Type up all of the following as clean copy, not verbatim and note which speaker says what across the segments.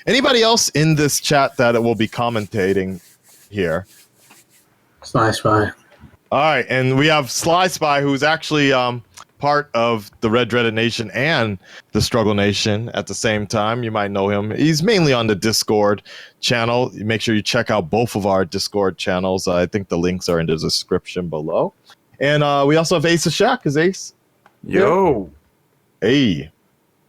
Speaker 1: Anybody else in this chat that will be commentating here?
Speaker 2: SlySpy.
Speaker 1: All right, and we have SlySpy, who's actually part of the Red Dreaded Nation and the Struggle Nation at the same time. You might know him. He's mainly on the Discord channel. Make sure you check out both of our Discord channels. I think the links are in the description below. And we also have Ace of Shaq. Is Ace?
Speaker 3: Yo.
Speaker 1: Hey.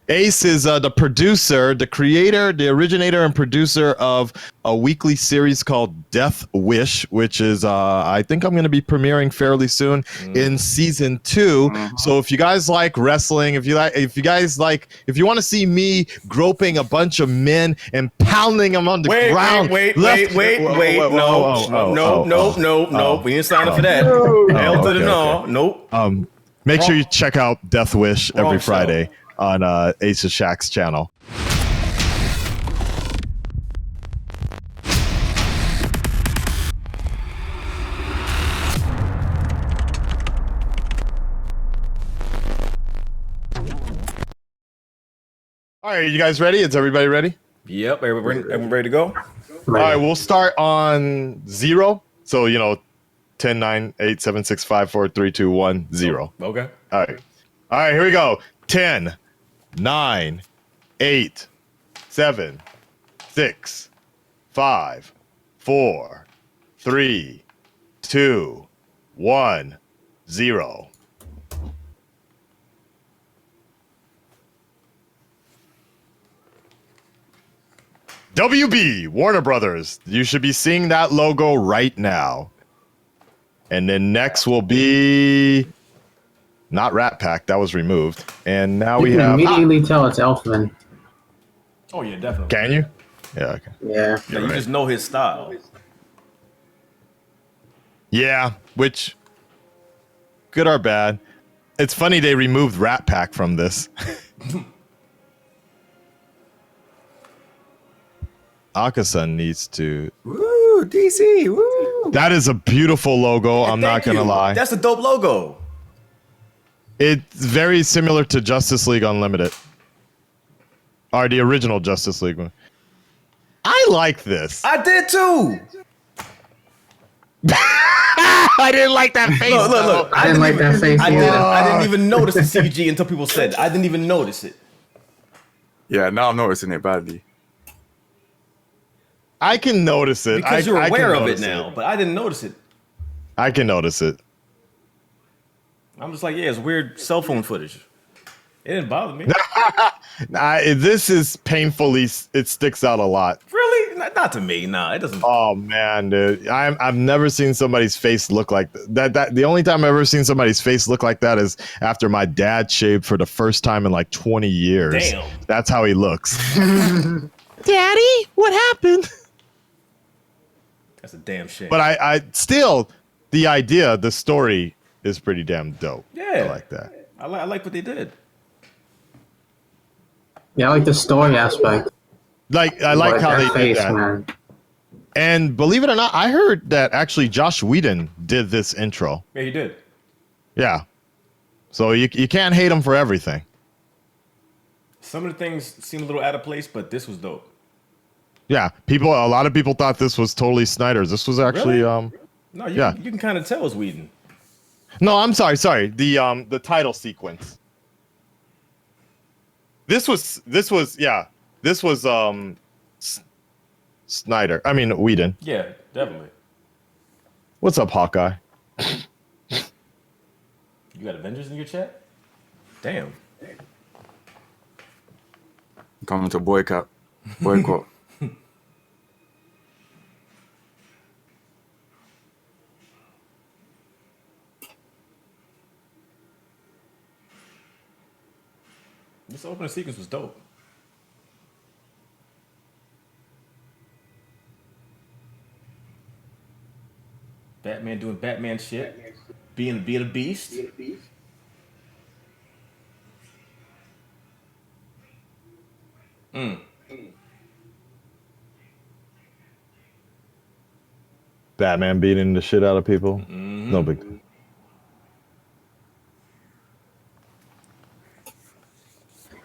Speaker 1: Ace is the producer, the creator, the originator and producer of a weekly series called Death Wish, which is I think I'm going to be premiering fairly soon in season 2. So if you guys like wrestling, if you want to see me groping a bunch of men and pounding them on the ground.
Speaker 4: Wait. No. We didn't sign up for that. Hell to the no. Nope.
Speaker 1: Make sure you check out Death Wish every Friday on Ace of Shaq's channel. All right, you guys ready? Is everybody ready?
Speaker 4: Yep, everybody ready to go?
Speaker 1: All right, we'll start on 0. So, 10, 9, 8, 7, 6, 5, 4, 3, 2, 1, 0.
Speaker 4: Okay.
Speaker 1: All right, here we go. 10, 9, 8, 7, 6, 5, 4, 3, 2, 1, 0. WB, Warner Brothers. You should be seeing that logo right now. And then next will be not Rat Pack, that was removed. And now we have
Speaker 2: immediately tell it's Elfman.
Speaker 4: Oh yeah, definitely.
Speaker 1: Can you? Yeah, okay.
Speaker 2: Yeah.
Speaker 4: You just know his style.
Speaker 1: Yeah, which good or bad. It's funny they removed Rat Pack from this. AKASAN needs to.
Speaker 3: Woo, DC. Woo.
Speaker 1: That is a beautiful logo. I'm not gonna lie.
Speaker 4: That's a dope logo.
Speaker 1: It's very similar to Justice League Unlimited, or the original Justice League one. I like this.
Speaker 4: I did too.
Speaker 1: I didn't like that face.
Speaker 4: Look.
Speaker 2: I didn't like that face.
Speaker 4: I didn't even notice the CG until people said it. I didn't even notice it.
Speaker 3: Yeah, now I'm noticing it badly.
Speaker 1: I can notice it.
Speaker 4: Because you're aware of it now, but I didn't notice it.
Speaker 1: I can notice it.
Speaker 4: I'm just like, yeah, it's weird cell phone footage. It didn't bother me.
Speaker 1: This is painfully, it sticks out a lot.
Speaker 4: Really? Not to me. Nah, it doesn't.
Speaker 1: Oh man, dude. I've never seen somebody's face look like that. The only time I've ever seen somebody's face look like that is after my dad shaved for the first time in like 20 years.
Speaker 4: Damn.
Speaker 1: That's how he looks. Daddy, what happened?
Speaker 4: That's a damn shame.
Speaker 1: But I still, the story is pretty damn dope.
Speaker 4: Yeah.
Speaker 1: I like that.
Speaker 4: I like what they did.
Speaker 2: Yeah, I like the story aspect.
Speaker 1: I like how they did that.
Speaker 2: Man.
Speaker 1: And believe it or not, I heard that actually Josh Whedon did this intro.
Speaker 4: Yeah, he did.
Speaker 1: Yeah. So you can't hate him for everything.
Speaker 4: Some of the things seem a little out of place, but this was dope.
Speaker 1: Yeah, a lot of people thought this was totally Snyder's. This was actually
Speaker 4: Really? No, you can kind of tell it's Whedon.
Speaker 1: No, I'm sorry. The title sequence. This was Snyder. I mean Whedon.
Speaker 4: Yeah, definitely.
Speaker 1: What's up, Hawkeye?
Speaker 4: You got Avengers in your chat? Damn.
Speaker 3: Coming to boycott.
Speaker 4: This opening sequence was dope. Batman doing Batman shit. Being a beast.
Speaker 1: Batman beating the shit out of people.
Speaker 4: Mm-hmm.
Speaker 1: No big deal.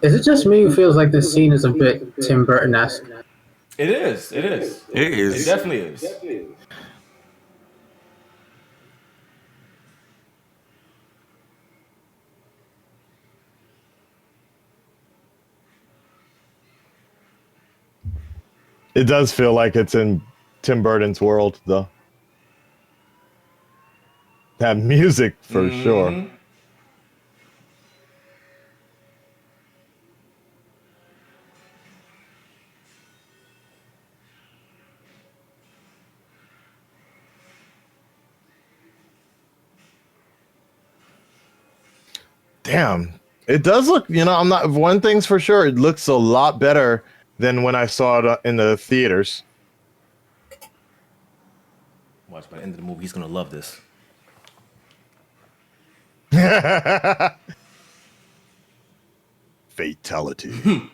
Speaker 2: Is it just me who feels like this scene is a bit Tim Burton-esque?
Speaker 4: It is. It is.
Speaker 3: It is.
Speaker 4: It definitely is.
Speaker 1: It does feel like it's in Tim Burton's world, though. That music, for sure. Damn. It does look, I'm not, one thing's for sure, it looks a lot better than when I saw it in the theaters.
Speaker 4: Watch, by the end of the movie, he's gonna love this.
Speaker 1: Fatality.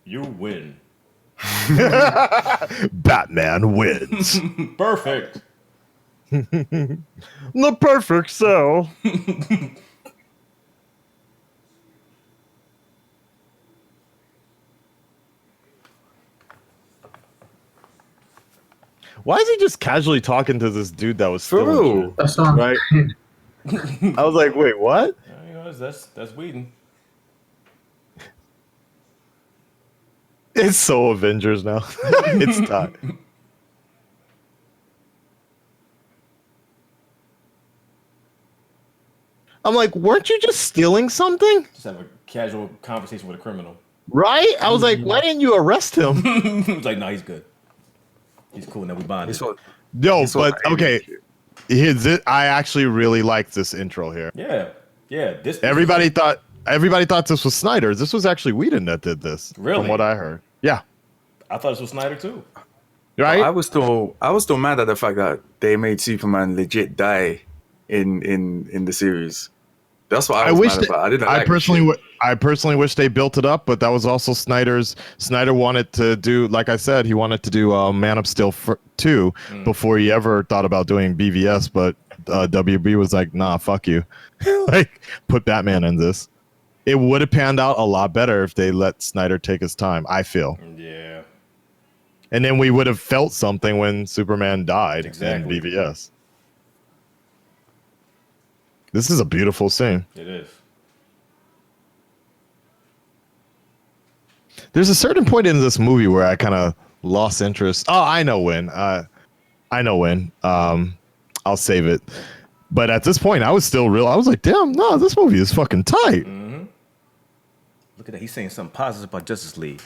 Speaker 4: You win.
Speaker 1: Batman wins.
Speaker 4: Perfect.
Speaker 1: The perfect cell. Why is he just casually talking to this dude that was still
Speaker 3: True.
Speaker 1: in shit?
Speaker 2: That's not
Speaker 1: Right? I was like, wait, what?
Speaker 4: That's Whedon.
Speaker 1: It's so Avengers now. It's time. I'm like, weren't you just stealing something?
Speaker 4: Just have a casual conversation with a criminal.
Speaker 1: Right? I was like, why didn't you arrest him?
Speaker 4: He's like, no, he's good. He's cool. Now we bonded.
Speaker 3: It's what,
Speaker 1: No,
Speaker 3: it's what
Speaker 1: but
Speaker 3: I
Speaker 1: okay. I actually really liked this intro here.
Speaker 4: Yeah. This
Speaker 1: Everybody thought this was Snyder. This was actually Whedon that did this.
Speaker 4: Really?
Speaker 1: From what I heard. Yeah.
Speaker 4: I thought this was Snyder too.
Speaker 1: Right?
Speaker 3: I was still mad at the fact that they made Superman legit die in the series. That's what I was mad about. I didn't.
Speaker 1: I personally wish they built it up, but that was also Snyder's. Snyder wanted to do, like I said, he wanted to do Man of Steel 2 before he ever thought about doing BVS, but WB was like, nah, fuck you. Like, put Batman in this. It would have panned out a lot better if they let Snyder take his time, I feel.
Speaker 4: Yeah.
Speaker 1: And then we would have felt something when Superman died
Speaker 4: Exactly.
Speaker 1: in BVS. This is a beautiful scene.
Speaker 4: It is.
Speaker 1: There's a certain point in this movie where I kind of lost interest. Oh, I know when. I'll save it. But at this point, I was still real. I was like, damn, no, this movie is fucking tight.
Speaker 4: Look at that. He's saying something positive about Justice League.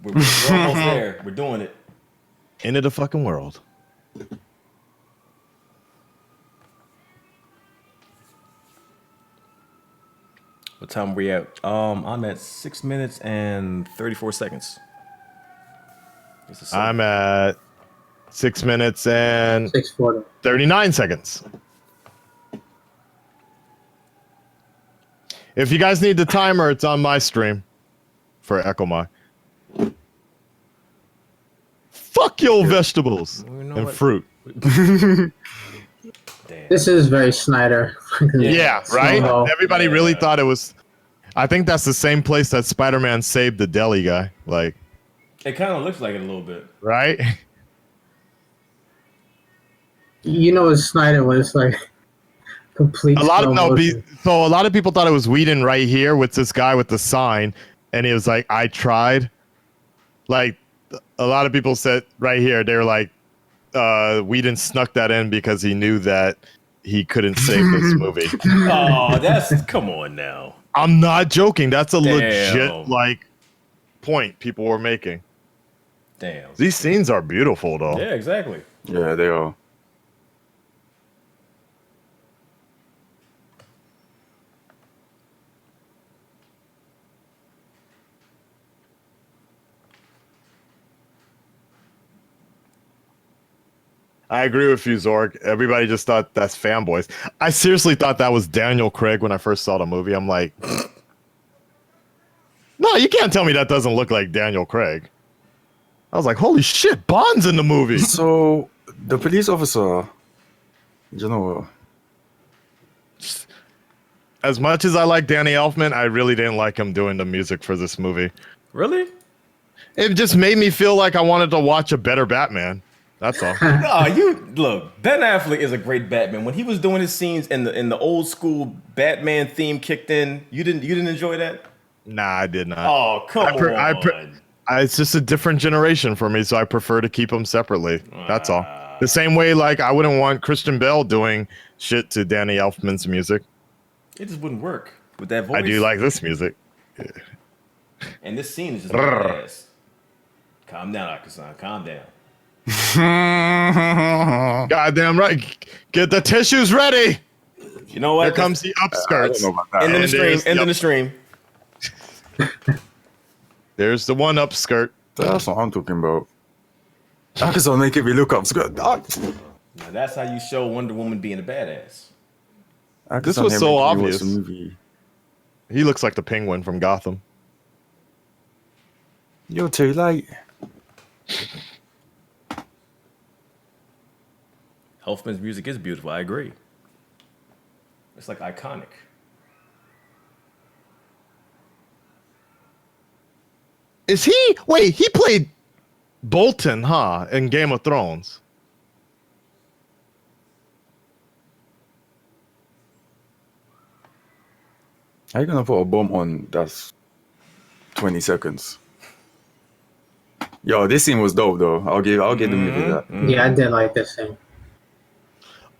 Speaker 4: We're almost there. We're doing it.
Speaker 1: End of the fucking world.
Speaker 4: What time are we at? I'm at 6 minutes and 34 seconds.
Speaker 1: I'm at 6 minutes and
Speaker 2: 6:40.
Speaker 1: 39 seconds. If you guys need the timer, it's on my stream for ECOMOG. Fuck your vegetables and fruit.
Speaker 4: Damn.
Speaker 2: This is very Snyder.
Speaker 1: Yeah, right?
Speaker 2: So-
Speaker 1: Everybody really thought it was. I think that's the same place that Spider-Man saved the deli guy. Like,
Speaker 4: It kind of looks like it a little bit.
Speaker 1: right?
Speaker 2: You know, it's Snyder when it's like complete.
Speaker 1: A lot of
Speaker 2: slow motion.
Speaker 1: so a lot of people thought it was Whedon right here with this guy with the sign, and he was like, "I tried." Like, a lot of people said right here, they were like, Whedon snuck that in because he knew that he couldn't save this movie.
Speaker 4: Oh, come on now.
Speaker 1: I'm not joking. That's a
Speaker 4: Damn.
Speaker 1: legit like point people were making.
Speaker 4: Damn.
Speaker 1: These scenes are beautiful though.
Speaker 4: Yeah, exactly.
Speaker 3: Yeah, they are.
Speaker 1: I agree with you, Zorg. Everybody just thought that's fanboys. I seriously thought that was Daniel Craig when I first saw the movie. I'm like, no, you can't tell me that doesn't look like Daniel Craig. I was like, holy shit, Bond's in the movie.
Speaker 3: So the police officer, you know,
Speaker 1: As much as I like Danny Elfman, I really didn't like him doing the music for this movie.
Speaker 4: Really?
Speaker 1: It just made me feel like I wanted to watch a better Batman. That's all.
Speaker 4: Oh, you look. Ben Affleck is a great Batman. When he was doing his scenes in the old school Batman theme kicked in, you didn't enjoy that?
Speaker 1: Nah, I did not.
Speaker 4: Oh, come on.
Speaker 1: It's just a different generation for me, so I prefer to keep them separately. That's all. The same way, like, I wouldn't want Christian Bale doing shit to Danny Elfman's music.
Speaker 4: It just wouldn't work with that voice.
Speaker 1: I do like this music.
Speaker 4: And this scene is just badass. Calm down, AKASAN. Calm down.
Speaker 1: Goddamn right. Get the tissues ready.
Speaker 4: You know what?
Speaker 1: Here comes the upskirts.
Speaker 4: End of the stream. End of the stream.
Speaker 1: There's the one upskirt.
Speaker 3: That's what I'm talking about. AKASAN making me look upskirt.
Speaker 4: Now that's how you show Wonder Woman being a badass.
Speaker 1: This was so obvious. He looks like the Penguin from Gotham.
Speaker 3: You're too late.
Speaker 4: Elfman's music is beautiful. I agree. It's like iconic.
Speaker 1: Is he? Wait, he played Bolton, huh? In Game of Thrones.
Speaker 3: How you gonna put a bomb on that's 20 seconds? Yo, this scene was dope though. I'll give the movie that.
Speaker 2: Yeah, I did like this thing.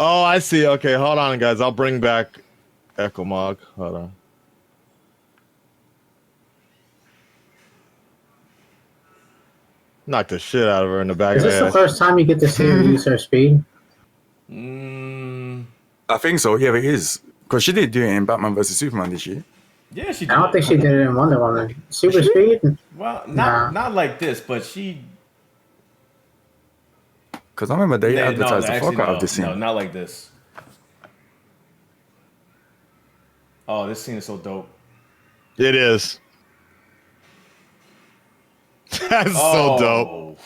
Speaker 1: Oh, I see. Okay, hold on, guys. I'll bring back ECOMOG. Hold on. Knock the shit out of her in the back
Speaker 2: Is
Speaker 1: of
Speaker 2: this
Speaker 1: the
Speaker 2: the
Speaker 1: head.
Speaker 2: first time you get to see her use her speed?
Speaker 3: I think so. Yeah, it is. Because she did do it in Batman vs Superman, did she?
Speaker 4: Yeah, she did.
Speaker 2: I don't think she did it in Wonder Woman. Super speed?
Speaker 4: Well,
Speaker 2: Nah.
Speaker 4: not like this, but she.
Speaker 3: Because I remember they advertised the fuck out of this scene.
Speaker 4: No, not like this. Oh, this scene is so dope.
Speaker 1: It is. That's so dope.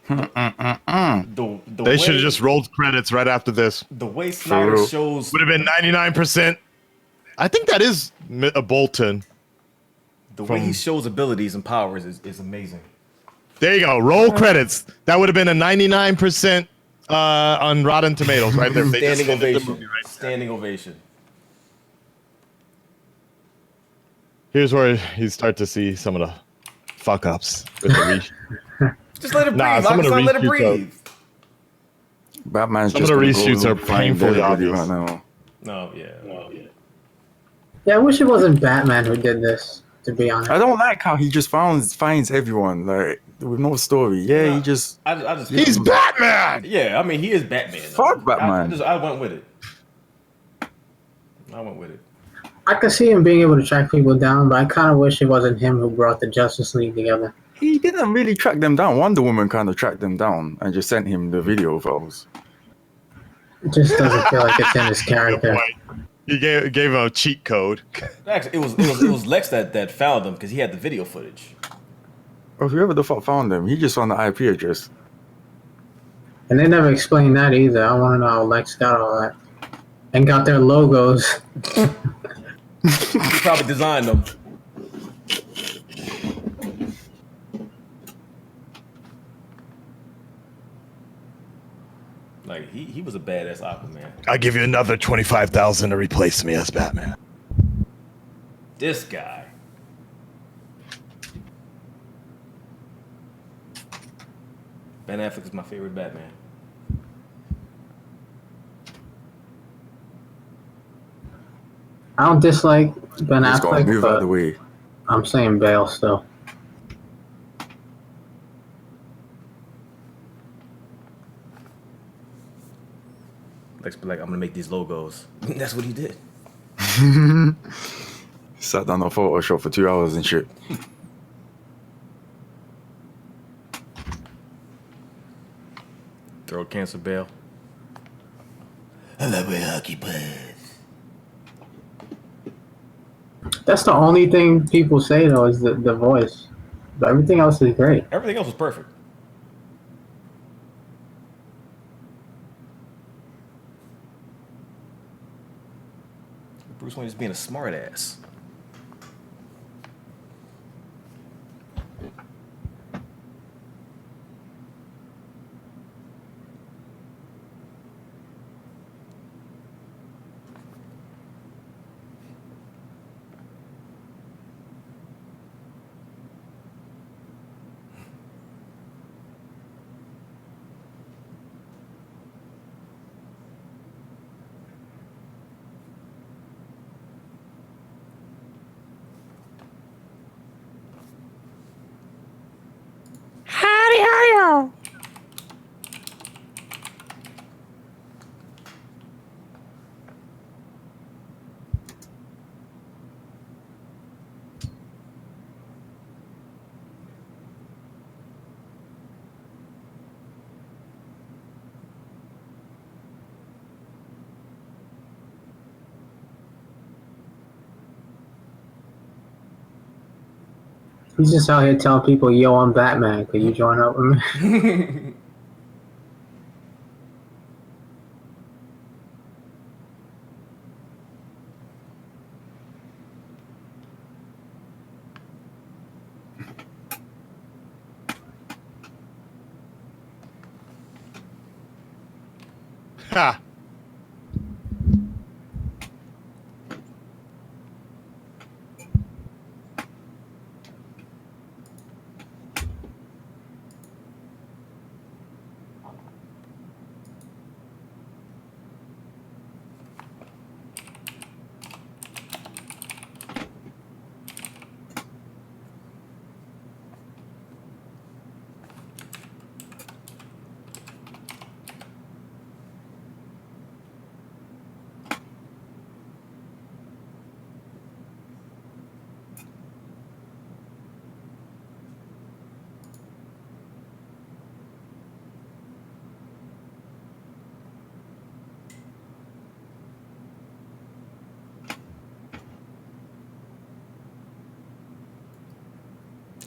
Speaker 1: They should have just rolled credits right after this.
Speaker 4: The way Snyder shows
Speaker 1: Would have been 99%. I think that is a Bolton.
Speaker 4: the way he shows abilities and powers is amazing.
Speaker 1: There you go. Roll credits. That would have been a 99% on Rotten Tomatoes right there. They just
Speaker 4: Standing
Speaker 1: ended the
Speaker 4: ovation.
Speaker 1: movie right there.
Speaker 4: Standing ovation.
Speaker 1: Here's where you start to see some of the fuck ups with the
Speaker 4: Just let it breathe.
Speaker 1: Nah, some of the
Speaker 4: AKASAN, let it
Speaker 1: reshoots
Speaker 4: breathe.
Speaker 3: Batman's
Speaker 1: Some
Speaker 3: just
Speaker 1: of the
Speaker 3: gonna go
Speaker 1: reshoots are
Speaker 3: and find
Speaker 1: painfully
Speaker 3: everybody
Speaker 1: obvious.
Speaker 3: right now.
Speaker 4: No, yeah.
Speaker 2: Yeah, I wish it wasn't Batman who did this, to be honest.
Speaker 3: I don't like how he just finds everyone like with no story. Yeah, he just
Speaker 4: I just
Speaker 1: He's Batman!
Speaker 4: Yeah, I mean he is Batman.
Speaker 3: Fuck Batman.
Speaker 4: I went with it.
Speaker 2: I could see him being able to track people down, but I kind of wish it wasn't him who brought the Justice League together.
Speaker 3: he didn't really track them down. Wonder Woman kind of tracked them down and just sent him the video files.
Speaker 2: It just doesn't feel like it's in his character.
Speaker 1: He gave him a cheat code.
Speaker 4: Actually, it was Lex that found them because he had the video footage.
Speaker 3: Or whoever the fuck found them, he just found the IP address.
Speaker 2: And they never explained that either. I want to know how Lex got all that. And got their logos.
Speaker 4: He probably designed them. Like he was a badass Aquaman.
Speaker 1: I'll give you another 25,000 to replace me as Batman.
Speaker 4: This guy. Ben Affleck is my favorite Batman.
Speaker 2: I don't dislike Ben
Speaker 3: He's gonna
Speaker 2: Affleck,
Speaker 3: move out of the
Speaker 2: but
Speaker 3: way.
Speaker 2: I'm saying Bale still.
Speaker 4: Lex be like, I'm gonna make these logos. That's what he did.
Speaker 3: Sat down on Photoshop for 2 hours and shit.
Speaker 4: Throat cancer bail. I love my hockey pads.
Speaker 2: That's the only thing people say, though, is the voice. But everything else is great.
Speaker 4: Everything else was perfect. Bruce Wayne is being a smart ass.
Speaker 2: He's just out here telling people, "Yo, I'm Batman. Could you join up with me?"
Speaker 1: Ha!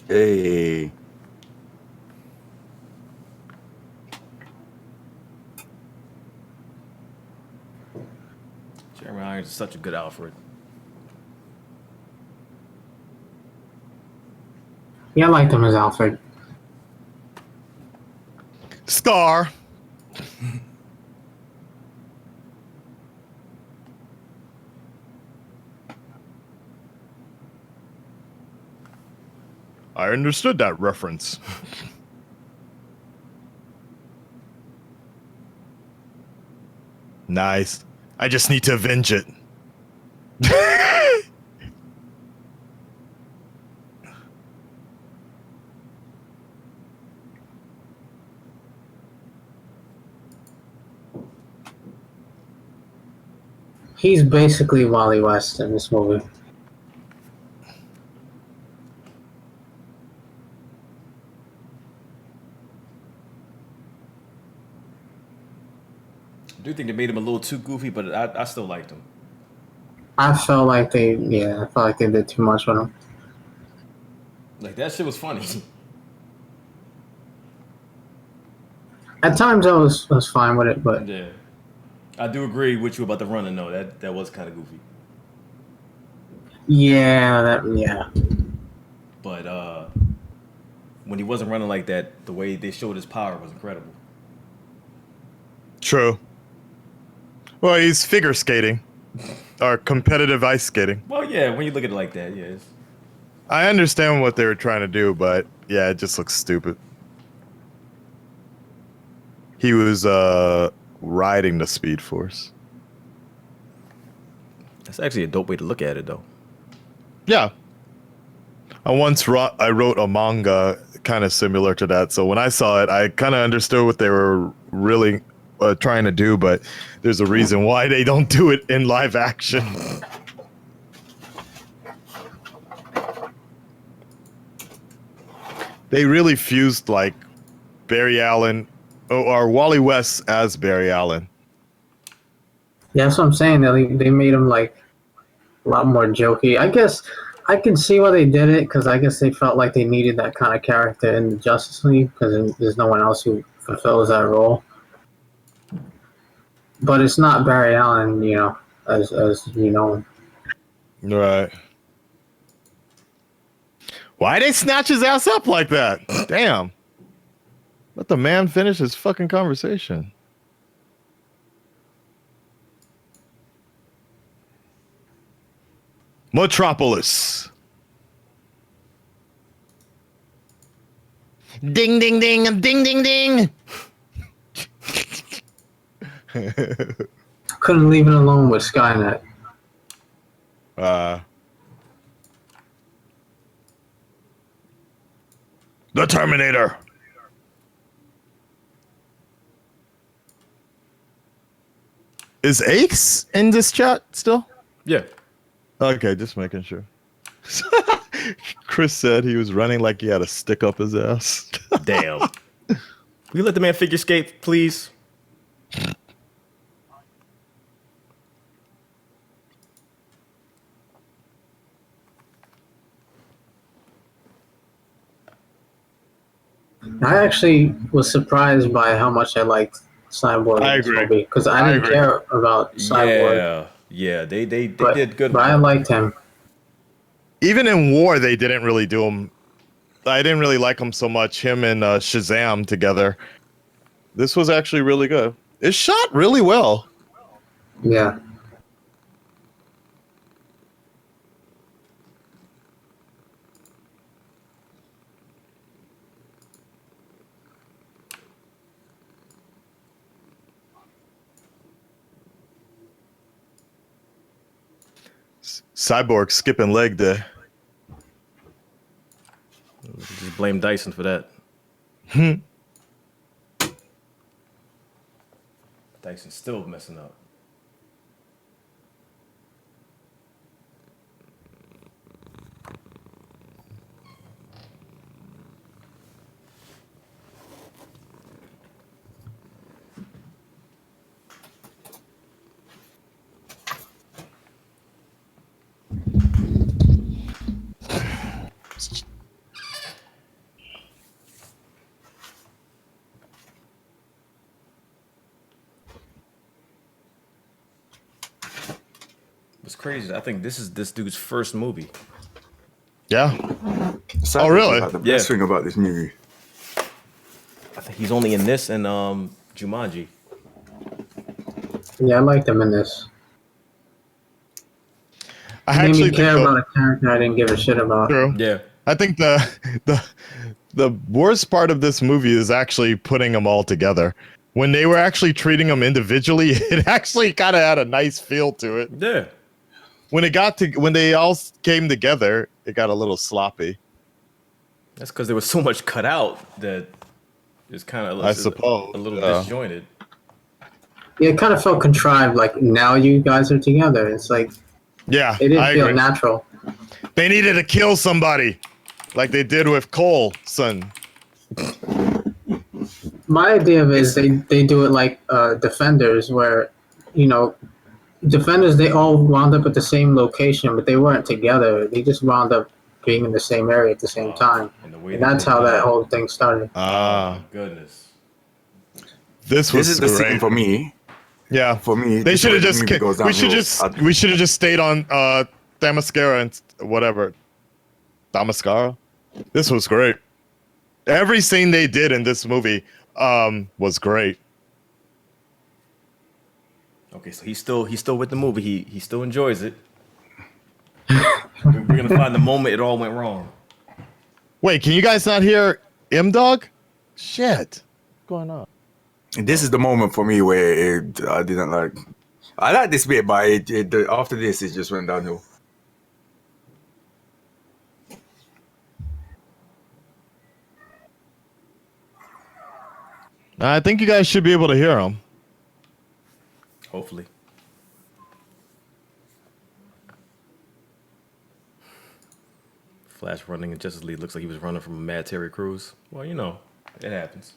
Speaker 3: Hey.
Speaker 4: Jeremy Irons is such a good Alfred.
Speaker 2: Yeah, I liked him as Alfred.
Speaker 1: Scar. I understood that reference. Nice. I just need to avenge it.
Speaker 2: He's basically Wally West in this movie.
Speaker 4: I do think they made him a little too goofy, but I still liked him.
Speaker 2: I felt like they did too much with him.
Speaker 4: Like, that shit was funny.
Speaker 2: At times I was fine with it, but
Speaker 4: Yeah. I do agree with you about the running, though. That was kind of goofy.
Speaker 2: yeah.
Speaker 4: But when he wasn't running like that, the way they showed his power was incredible.
Speaker 1: True. Well, he's figure skating. Or competitive ice skating.
Speaker 4: Well, yeah, when you look at it like that, yeah.
Speaker 1: I understand what they were trying to do, but yeah, it just looks stupid. He was riding the Speed Force.
Speaker 4: That's actually a dope way to look at it, though.
Speaker 1: Yeah. I wrote a manga kind of similar to that, so when I saw it, I kind of understood what they were really trying to do, but there's a reason why they don't do it in live action. They really fused like Barry Allen or Wally West as Barry Allen.
Speaker 2: yeah, that's what I'm saying. They made him like a lot more jokey. I guess I can see why they did it, because I guess they felt like they needed that kind of character in the Justice League, because there's no one else who fulfills that role. But it's not Barry Allen, as you know.
Speaker 1: Right. Why they snatch his ass up like that? Damn. Let the man finish his fucking conversation. Metropolis. Ding, ding, ding, ding, ding, ding.
Speaker 2: Couldn't leave it alone with Skynet.
Speaker 1: The Terminator. Is Ace in this chat still?
Speaker 4: Yeah.
Speaker 1: Okay, just making sure. Chris said he was running like he had a stick up his ass.
Speaker 4: Damn. Will you let the man figure skate, please?
Speaker 2: I actually was surprised by how much I liked Cyborg
Speaker 1: I
Speaker 2: in this
Speaker 1: agree.
Speaker 2: movie because I didn't
Speaker 1: agree.
Speaker 2: care about Cyborg.
Speaker 4: Yeah, they
Speaker 2: but,
Speaker 4: did good.
Speaker 2: But I liked him.
Speaker 1: Even in War, they didn't really do him. I didn't really like him so much. Him and Shazam together. This was actually really good. It's shot really well.
Speaker 2: Yeah.
Speaker 1: Cyborg skipping leg day.
Speaker 4: Just blame Dyson for that. Dyson's still messing up. It's crazy. I think this is this dude's first movie.
Speaker 1: Yeah.
Speaker 3: Cyborg
Speaker 1: Oh, really?
Speaker 3: is the best thing about this movie.
Speaker 4: I think he's only in this and Jumanji.
Speaker 2: Yeah, I liked him in this.
Speaker 1: I
Speaker 2: It made
Speaker 1: actually
Speaker 2: me care
Speaker 1: think
Speaker 2: about a character I didn't give a shit about.
Speaker 1: true.
Speaker 4: Yeah.
Speaker 1: I think the worst part of this movie is actually putting them all together. When they were actually treating them individually, it actually kind of had a nice feel to it.
Speaker 4: Yeah.
Speaker 1: When they all came together, it got a little sloppy.
Speaker 4: That's because there was so much cut out that it's kind of,
Speaker 1: I suppose,
Speaker 4: a little disjointed.
Speaker 2: Yeah, it kind of felt contrived. Like now you guys are together. It's like
Speaker 1: Yeah,
Speaker 2: it didn't
Speaker 1: I
Speaker 2: feel
Speaker 1: agree.
Speaker 2: natural.
Speaker 1: They needed to kill somebody, like they did with Cole, son.
Speaker 2: My idea of it is they do it like Defenders, where Defenders, they all wound up at the same location, but they weren't together. They just wound up being in the same area at the same time. And that's how that whole thing started.
Speaker 4: Oh, goodness.
Speaker 1: This
Speaker 3: is the
Speaker 1: great.
Speaker 3: scene for me.
Speaker 1: Yeah,
Speaker 3: For me,
Speaker 1: they should have just. We should
Speaker 3: downhill.
Speaker 1: just stayed on Themyscira and whatever. Themyscira. This was great. Every scene they did in this movie was great.
Speaker 4: Okay, so he's still with the movie. He still enjoys it. We're gonna find the moment it all went wrong.
Speaker 1: Wait, can you guys not hear M-Dog? Shit. What's going on?
Speaker 3: And this is the moment for me where I didn't like. I like this bit, but after this, it just went downhill.
Speaker 1: I think you guys should be able to hear him.
Speaker 4: Hopefully. Flash running in Justice League looks like he was running from a mad Terry Crews. Well, it happens.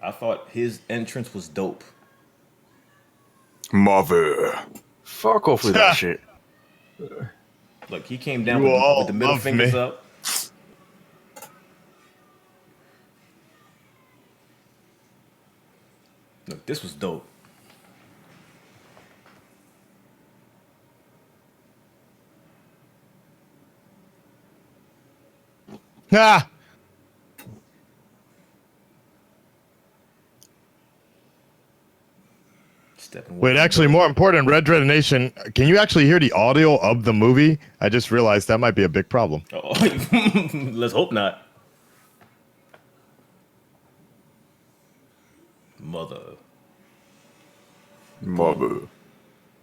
Speaker 4: I thought his entrance was dope.
Speaker 3: Mother. Fuck off with that shit.
Speaker 4: Look, he came down
Speaker 1: You all
Speaker 4: with the middle
Speaker 1: love
Speaker 4: fingers
Speaker 1: me.
Speaker 4: up. Look, this was dope.
Speaker 1: Ah! Wait, actually, more important, Red Dread Nation, can you actually hear the audio of the movie? I just realized that might be a big problem.
Speaker 4: Oh, let's hope not. Mother.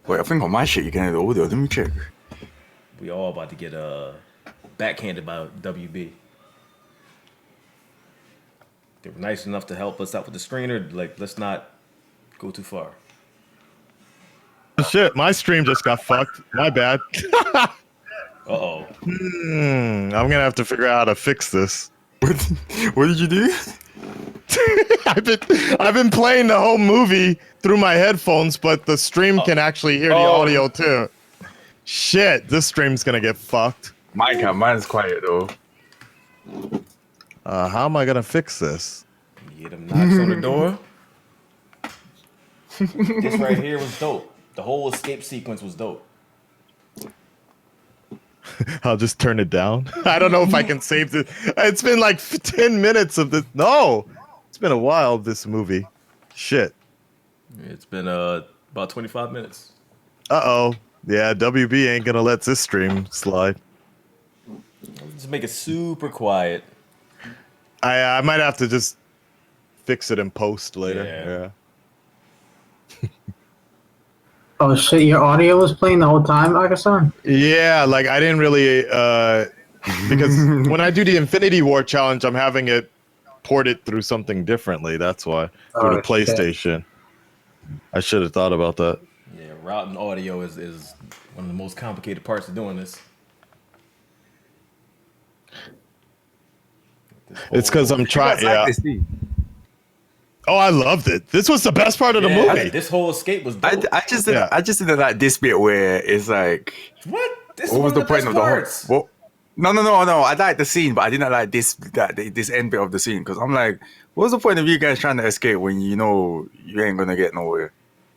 Speaker 3: Wait, I think on my shit you can hear the audio. Let me check.
Speaker 4: We all about to get backhanded by WB. They were nice enough to help us out with the screener. Like, let's not go too far.
Speaker 1: Shit, my stream just got fucked. My bad.
Speaker 4: Uh-oh.
Speaker 1: I'm gonna have to figure out how to fix this.
Speaker 3: What did you do?
Speaker 1: I've been playing the whole movie through my headphones, but the stream can actually hear the audio too. Shit, this stream's gonna get fucked.
Speaker 3: Mine's quiet though.
Speaker 1: How am I gonna fix this?
Speaker 4: You get them knocks on the door. This right here was dope. The whole escape sequence was dope.
Speaker 1: I'll just turn it down. I don't know if I can save this. It's been like 10 minutes of this. No, it's been a while of this movie. Shit.
Speaker 4: It's been about 25 minutes.
Speaker 1: Uh-oh. Yeah, WB ain't gonna let this stream slide.
Speaker 4: Just make it super quiet.
Speaker 1: I might have to just fix it in post later.
Speaker 4: Yeah.
Speaker 2: Oh shit! Your audio was playing the whole time, AKASAN?
Speaker 1: Yeah, like I didn't really because when I do the Infinity War challenge, I'm having it ported through something differently. That's why through the PlayStation. I should have thought about that.
Speaker 4: Yeah, routing audio is one of the most complicated parts of doing this.
Speaker 1: It's because I'm trying.
Speaker 3: You guys like
Speaker 1: Yeah.
Speaker 3: this scene?
Speaker 1: Oh, I loved it. This was the best part of the movie.
Speaker 4: This whole escape was dope.
Speaker 3: I just didn't like this bit where it's like,
Speaker 4: What? This
Speaker 3: what was the point of the
Speaker 4: parts.
Speaker 3: whole? Well, no. I liked the scene, but I didn't like this end bit of the scene because I'm like, what's the point of you guys trying to escape when you know you ain't gonna get nowhere?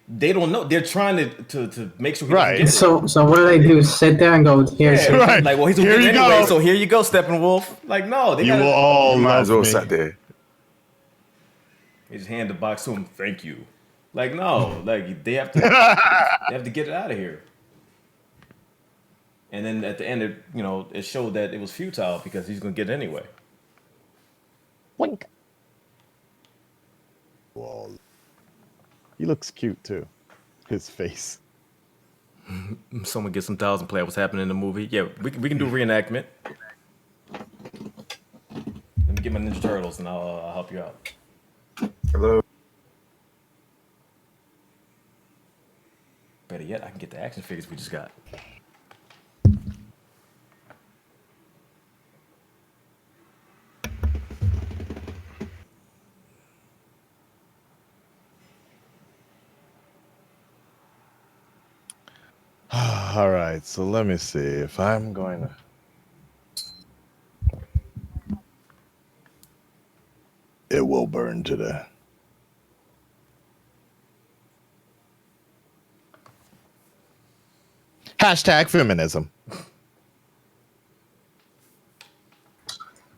Speaker 4: They don't know. They're trying to make sure he
Speaker 1: Right.
Speaker 4: doesn't get it.
Speaker 2: So what do they do? Sit there and go, here's
Speaker 4: Yeah,
Speaker 1: Right.
Speaker 4: Like, well, he's gonna
Speaker 1: Here
Speaker 4: get it
Speaker 1: you
Speaker 4: anyway,
Speaker 1: go.
Speaker 4: so here you go, Steppenwolf. Like, no, they
Speaker 1: You
Speaker 4: gotta,
Speaker 1: will all
Speaker 3: You might as well
Speaker 1: love
Speaker 3: sat
Speaker 1: me.
Speaker 3: there.
Speaker 4: They just hand the box to him. Thank you. Like, no, like they have to get it out of here. And then at the end, it showed that it was futile because he's gonna get it anyway.
Speaker 1: Wink. Whoa. He looks cute too. His face.
Speaker 4: Someone get some thousand play what's happening in the movie. Yeah, we can do reenactment. Let me get my Ninja Turtles and I'll help you out.
Speaker 3: Hello.
Speaker 4: Better yet, I can get the action figures we just got.
Speaker 1: All right, so let me see if I'm going to. It will burn today. Hashtag feminism.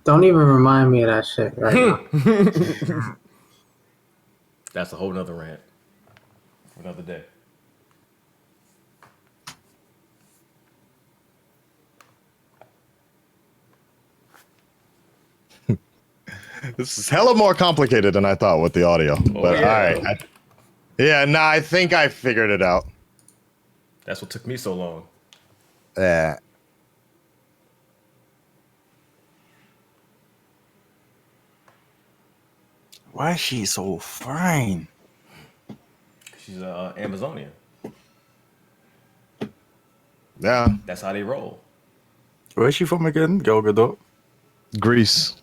Speaker 2: Don't even remind me of that shit right now.
Speaker 4: That's a whole nother rant for another day.
Speaker 1: This is hella more complicated than I thought with the audio. But
Speaker 4: yeah.
Speaker 1: all right. I think I figured it out.
Speaker 4: That's what took me so long.
Speaker 1: Yeah.
Speaker 3: Why is she so fine?
Speaker 4: She's Amazonian.
Speaker 1: Yeah.
Speaker 4: That's how they roll.
Speaker 3: Where is she from again? Gal Gadot?
Speaker 1: Greece.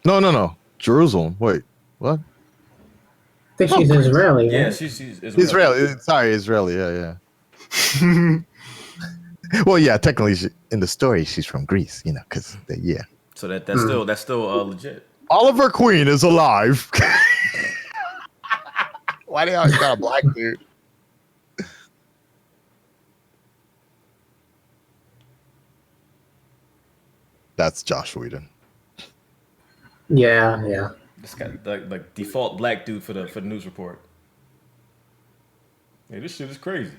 Speaker 1: No. Jerusalem. Wait. What?
Speaker 2: I think she's Israeli.
Speaker 4: Yeah,
Speaker 2: right?
Speaker 4: she's
Speaker 1: Israeli. Sorry, Israeli. Yeah. Well, yeah, technically in the story she's from Greece, because yeah.
Speaker 4: So that's still legit.
Speaker 1: Oliver Queen is alive. Why do you always got a black dude? That's Josh Whedon.
Speaker 2: Yeah.
Speaker 4: This guy like default black dude for the news report. Hey, this shit is crazy.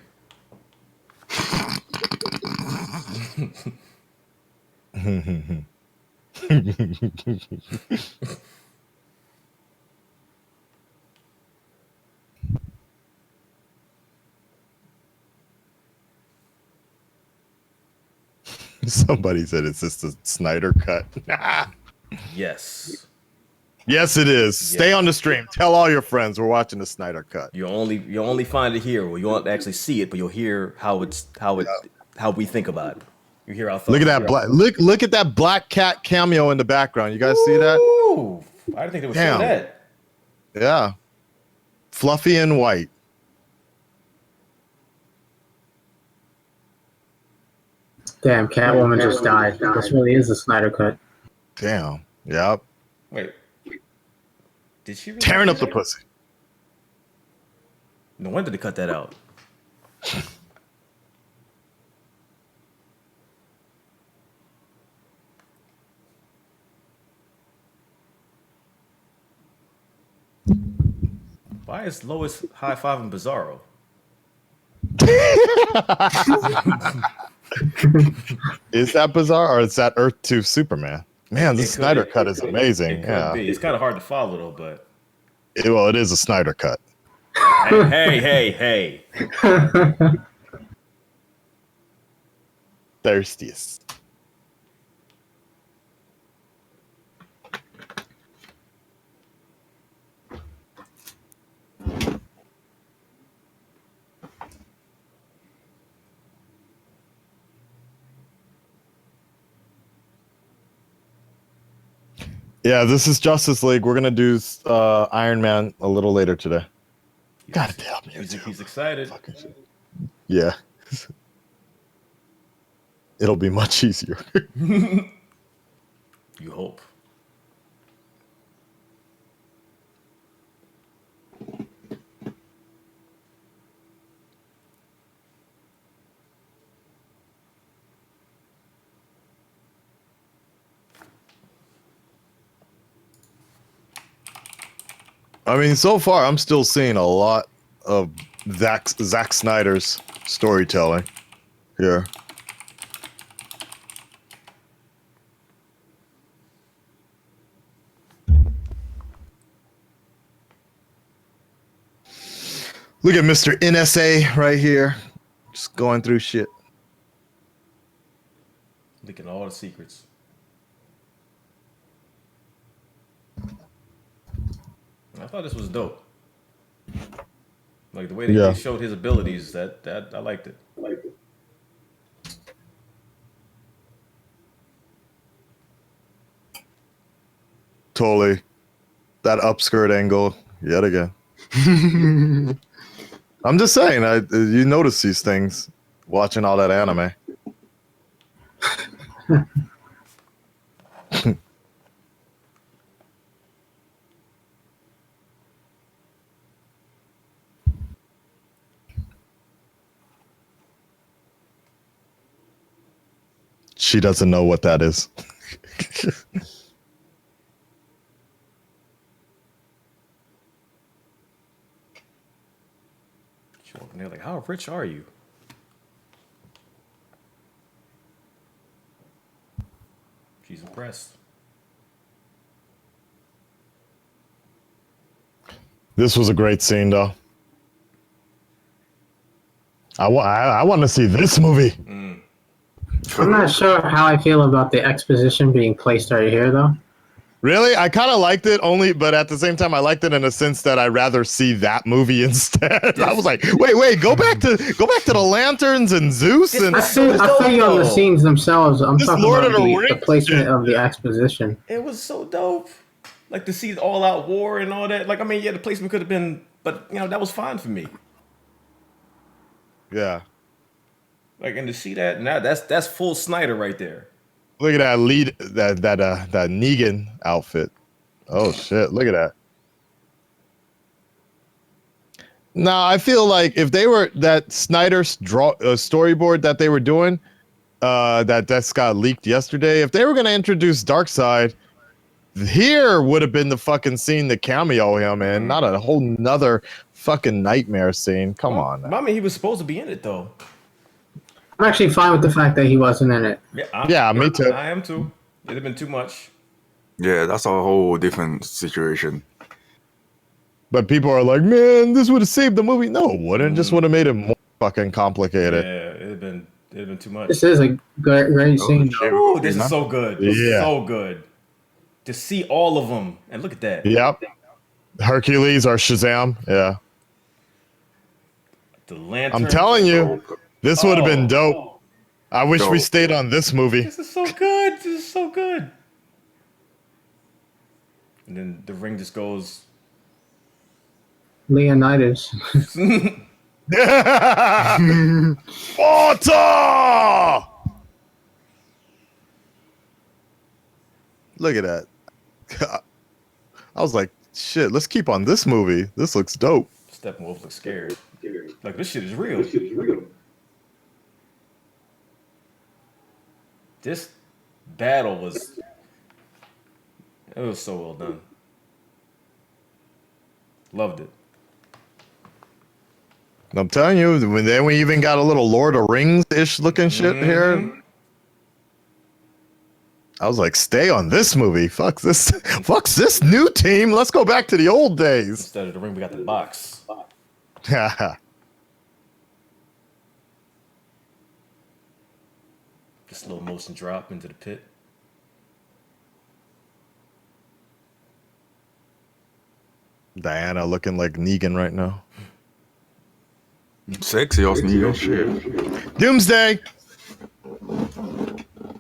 Speaker 1: Somebody said it's just a Snyder cut.
Speaker 4: Yes.
Speaker 1: Yes, it is. Stay on the stream. Tell all your friends we're watching the Snyder cut.
Speaker 4: You only find it here. Well, you won't actually see it, but you'll hear how we think about it. You hear our thoughts.
Speaker 1: Look at that black. Look at that black cat cameo in the background. You guys see that?
Speaker 4: Ooh, I didn't think they would show that.
Speaker 1: Yeah. Fluffy and white.
Speaker 2: Damn, Catwoman just died. This really is a Snyder cut.
Speaker 1: Damn. Yep.
Speaker 4: Wait. Did she really
Speaker 1: Tearing up the pussy.
Speaker 4: No wonder they cut that out. Why is Lois high-fiving Bizarro?
Speaker 1: Is that bizarre or is that Earth 2 Superman? Man, this Snyder cut is amazing.
Speaker 4: It could be. It's kind of hard to follow though, but
Speaker 1: Well, it is a Snyder cut.
Speaker 4: Hey.
Speaker 1: Thirstiest. Yeah, this is Justice League. We're gonna do Iron Man a little later today. God damn it!
Speaker 4: He's excited.
Speaker 1: Yeah, it'll be much easier.
Speaker 4: You hope.
Speaker 1: I mean, so far, I'm still seeing a lot of Zack Snyder's storytelling here. Look at Mr. NSA right here, just going through shit.
Speaker 4: Leaking all the secrets. I thought this was dope. Like the way they showed his abilities, that I liked it.
Speaker 1: Totally. That upskirt angle, yet again. I'm just saying, you notice these things watching all that anime. She doesn't know what that is.
Speaker 4: She's walking there like, how rich are you? She's impressed.
Speaker 1: This was a great scene, though. I want to see this movie.
Speaker 2: I'm not sure how I feel about the exposition being placed right here, though.
Speaker 1: Really? I kind of liked it but at the same time, I liked it in a sense that I'd rather see that movie instead. I was like, wait, go back to the lanterns and Zeus and.
Speaker 2: I feel you on the scenes themselves. I'm talking
Speaker 1: Lord
Speaker 2: about
Speaker 1: of the
Speaker 2: the
Speaker 1: Rings
Speaker 2: placement
Speaker 1: shit.
Speaker 2: of the exposition.
Speaker 4: It was so dope. Like to see the all-out war and all that. Like, I mean, yeah, the placement could have been, but that was fine for me.
Speaker 1: Yeah.
Speaker 4: Like, and to see that, now that's full Snyder right there.
Speaker 1: Look at that that Negan outfit. Oh shit! Look at that. Now I feel like if they were that Snyder's storyboard that they were doing, that's got leaked yesterday. If they were gonna introduce Darkseid, here would have been the fucking scene to cameo him in, not a whole nother fucking nightmare scene. Come on. Now.
Speaker 4: I mean, he was supposed to be in it though.
Speaker 2: I'm actually fine with the fact that he wasn't in it.
Speaker 1: Yeah, me too.
Speaker 4: I am too. It'd have been too much.
Speaker 3: Yeah, that's a whole different situation.
Speaker 1: But people are like, man, this would have saved the movie. No, it wouldn't. Just would have made it more fucking complicated.
Speaker 4: Yeah, it'd have been too much.
Speaker 2: This is a great scene.
Speaker 4: Ooh, this is so good. This is
Speaker 1: Yeah.
Speaker 4: so good. To see all of them and look at that.
Speaker 1: Yep. Hercules or Shazam. Yeah.
Speaker 4: The lantern.
Speaker 1: I'm telling you, this would have been dope. I wish we
Speaker 3: Dope.
Speaker 1: stayed on this movie.
Speaker 4: This is so good. This is so good. And then the ring just goes.
Speaker 2: Leonidas.
Speaker 1: Water! Look at that. I was like, shit, let's keep on this movie. This looks dope.
Speaker 4: Steppenwolf looks scared. Like, this shit is real. This battle was... It was so well done. Loved it.
Speaker 1: I'm telling you, then we even got a little Lord of Rings-ish looking shit here. I was like, stay on this movie. Fuck this new team. Let's go back to the old days.
Speaker 4: Instead of the ring, we got the box.
Speaker 1: The
Speaker 4: slow motion drop into the pit.
Speaker 1: Diana looking like Negan right now.
Speaker 3: Sexy ass Negan shit.
Speaker 1: Doomsday.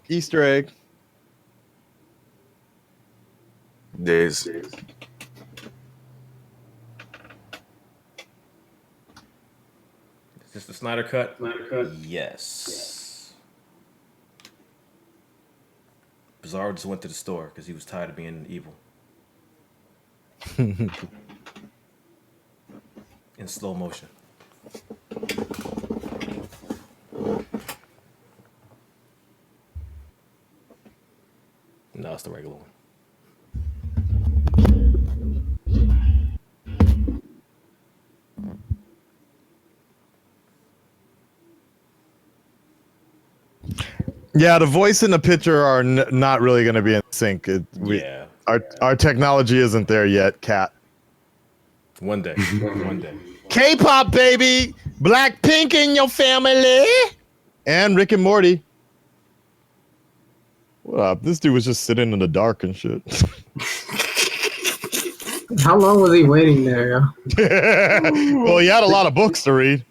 Speaker 1: Easter egg.
Speaker 3: Days.
Speaker 4: Is this the Snyder Cut? Yes. Bizarro just went to the store because he was tired of being evil. In slow motion. No, it's the regular one.
Speaker 1: Yeah, the voice and the picture are not really going to be in sync.
Speaker 4: Yeah.
Speaker 1: Our technology isn't there yet, Cat.
Speaker 4: One day. One day.
Speaker 1: K-pop, baby! Blackpink in your family! And Rick and Morty. What up? This dude was just sitting in the dark and shit.
Speaker 2: How long was he waiting there?
Speaker 1: Well, he had a lot of books to read.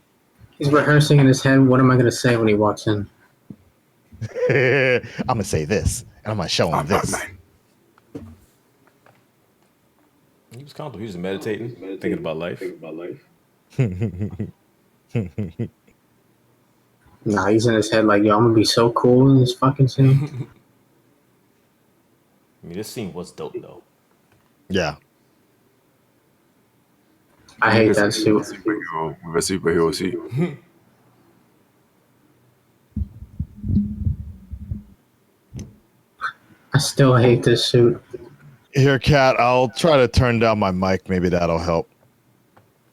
Speaker 2: He's rehearsing in his head. What am I going to say when he walks in?
Speaker 1: I'm going to say this, and I'm going to show him this.
Speaker 4: He was comfortable. He was meditating, thinking about life.
Speaker 2: Nah, he's in his head like, yo, I'm going to be so cool in this fucking scene.
Speaker 4: I mean, this scene was dope, though.
Speaker 1: Yeah.
Speaker 2: I hate that suit.
Speaker 3: With a superhero suit.
Speaker 2: I still hate this suit.
Speaker 1: Here, Cat, I'll try to turn down my mic. Maybe that'll help.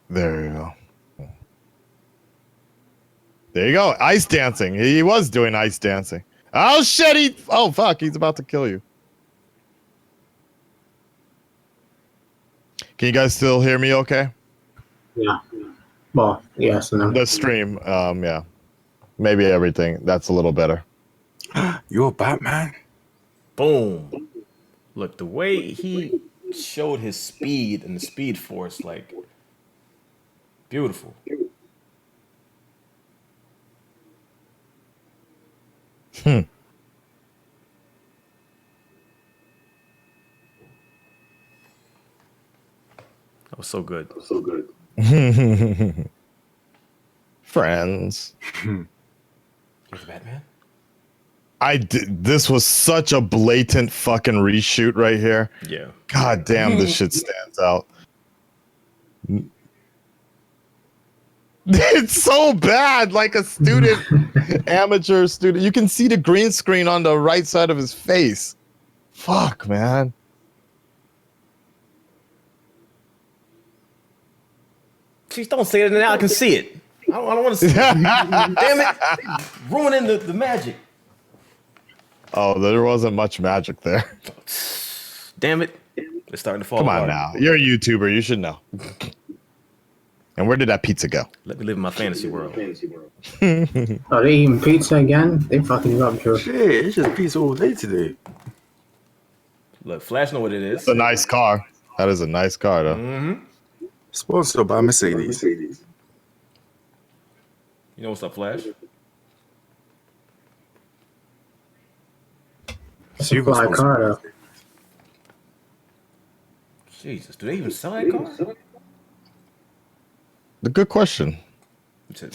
Speaker 1: There you go. There you go. Ice dancing. He was doing ice dancing. Oh, shit. Oh, fuck. He's about to kill you. Can you guys still hear me okay?
Speaker 2: Yeah. Well, yes and no.
Speaker 1: The stream. Yeah. Maybe everything. That's a little better.
Speaker 3: You're Batman?
Speaker 4: Boom. Look, the way he showed his speed and the speed force, like, beautiful.
Speaker 1: That
Speaker 4: was so good.
Speaker 1: Friends.
Speaker 4: You're the Batman?
Speaker 1: This was such a blatant fucking reshoot right here.
Speaker 4: Yeah.
Speaker 1: God damn, this shit stands out. It's so bad, like a student, amateur student. You can see the green screen on the right side of his face. Fuck, man.
Speaker 4: Jeez, don't say it now. I can see it. I don't want to see it. Damn it. Ruining the magic.
Speaker 1: Oh, there wasn't much magic there.
Speaker 4: Damn it. It's starting to fall
Speaker 1: Come
Speaker 4: apart.
Speaker 1: on now. You're a YouTuber. You should know. And where did that pizza go?
Speaker 4: Let me live in my fantasy world.
Speaker 2: Are they eating pizza again? They fucking up, Drew.
Speaker 3: Shit, it's just pizza all day today.
Speaker 4: Look, Flash know what it is.
Speaker 1: It's a nice car. That is a nice car, though.
Speaker 4: Mm-hmm.
Speaker 3: Sponsored by Mercedes.
Speaker 4: You know what's up, Flash?
Speaker 2: It's a fly car, though.
Speaker 4: Jesus, do they even sell that car?
Speaker 1: The good question.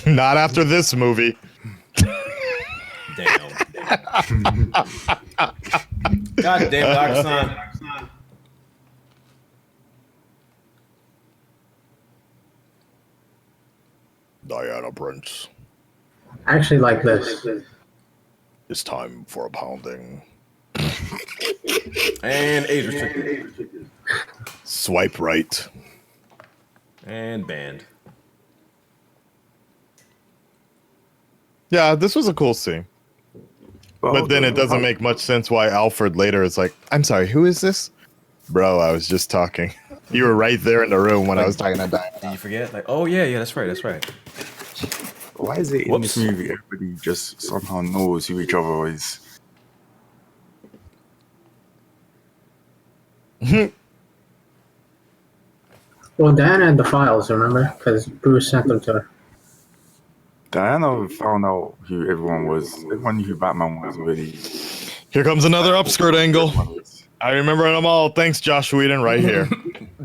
Speaker 1: Not after this movie.
Speaker 4: Damn. God damn AKASAN.
Speaker 1: Diana Prince.
Speaker 2: I actually like this.
Speaker 1: It's time for a pounding.
Speaker 4: And age restricted.
Speaker 1: Swipe right.
Speaker 4: And banned.
Speaker 1: Yeah, this was a cool scene. But then it doesn't make much sense why Alfred later is like, I'm sorry, who is this? Bro, I was just talking. You were right there in the room when I was talking to Diana.
Speaker 4: Did you forget? Like, oh yeah, that's right.
Speaker 3: Why is it in this movie everybody just somehow knows who each other is?
Speaker 2: Well, Diana had the files, remember? Because Bruce sent them to her.
Speaker 3: Diana found out who everyone was. Everyone knew who Batman was already.
Speaker 1: Here comes another upskirt angle. I remember them all. Thanks, Josh Whedon, right here.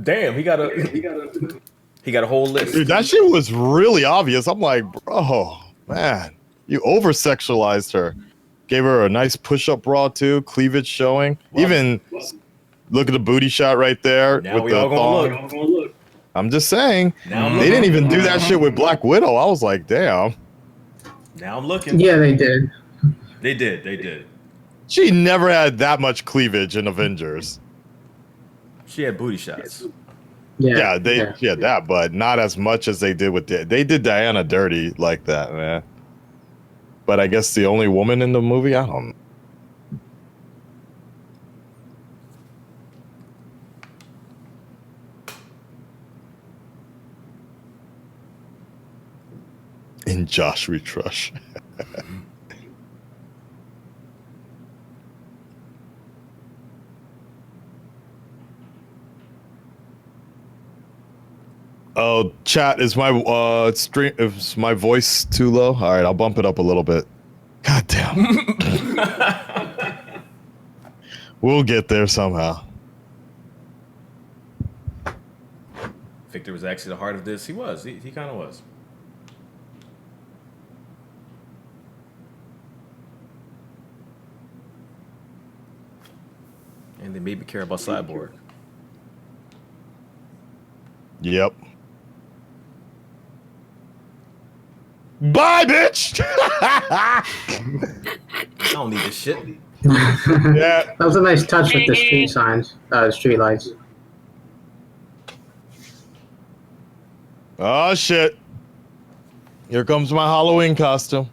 Speaker 4: Damn, he got a whole list.
Speaker 1: Dude, that shit was really obvious. I'm like, bro, man, you over-sexualized her. Gave her a nice push-up bra too, cleavage showing. Wow. Even look at the booty shot right there.
Speaker 4: Now
Speaker 1: with
Speaker 4: we
Speaker 1: the
Speaker 4: all gonna look.
Speaker 1: I'm just saying,
Speaker 4: now
Speaker 1: they didn't even do that shit with Black Widow. I was like, damn.
Speaker 4: Now I'm looking.
Speaker 2: Yeah, they did.
Speaker 4: They did.
Speaker 1: She never had that much cleavage in Avengers.
Speaker 4: She had booty shots.
Speaker 1: Yeah, they had that, but not as much as they did with they did Diana dirty like that, man. But I guess the only woman in the movie, I don't know. In Josh we trust. Oh, chat, is my stream, is my voice too low? All right, I'll bump it up a little bit. God damn. We'll get there somehow.
Speaker 4: Victor was actually the heart of this. He was. He kind of was. And they made me care about Cyborg.
Speaker 1: Yep. Bye, bitch!
Speaker 4: I don't need this shit.
Speaker 1: Yeah.
Speaker 2: That was a nice touch with the street signs, street lights.
Speaker 1: Oh shit! Here comes my Halloween costume.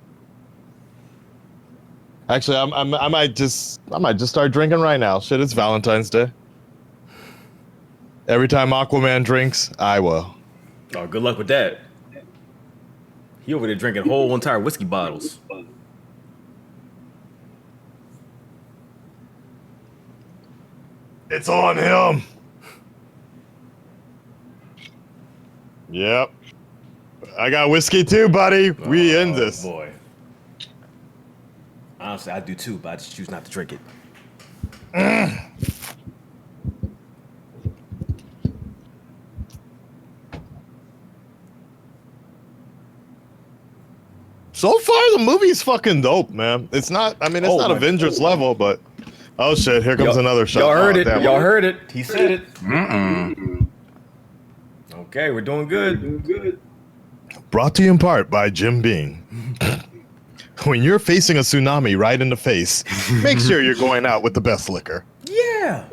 Speaker 1: Actually, I might just start drinking right now. Shit, it's Valentine's Day. Every time Aquaman drinks, I will.
Speaker 4: Oh, good luck with that. He over there drinking whole entire whiskey bottles.
Speaker 1: It's on him. Yep. I got whiskey too, buddy. We end this.
Speaker 4: Boy. Honestly, I do too, but I just choose not to drink it.
Speaker 1: So far, the movie's fucking dope, man. It's not. I mean, it's not Avengers level, but oh shit! Here comes another shot.
Speaker 4: Y'all heard it.
Speaker 1: Damn.
Speaker 4: Y'all heard it. He said it. Okay, we're doing good.
Speaker 1: Brought to you in part by Jim Beam. When you're facing a tsunami right in the face, make sure you're going out with the best liquor.
Speaker 4: Yeah.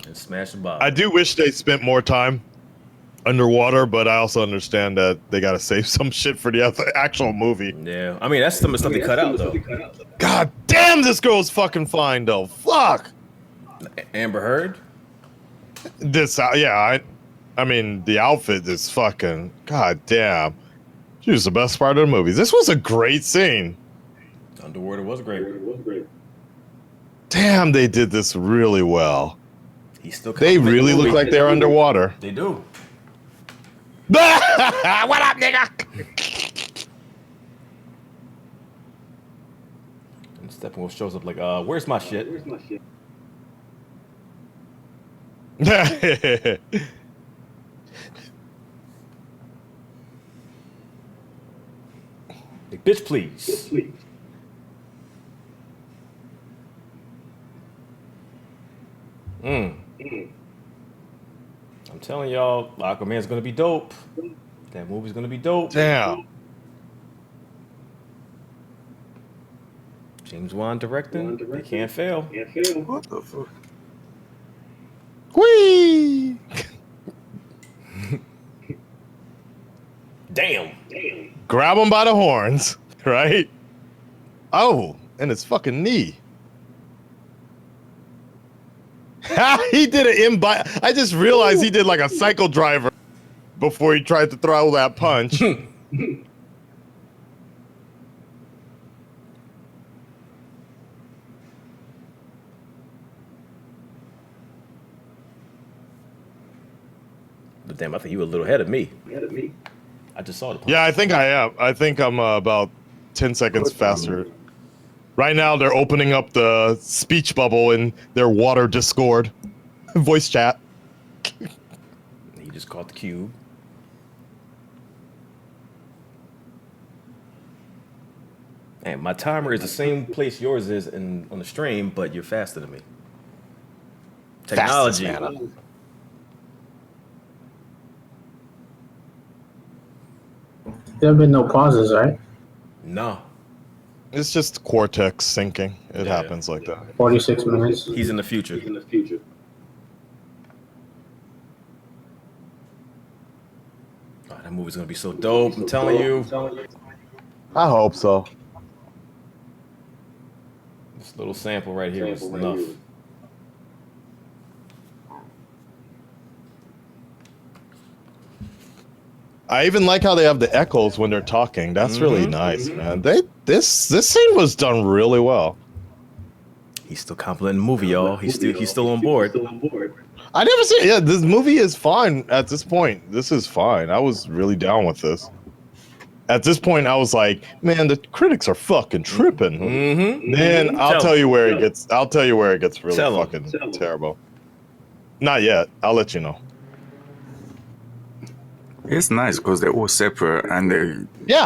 Speaker 4: And smash the bottle.
Speaker 1: I do wish they spent more time underwater, but I also understand that they got to save some shit for the actual movie.
Speaker 4: Yeah, I mean that's some stuff they cut out though.
Speaker 1: God damn, this girl's fucking fine though. Fuck.
Speaker 4: Amber Heard.
Speaker 1: This, I mean, the outfit is fucking. God damn, she was the best part of the movie. This was a great scene.
Speaker 4: Underwater was great.
Speaker 1: Damn, they did this really well.
Speaker 4: He's still.
Speaker 1: They really look like they're underwater.
Speaker 4: They do.
Speaker 1: What up, nigga?
Speaker 4: And Steppenwolf shows up like, where's my shit? Like, bitch, please. I'm telling y'all, Aquaman's gonna be dope. That movie's gonna be dope.
Speaker 1: Damn.
Speaker 4: James Wan directing. They can't fail.
Speaker 3: What the fuck?
Speaker 1: Whee!
Speaker 4: Damn.
Speaker 1: Grab him by the horns, right? Oh, and his fucking knee. He did an I just realized he did like a cycle driver before he tried to throw that punch.
Speaker 4: But damn, I think you were a little ahead of me. I just saw the punch.
Speaker 1: Yeah, I think I am. I think I'm about 10 seconds faster. Right now, they're opening up the speech bubble in their water Discord voice chat.
Speaker 4: He just caught the cube. And my timer is the same place yours is on the stream, but you're faster than me. Technology.
Speaker 2: There have been no pauses, right?
Speaker 4: No.
Speaker 1: It's just cortex syncing. It happens like that.
Speaker 2: 46 minutes.
Speaker 4: He's in the future. Oh, that movie's gonna be so dope. I'm telling you.
Speaker 1: I hope so.
Speaker 4: This little sample right here is enough.
Speaker 1: I even like how they have the echoes when they're talking. That's really nice, man. This scene was done really well.
Speaker 4: He's still complimenting the movie, y'all. He's still on board.
Speaker 1: I never see. Yeah, this movie is fine at this point. This is fine. I was really down with this. At this point, I was like, man, the critics are fucking tripping. Then I'll tell you where it gets. I'll tell you where it gets really fucking terrible. Not yet. I'll let you know.
Speaker 3: It's nice because they're all separate and they.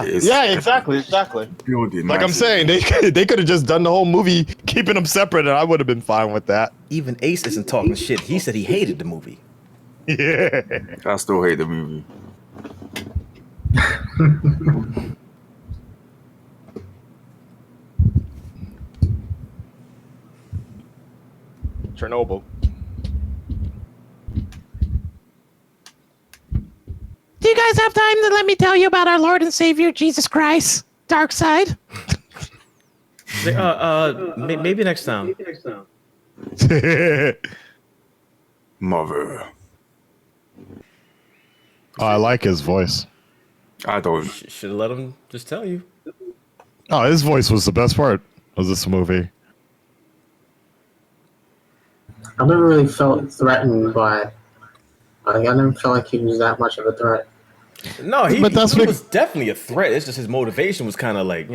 Speaker 1: Exactly. Like I'm saying, they could have just done the whole movie keeping them separate, and I would have been fine with that.
Speaker 4: Even Ace isn't talking shit. He said he hated the movie.
Speaker 1: Yeah.
Speaker 3: I still hate the movie.
Speaker 1: Chernobyl.
Speaker 5: Do you guys have time to let me tell you about our Lord and Savior, Jesus Christ? Dark side?
Speaker 4: Maybe next time.
Speaker 3: Mother.
Speaker 1: Oh, I like his voice.
Speaker 3: I don't.
Speaker 4: Should have let him just tell you.
Speaker 1: Oh, his voice was the best part of this movie.
Speaker 2: I never really felt threatened by. I never felt like he was that much of a threat.
Speaker 4: No, he was definitely a threat. It's just his motivation was kind of like,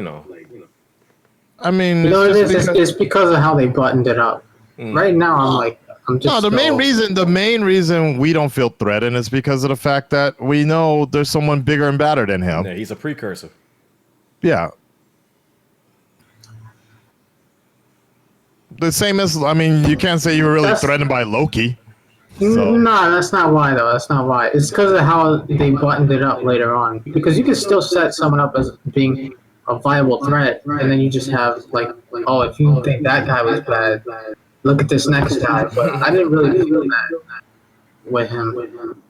Speaker 1: I mean,
Speaker 2: it's because of how they buttoned it up. Right now, I'm just.
Speaker 1: No, the main reason we don't feel threatened is because of the fact that we know there's someone bigger and badder than him.
Speaker 4: Yeah, he's a precursor.
Speaker 1: Yeah. The same as, you can't say you were really threatened by Loki. So.
Speaker 2: No, that's not why, though. That's not why. It's because of how they buttoned it up later on. Because you can still set someone up as being a viable threat, and then you just have, if you think that guy was bad, look at this next guy. But I didn't really feel that with him.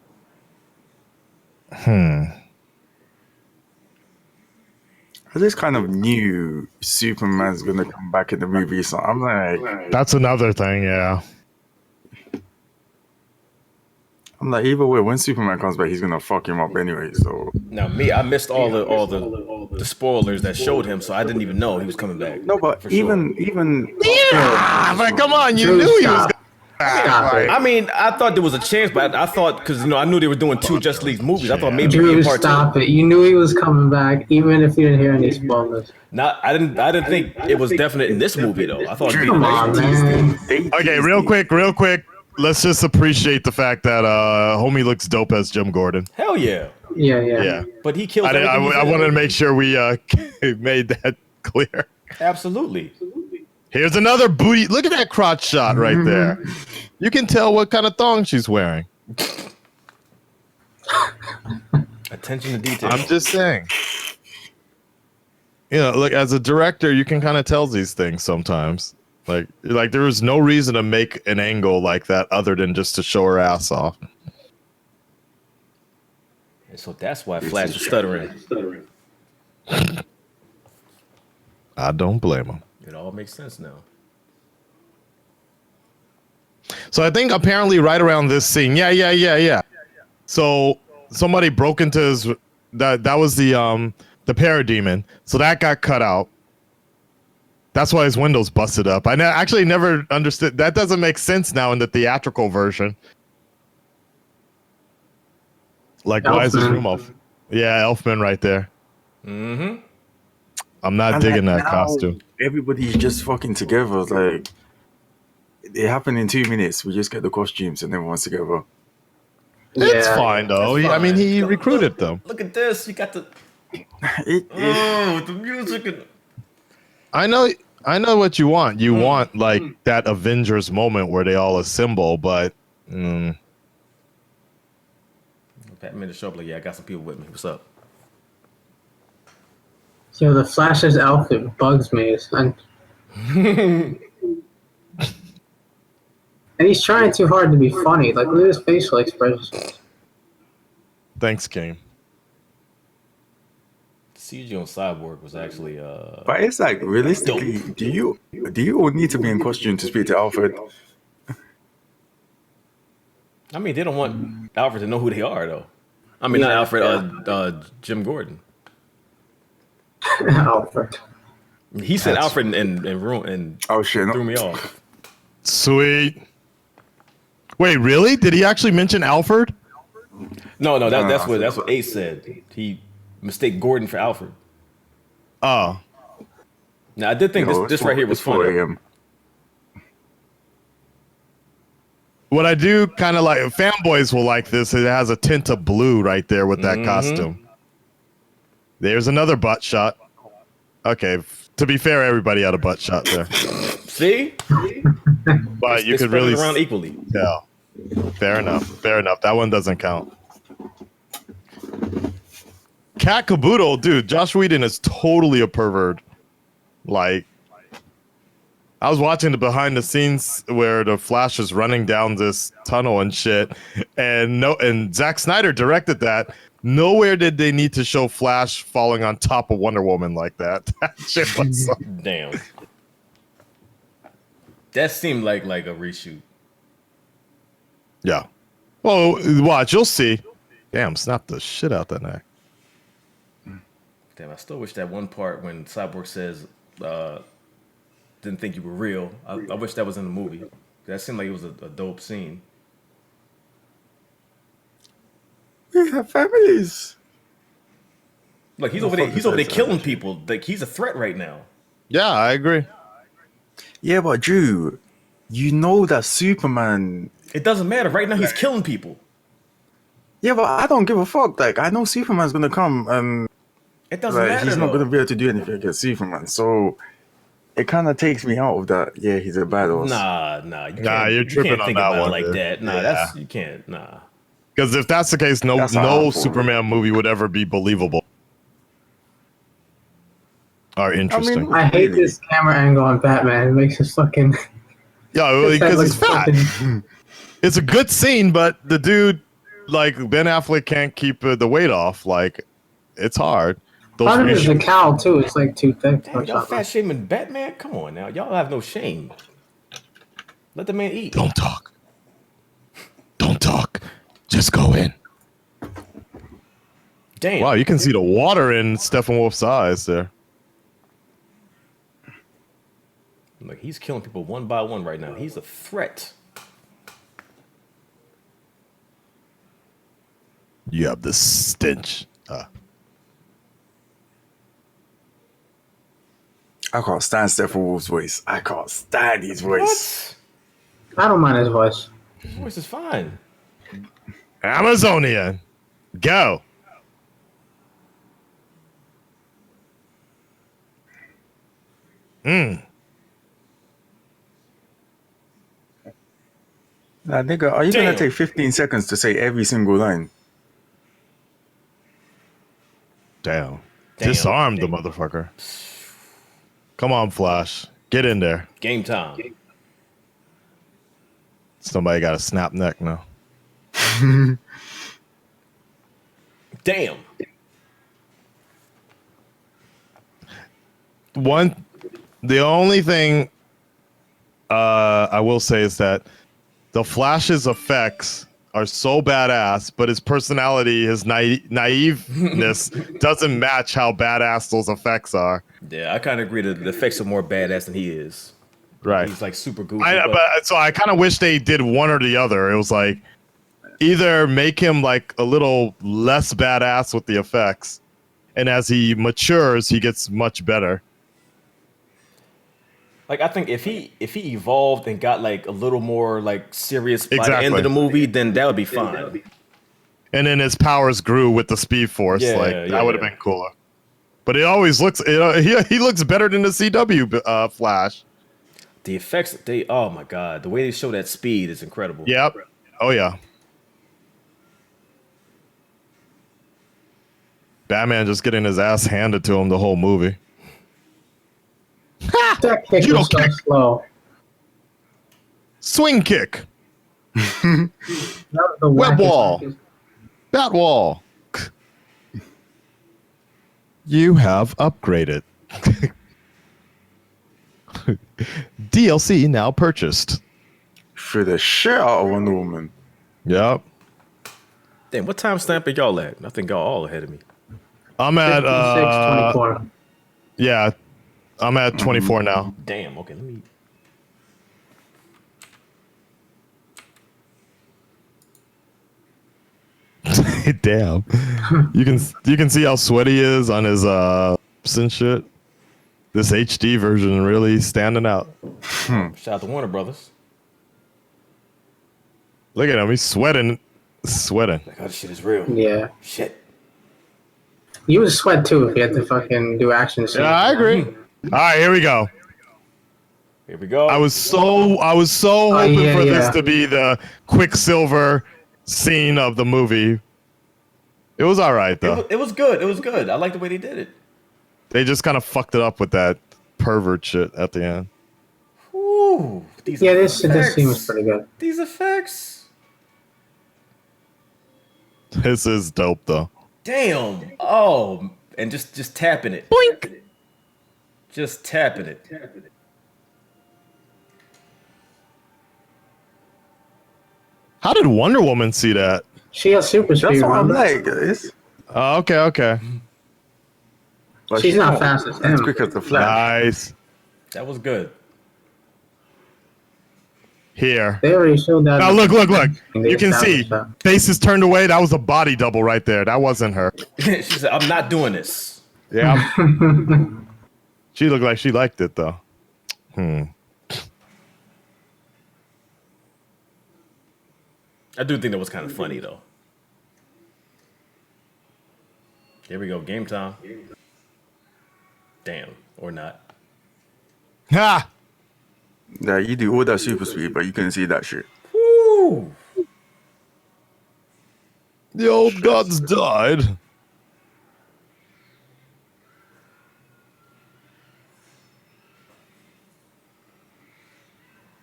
Speaker 3: I just kind of knew Superman's gonna come back in the movie, so I'm like...
Speaker 1: That's another thing, yeah.
Speaker 3: I'm like, either way, when Superman comes back, he's gonna fuck him up anyway. So
Speaker 4: now, I missed all the spoilers that showed him, so I didn't even know he was coming back.
Speaker 3: No, but even
Speaker 1: but come on, you knew he was.
Speaker 4: I thought there was a chance, but I thought because I knew they were doing 2 Justice League movies. I thought maybe
Speaker 2: Drew,
Speaker 4: part
Speaker 2: stop
Speaker 4: 2.
Speaker 2: it! You knew he was coming back, even if you didn't hear any spoilers.
Speaker 4: I didn't think it was definite in this movie though. I thought.
Speaker 2: Come on, man.
Speaker 1: Okay, real quick. Let's just appreciate the fact that homie looks dope as Jim Gordon.
Speaker 4: Hell yeah.
Speaker 2: Yeah.
Speaker 4: But he kills
Speaker 1: I
Speaker 4: everything he's in.
Speaker 1: wanted to make sure we made that clear.
Speaker 4: Absolutely.
Speaker 1: Here's another booty. Look at that crotch shot right there. You can tell what kind of thong she's wearing.
Speaker 4: Attention to detail.
Speaker 1: I'm just saying. You know, look, as a director, you can kind of tell these things sometimes. Like there was no reason to make an angle like that other than just to show her ass off.
Speaker 4: And so that's why Flash was stuttering.
Speaker 1: I don't blame him.
Speaker 4: It all makes sense now.
Speaker 1: So I think apparently right around this scene, yeah. So somebody broke into his that was the parademon. So that got cut out. That's why his windows busted up. I actually never understood. That doesn't make sense now in the theatrical version. Like, why is his room off? Yeah, Elfman right there.
Speaker 4: Mm-hmm.
Speaker 1: I'm not digging that costume.
Speaker 3: Everybody's just fucking together. Like, it happened in 2 minutes. We just get the costumes and everyone's together.
Speaker 1: It's fine though.
Speaker 4: That's fine.
Speaker 1: He recruited them.
Speaker 4: Look at this. You got the the music. And...
Speaker 1: I know what you want. You want like that Avengers moment where they all assemble, but
Speaker 4: Batman to show up like, yeah, I got some people with me. What's up?
Speaker 2: So the Flash's outfit bugs me, and he's trying too hard to be funny. Like, look at his facial expressions.
Speaker 1: thanks, King.
Speaker 4: CG on Cyborg was actually
Speaker 3: But it's like, realistically, do you all need to be in costume to speak to Alfred?
Speaker 4: I mean, they don't want Alfred to know who they are, though. I mean, not Alfred, Jim Gordon.
Speaker 2: Alfred.
Speaker 4: He said Alfred and
Speaker 3: Oh shit!
Speaker 4: threw me off.
Speaker 1: Sweet. Wait, really? Did he actually mention Alfred?
Speaker 4: No, that's what Ace said. He mistake Gordon for Alfred.
Speaker 1: Oh.
Speaker 4: Now I did think this right here was funny.
Speaker 1: What I do kind of like, fanboys will like this. It has a tint of blue right there with that costume. There's another butt shot. Okay, to be fair, everybody had a butt shot there.
Speaker 4: See?
Speaker 1: But you could really
Speaker 4: around equally.
Speaker 1: tell. Fair enough. That one doesn't count. Cat Caboodle, dude, Josh Whedon is totally a pervert. Like, I was watching the behind the scenes where the Flash is running down this tunnel and shit, and Zack Snyder directed that. Nowhere did they need to show Flash falling on top of Wonder Woman like that. That shit was so...
Speaker 4: Damn. That seemed like a reshoot.
Speaker 1: Yeah. Well, watch, you'll see. Damn, snap the shit out that neck.
Speaker 4: Damn, I still wish that one part when Cyborg says, didn't think you were real. I wish that was in the movie. That seemed like it was a dope scene.
Speaker 3: We have families.
Speaker 4: Like he's over there killing people. Like he's a threat right now.
Speaker 1: Yeah, I agree.
Speaker 3: Yeah, but Drew, you know that Superman.
Speaker 4: It doesn't matter. Right now he's killing people.
Speaker 3: Yeah, but I don't give a fuck. Like, I know Superman's gonna come and
Speaker 4: it doesn't matter.
Speaker 3: He's not gonna be able to do anything against Superman. So it kind of takes me out of that. Yeah, he's a badass.
Speaker 4: Nah,
Speaker 1: you're tripping
Speaker 4: can't
Speaker 1: on
Speaker 4: think
Speaker 1: that
Speaker 4: about
Speaker 1: one
Speaker 4: it like
Speaker 1: dude.
Speaker 4: that. Nah,
Speaker 1: Yeah.
Speaker 4: you can't. Nah.
Speaker 1: Because if that's the case, no Superman movie would ever be believable or interesting.
Speaker 2: I hate this camera angle on Batman. It makes us fucking...
Speaker 1: Yeah, because he's fat. It's a good scene, but the dude, like Ben Affleck, can't keep the weight off. Like, it's hard.
Speaker 2: Part of it is the cowl too. It's like too thick.
Speaker 4: Damn, y'all fat shaming Batman? Come on now, y'all have no shame. Let the man eat.
Speaker 1: Don't talk. Just go in.
Speaker 4: Damn.
Speaker 1: Wow, you can see the water in Steppenwolf's eyes there.
Speaker 4: Like he's killing people one by one right now. He's a threat.
Speaker 1: You have the stench.
Speaker 3: I can't stand Steppenwolf's voice. I can't stand his voice.
Speaker 2: I don't mind his voice.
Speaker 4: His voice is fine.
Speaker 1: Amazonian. Go.
Speaker 3: Nah, nigga, are you
Speaker 4: Damn.
Speaker 3: gonna take 15 seconds to say every single line?
Speaker 1: Damn.
Speaker 4: Damn.
Speaker 1: Disarmed the motherfucker. Come on, Flash. Get in there.
Speaker 4: Game time.
Speaker 1: Somebody got a snap neck now.
Speaker 4: Damn.
Speaker 1: The only thing I will say is that the Flash's effects are so badass, but his personality, his naiveness doesn't match how badass those effects are.
Speaker 4: Yeah, I kind of agree that the effects are more badass than he is.
Speaker 1: Right.
Speaker 4: He's like super goofy.
Speaker 1: So I kind of wish they did one or the other. It was like either make him like a little less badass with the effects, and as he matures, he gets much better.
Speaker 4: Like I think if he evolved and got like a little more like serious by the end of the movie, then that would be fine.
Speaker 1: And then his powers grew with the Speed Force. That would have been cooler. But it always looks he looks better than the CW Flash.
Speaker 4: The effects oh my god, the way they show that speed is incredible.
Speaker 1: Yep. Oh yeah. Batman just getting his ass handed to him the whole movie.
Speaker 2: That kick was so slow.
Speaker 1: Swing kick.
Speaker 2: That was the
Speaker 1: Web
Speaker 2: wackest
Speaker 1: wall.
Speaker 2: kick.
Speaker 1: Bat wall. You have upgraded. DLC now purchased.
Speaker 3: For the shit out of Wonder Woman.
Speaker 1: Yep.
Speaker 4: Damn, what time stamp are y'all at? I think y'all all ahead of me.
Speaker 1: I'm at
Speaker 2: 56, 24.
Speaker 1: yeah. I'm at 24 now.
Speaker 4: Damn, okay, let me
Speaker 1: Damn. You can see how sweaty he is on his and shit. This HD version really standing out.
Speaker 4: shout out to Warner Brothers.
Speaker 1: Look at him, he's sweating.
Speaker 4: Like, oh, this shit is real.
Speaker 2: Yeah.
Speaker 4: Shit.
Speaker 2: You would sweat too if you had to fucking do action scenes.
Speaker 1: Yeah, I agree. All right, here we go.
Speaker 4: Here we go.
Speaker 1: I was so hoping
Speaker 2: yeah,
Speaker 1: for this
Speaker 2: yeah.
Speaker 1: to be the Quicksilver scene of the movie. It was all right though.
Speaker 4: It was good. It was good. I like the way they did it.
Speaker 1: They just kind of fucked it up with that pervert shit at the end.
Speaker 4: Ooh, these
Speaker 2: Yeah, this
Speaker 4: effects.
Speaker 2: scene was pretty good.
Speaker 4: These effects.
Speaker 1: This is dope though.
Speaker 4: Damn. Oh, and just tapping it.
Speaker 1: Boink.
Speaker 4: Just tapping it.
Speaker 1: How did Wonder Woman see that?
Speaker 2: She has super speed.
Speaker 3: That's what I'm
Speaker 2: remember?
Speaker 3: like. It's,
Speaker 1: Oh, okay.
Speaker 3: but
Speaker 2: She's not fast as him.
Speaker 3: quick as the Flash.
Speaker 1: Nice.
Speaker 4: That was good.
Speaker 1: Here.
Speaker 2: They already showed that.
Speaker 1: Now look.
Speaker 2: They
Speaker 1: You can see
Speaker 2: established that.
Speaker 1: face is turned away. That was a body double right there. That wasn't her.
Speaker 4: She said, "I'm not doing this."
Speaker 1: Yeah. She looked like she liked it though.
Speaker 4: I do think that was kind of funny though. Here we go. Game time. Damn, or not.
Speaker 1: Ha!
Speaker 3: Yeah, you do all that super speed, but you couldn't see that shit.
Speaker 4: Woo!
Speaker 1: The old gods died.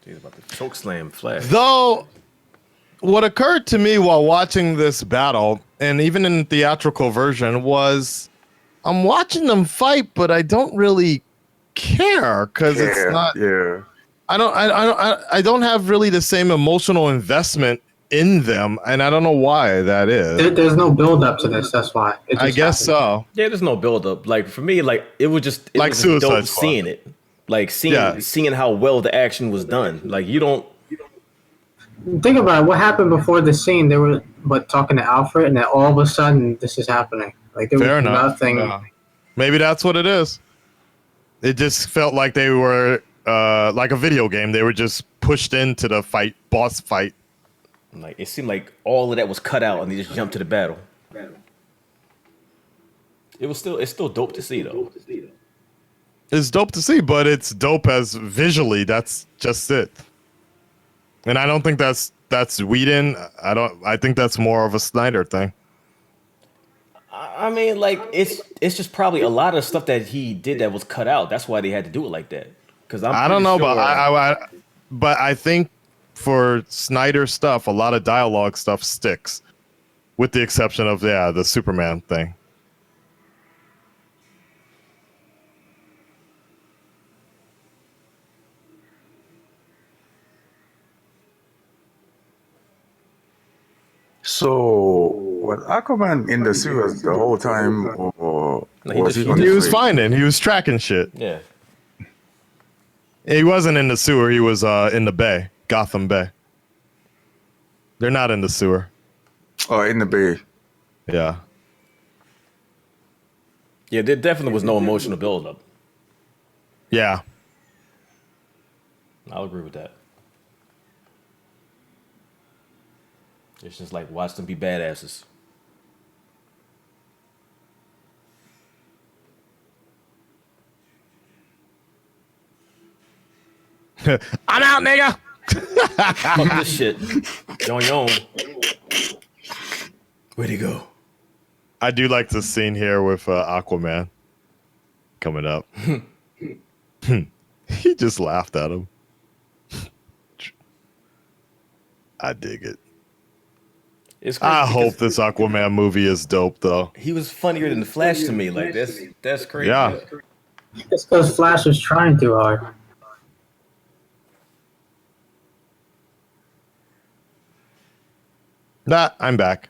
Speaker 4: He's about to choke slam Flash.
Speaker 1: Though, what occurred to me while watching this battle, and even in the theatrical version, was I'm watching them fight, but I don't really care because it's not.
Speaker 3: Yeah.
Speaker 1: I don't have really the same emotional investment in them, and I don't know why that is.
Speaker 2: There's no build up to this. That's why. It
Speaker 1: I
Speaker 2: just
Speaker 1: guess
Speaker 2: happened.
Speaker 1: so.
Speaker 4: Yeah, there's no build up. Like for me, like it was just
Speaker 1: Like
Speaker 4: was
Speaker 1: Suicide
Speaker 4: dope
Speaker 1: Squad.
Speaker 4: seeing it. Like seeing how well the action was done. Like you don't.
Speaker 2: Think about it. What happened before the scene? They were talking to Alfred, and then all of a sudden, this is happening. Like there
Speaker 1: Fair
Speaker 2: was
Speaker 1: enough.
Speaker 2: nothing.
Speaker 1: Yeah. Maybe that's what it is. It just felt like they were like a video game. They were just pushed into the boss fight.
Speaker 4: Like it seemed like all of that was cut out, and they just jumped to the battle. It's still dope to see though.
Speaker 1: is dope to see, but it's dope as visually. That's just it. And I don't think that's Whedon. I think that's more of a Snyder thing.
Speaker 4: I mean, like it's just probably a lot of stuff that he did that was cut out. That's why they had to do it like that. Because
Speaker 1: I don't know, but I think for Snyder stuff, a lot of dialogue stuff sticks, with the exception of the Superman thing.
Speaker 3: So, was Aquaman in the sewers the whole time, or
Speaker 4: No,
Speaker 3: was
Speaker 4: he
Speaker 3: on
Speaker 1: He
Speaker 3: the
Speaker 1: was
Speaker 3: street?
Speaker 1: finding. He was tracking shit.
Speaker 4: yeah.
Speaker 1: He wasn't in the sewer. He was in the bay, Gotham Bay. They're not in the sewer.
Speaker 3: Oh, in the bay.
Speaker 1: Yeah.
Speaker 4: Yeah, there definitely was no emotional buildup.
Speaker 1: Yeah.
Speaker 4: I'll agree with that. It's just like watch them be badasses.
Speaker 1: I'm out, nigga.
Speaker 4: Fuck this shit. Yon. Where'd he go?
Speaker 1: I do like this scene here with Aquaman coming up. He just laughed at him. I dig it.
Speaker 4: It's crazy
Speaker 1: I hope
Speaker 4: because
Speaker 1: this Aquaman movie is dope, though.
Speaker 4: he was funnier than the Flash to me. Like that's crazy.
Speaker 1: Yeah.
Speaker 2: It's because Flash was trying too hard.
Speaker 1: Nah, I'm back.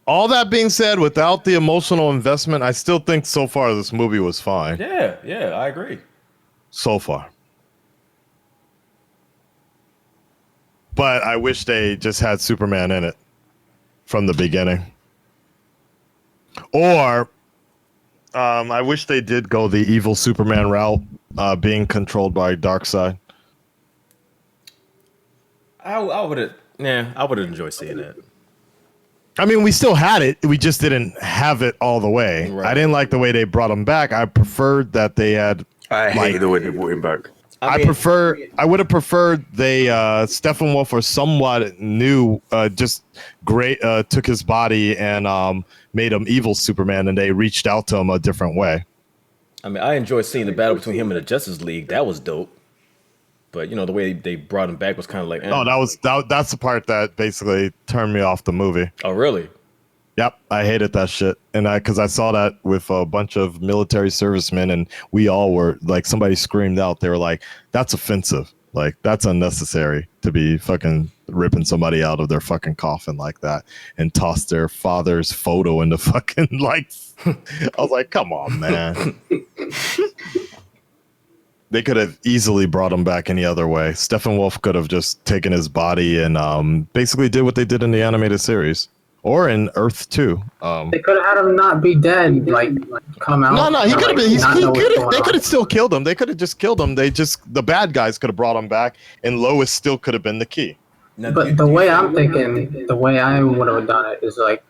Speaker 1: All that being said, without the emotional investment, I still think so far this movie was fine.
Speaker 4: Yeah, I agree.
Speaker 1: So far. But I wish they just had Superman in it from the beginning. Or I wish they did go the evil Superman route, being controlled by Darkseid.
Speaker 4: I would have enjoyed seeing that.
Speaker 1: I mean, we still had it. We just didn't have it all the way.
Speaker 4: Right.
Speaker 1: I didn't like the way they brought him back. I preferred that they had.
Speaker 3: I hate the way they brought him back.
Speaker 1: I would have preferred they Steppenwolf or somewhat new, just great, took his body and made him evil Superman, and they reached out to him a different way.
Speaker 4: I mean, I enjoyed seeing the battle between him and the Justice League. That was dope. But you know, the way they brought him back was kind of like,
Speaker 1: No, that's the part that basically turned me off the movie.
Speaker 4: Oh, really?
Speaker 1: Yep, I hated that shit, and because I saw that with a bunch of military servicemen, and we all were like, somebody screamed out, they were like, "That's offensive, like that's unnecessary to be fucking ripping somebody out of their fucking coffin like that and toss their father's photo into fucking like." I was like, "Come on, man." They could have easily brought him back any other way. Steppenwolf could have just taken his body and basically did what they did in the animated series. Or in Earth 2.
Speaker 2: They could have had him not be dead, like come out.
Speaker 1: No, he could have been. They could have
Speaker 2: have.
Speaker 1: still killed him. They could have just killed him. The bad guys could have brought him back, and Lois still could have been the key.
Speaker 4: Now,
Speaker 2: But the way I'm thinking, the way I would have done it is like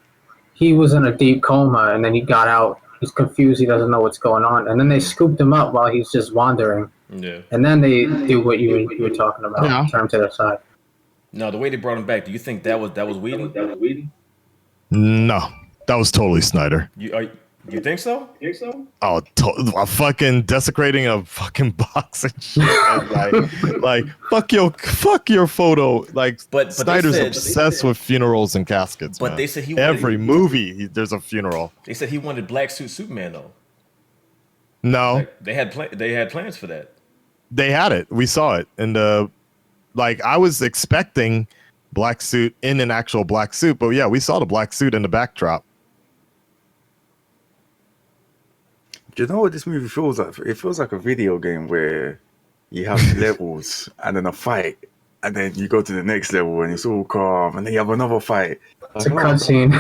Speaker 2: he was in a deep coma and then he got out. He's confused. He doesn't know what's going on, and then they scooped him up while he's just wandering.
Speaker 4: Yeah.
Speaker 2: And then they do what you were talking about.
Speaker 1: Yeah.
Speaker 2: Turn to the side.
Speaker 4: No, the way they brought him back, do you think that was Whedon?
Speaker 1: No, that was totally Snyder.
Speaker 4: You think so?
Speaker 1: Oh, fucking desecrating a fucking box and shit. like fuck your photo. Like,
Speaker 4: But
Speaker 1: Snyder's
Speaker 4: they said,
Speaker 1: obsessed with funerals and caskets.
Speaker 4: But
Speaker 1: man.
Speaker 4: they said he
Speaker 1: every
Speaker 4: wanted,
Speaker 1: movie there's a funeral.
Speaker 4: They said he wanted black suit Superman though.
Speaker 1: No,
Speaker 4: Like, they had plans for that.
Speaker 1: they had it. We saw it, and I was expecting black suit in an actual black suit, but yeah, we saw the black suit in the backdrop.
Speaker 3: Do you know what this movie feels like? It feels like a video game where you have levels and then a fight, and then you go to the next level and it's all calm, and then you have another fight.
Speaker 2: It's a cutscene.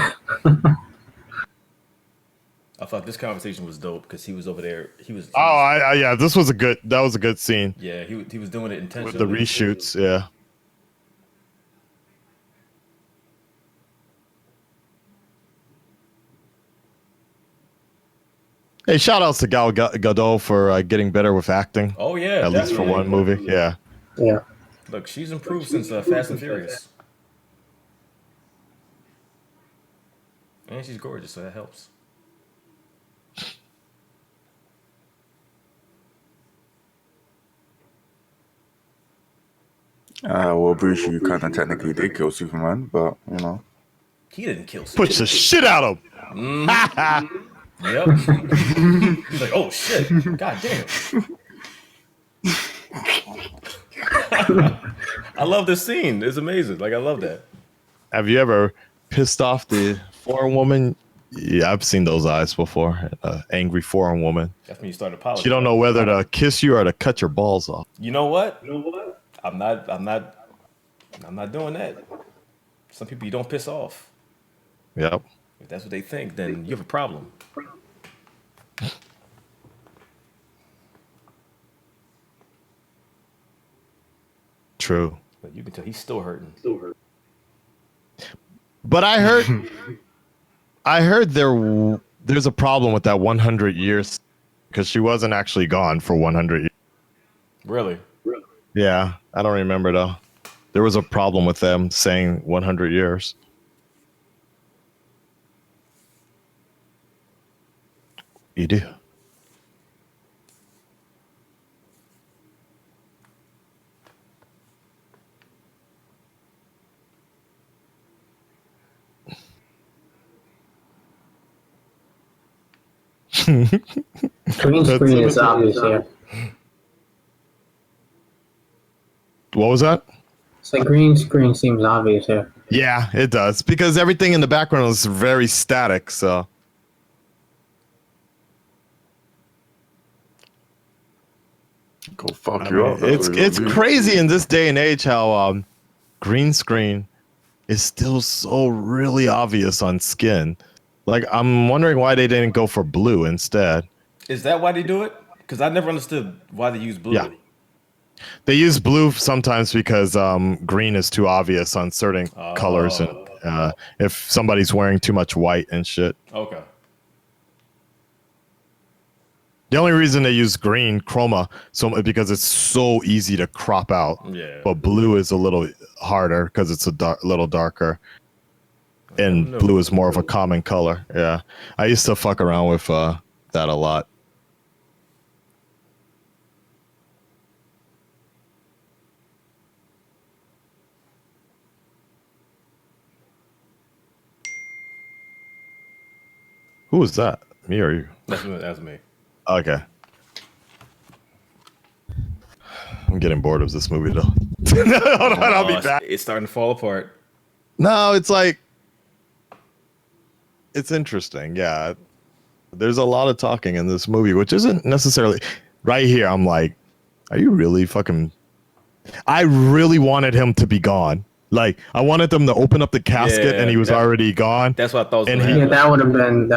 Speaker 4: I thought this conversation was dope because he was over there. He was.
Speaker 1: Yeah, that was a good scene
Speaker 4: Yeah, he was doing it intentionally.
Speaker 1: with the reshoots. Yeah. Hey, shout outs to Gal Gadot for getting better with acting.
Speaker 4: Oh yeah,
Speaker 1: At least for one movie. Yeah.
Speaker 2: Yeah.
Speaker 4: Look, she's improved since Fast and Furious, and she's gorgeous, so that helps.
Speaker 3: Well, Bruce, you kind of technically did kill Superman, but you know.
Speaker 4: He didn't kill Superman.
Speaker 1: Push the shit out of him.
Speaker 4: Yep. He's like, oh shit, god damn. I love this scene. It's amazing. Like, I love that.
Speaker 1: Have you ever pissed off the foreign woman? Yeah, I've seen those eyes before. Angry foreign woman.
Speaker 4: That's when you start apologizing.
Speaker 1: She don't know whether to kiss you or to cut your balls off.
Speaker 4: You know what? I'm not doing that. Some people you don't piss off.
Speaker 1: Yep.
Speaker 4: If that's what they think, then you have a problem.
Speaker 1: True.
Speaker 4: But you can tell he's still hurting.
Speaker 1: But I heard there's a problem with that 100 years because she wasn't actually gone for 100 years.
Speaker 4: Really?
Speaker 1: Yeah, I don't remember though. There was a problem with them saying 100 years. You do.
Speaker 2: Green screen is obvious here.
Speaker 1: What was that?
Speaker 2: So green screen seems obvious here.
Speaker 1: Yeah, it does because everything in the background is very static. So
Speaker 3: Go fuck you up.
Speaker 1: it's crazy in this day and age how green screen is still so really obvious on skin. Like, I'm wondering why they didn't go for blue instead.
Speaker 4: Is that why they do it? Because I never understood why they use blue.
Speaker 1: Yeah. They use blue sometimes because green is too obvious on certain colors, and if somebody's wearing too much white and shit.
Speaker 4: Okay.
Speaker 1: The only reason they use green chroma because it's so easy to crop out.
Speaker 4: Yeah.
Speaker 1: But blue is a little harder because it's a little darker. And blue is more of a common color. Yeah. I used to fuck around with that a lot. Who was that? Me or you?
Speaker 4: That's me.
Speaker 1: Okay. I'm getting bored of this movie though. Hold on, I'll be back.
Speaker 4: It's starting to fall apart.
Speaker 1: No, it's like it's interesting. Yeah. There's a lot of talking in this movie, which isn't necessarily right here. I'm like, are you really fucking I really wanted him to be gone. Like, I wanted them to open up the casket and he was already gone.
Speaker 4: That's what I thought was
Speaker 1: And
Speaker 4: gonna
Speaker 1: he-
Speaker 4: happen.
Speaker 2: Yeah, that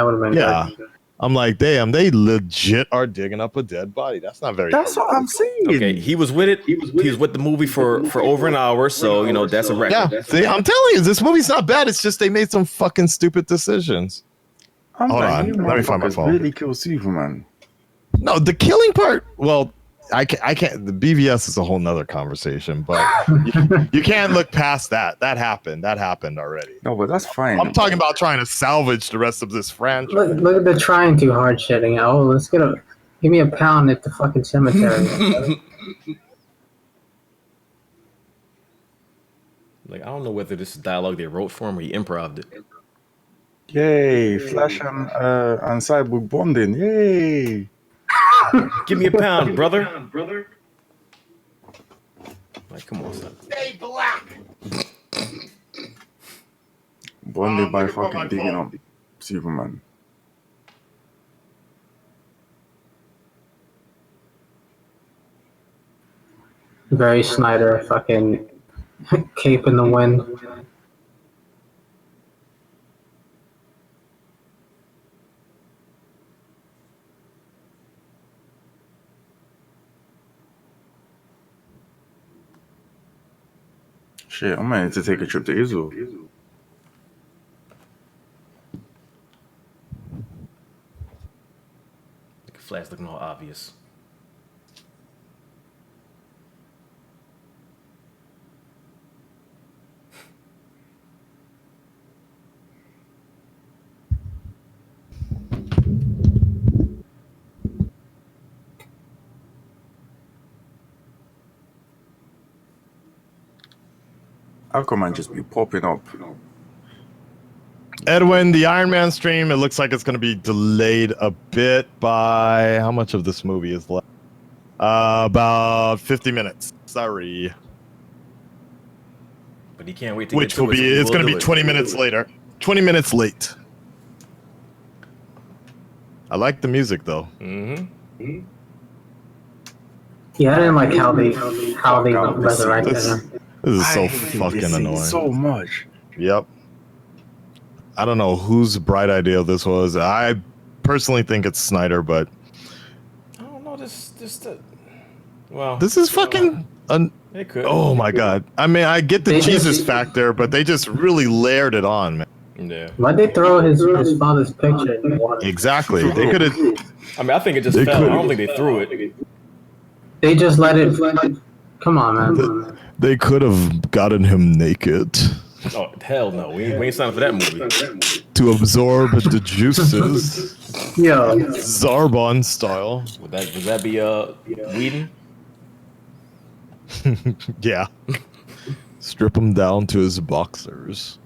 Speaker 2: would have been
Speaker 1: Yeah.
Speaker 2: good.
Speaker 1: I'm like, damn, they legit are digging up a dead body. That's not very
Speaker 3: That's what I'm saying.
Speaker 4: Okay, he was with it. He was with the movie for over an hour, so you know that's a record.
Speaker 1: Yeah, see, I'm telling you, this movie's not bad. It's just they made some fucking stupid decisions.
Speaker 3: I'm
Speaker 1: Hold
Speaker 3: like,
Speaker 1: on,
Speaker 3: you
Speaker 1: let me find my
Speaker 3: motherfuckers
Speaker 1: phone.
Speaker 3: really kill Superman.
Speaker 1: No, the killing part, well, I can't, the BVS is a whole nother conversation, but you can't look past that. That happened already.
Speaker 3: No, but that's fine.
Speaker 1: I'm talking about trying to salvage the rest of this franchise.
Speaker 2: Look at the trying too hard shitting. Oh, let's give me a pound at the fucking cemetery.
Speaker 4: Like, I don't know whether this is dialogue they wrote for him or he improv'd it.
Speaker 3: Yay, Flash and Cyborg bonding. Yay.
Speaker 4: Give me a pound, brother. Like, come on, son.
Speaker 5: Stay black.
Speaker 3: Bonded by fucking digging up Superman.
Speaker 2: Very Snyder, fucking cape in the wind.
Speaker 3: Shit, I might need to take a trip to Israel.
Speaker 4: Flash looking all obvious.
Speaker 3: Aquaman just be popping up.
Speaker 1: Edwin, the Iron Man stream, it looks like it's going to be delayed a bit by how much of this movie is left? About 50 minutes. Sorry.
Speaker 4: But he can't wait to
Speaker 1: Which
Speaker 4: get to
Speaker 1: will
Speaker 4: it, so
Speaker 1: be,
Speaker 4: he
Speaker 1: it's
Speaker 4: will
Speaker 1: going to
Speaker 4: do
Speaker 1: be
Speaker 4: it.
Speaker 1: 20 minutes later. 20 minutes late. I like the music though.
Speaker 4: Mm-hmm.
Speaker 2: Yeah, I didn't like how they
Speaker 3: out this
Speaker 2: resurrected
Speaker 1: This,
Speaker 2: him.
Speaker 1: this is
Speaker 3: I
Speaker 1: so
Speaker 3: hate this
Speaker 1: fucking
Speaker 3: scene
Speaker 1: annoying.
Speaker 3: so much.
Speaker 1: Yep. I don't know whose bright idea this was. I personally think it's Snyder, but
Speaker 4: I don't know. Well,
Speaker 1: this is fucking.
Speaker 4: it could.
Speaker 1: Oh my god. I mean, I get the
Speaker 2: They
Speaker 1: Jesus
Speaker 2: just-
Speaker 1: factor, but they just really layered it on, man.
Speaker 4: Yeah.
Speaker 2: Why'd they throw his father's picture in the water?
Speaker 1: Exactly. They could have.
Speaker 4: I mean, I think it just
Speaker 1: They
Speaker 4: fell. I
Speaker 1: could've-
Speaker 4: don't think they threw it.
Speaker 2: They just let it. Come on, man.
Speaker 1: They could have gotten him naked
Speaker 4: Oh, hell no. We ain't signed for that movie.
Speaker 1: to absorb the juices,
Speaker 2: Yo,
Speaker 1: Zarbon style.
Speaker 4: Would that be Whedon?
Speaker 1: Yeah. Strip him down to his boxers.